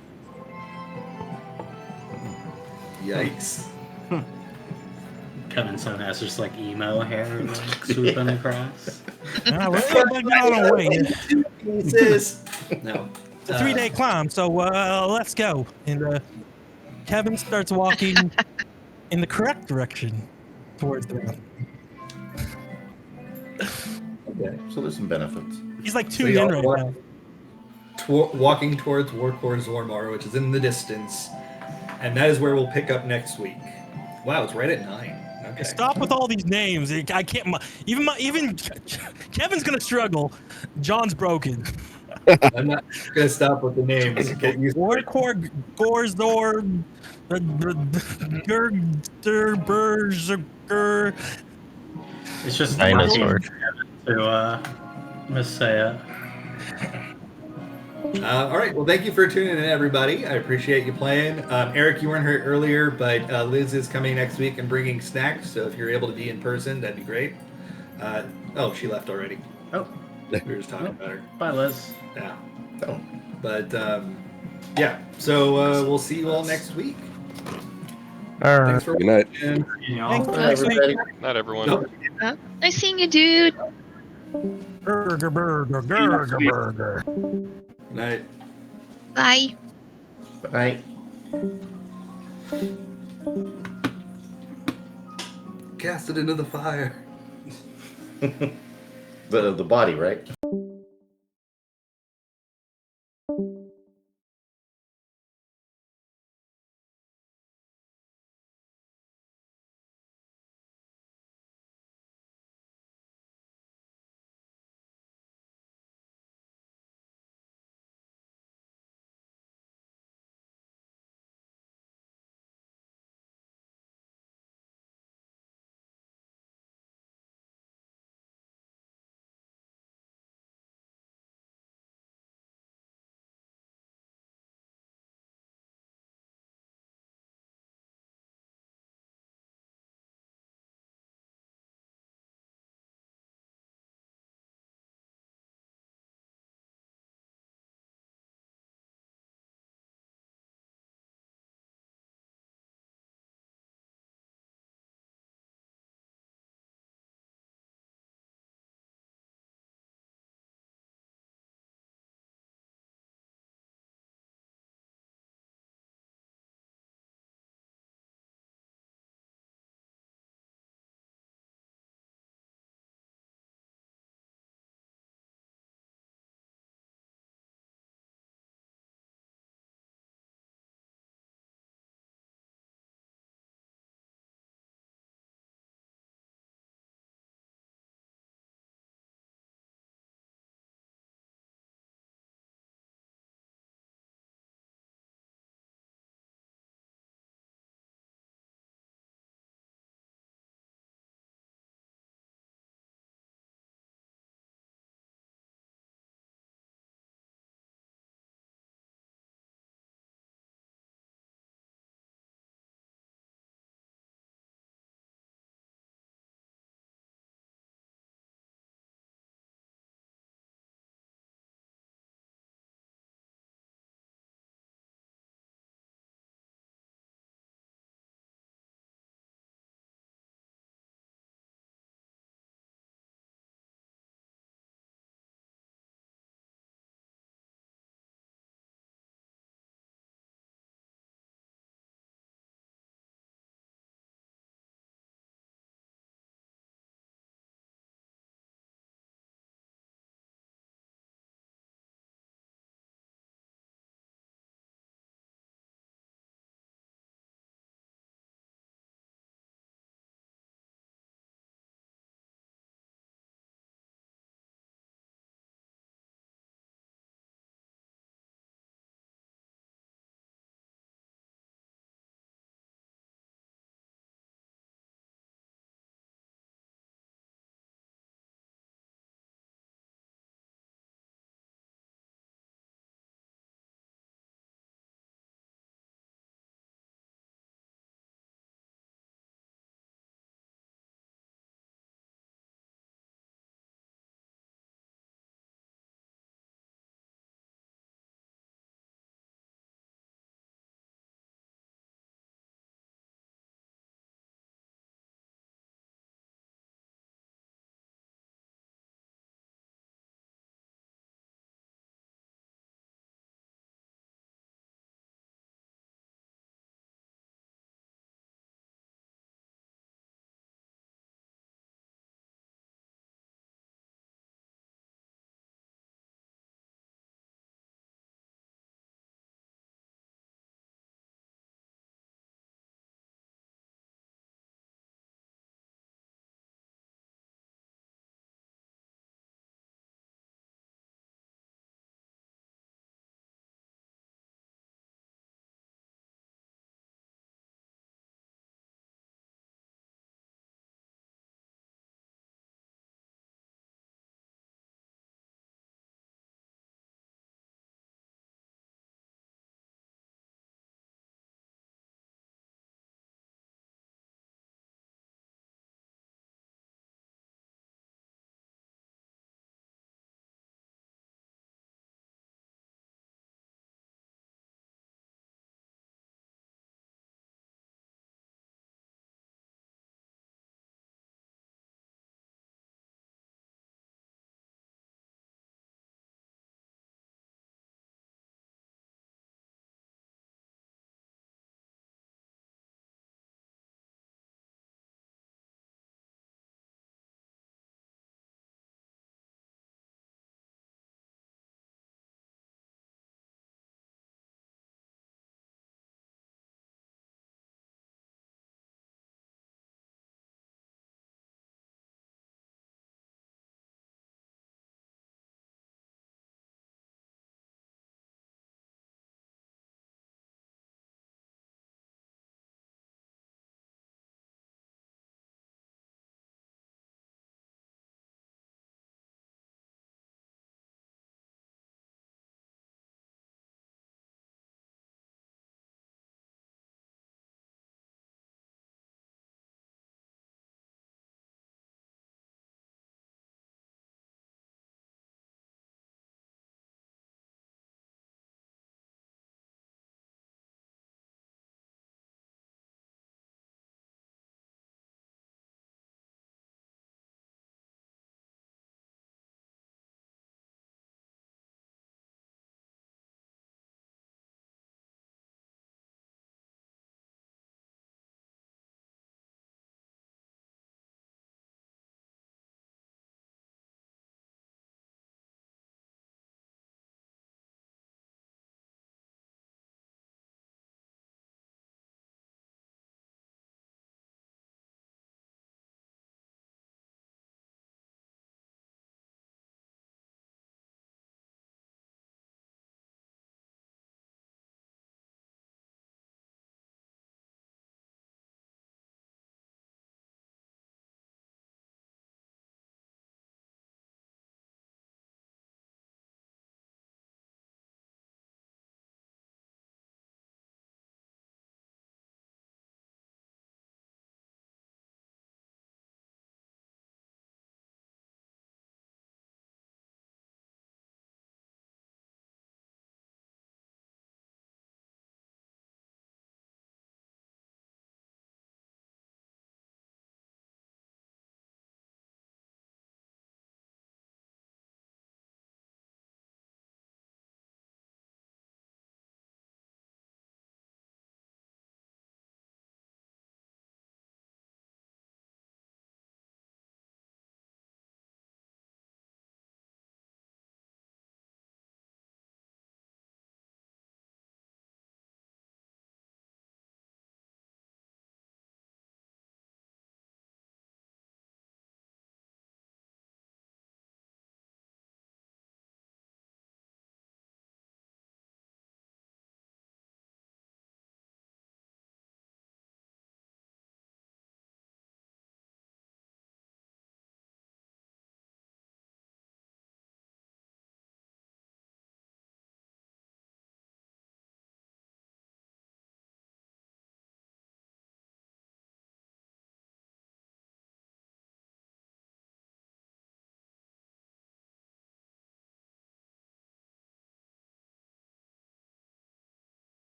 Yikes. Kevin Son has just like emo hair like, swooping across. We're on our way. Pieces. No. It's a 3-day climb, so let's go. And Kevin starts walking in the correct direction towards the mountain. Okay, so there's some benefits. He's like tuned in right now. Walking towards Warkor Zormor, which is in the distance, and that is where we'll pick up next week. Wow, it's right at 9. Okay. Stop with all these names. I can't. Even Kevin's gonna struggle. John's broken. I'm not gonna stop with the names. Warkor, Gorzor, Gerger. It's just dinosaur to missay it. All right. Well, thank you for tuning in, everybody. I appreciate you playing. Eric, you weren't here earlier, but Liz is coming next week and bringing snacks. So if you're able to be in person, that'd be great. Oh, she left already. Oh, we were just talking about her. Bye, Liz. Yeah. But yeah. So we'll see you all next week. Thanks for Good night. watching. Thanks, week. Not everyone. Nope. Nice seeing you, dude. Burger. Good night. Bye. Bye. Cast it into the fire. The body, right?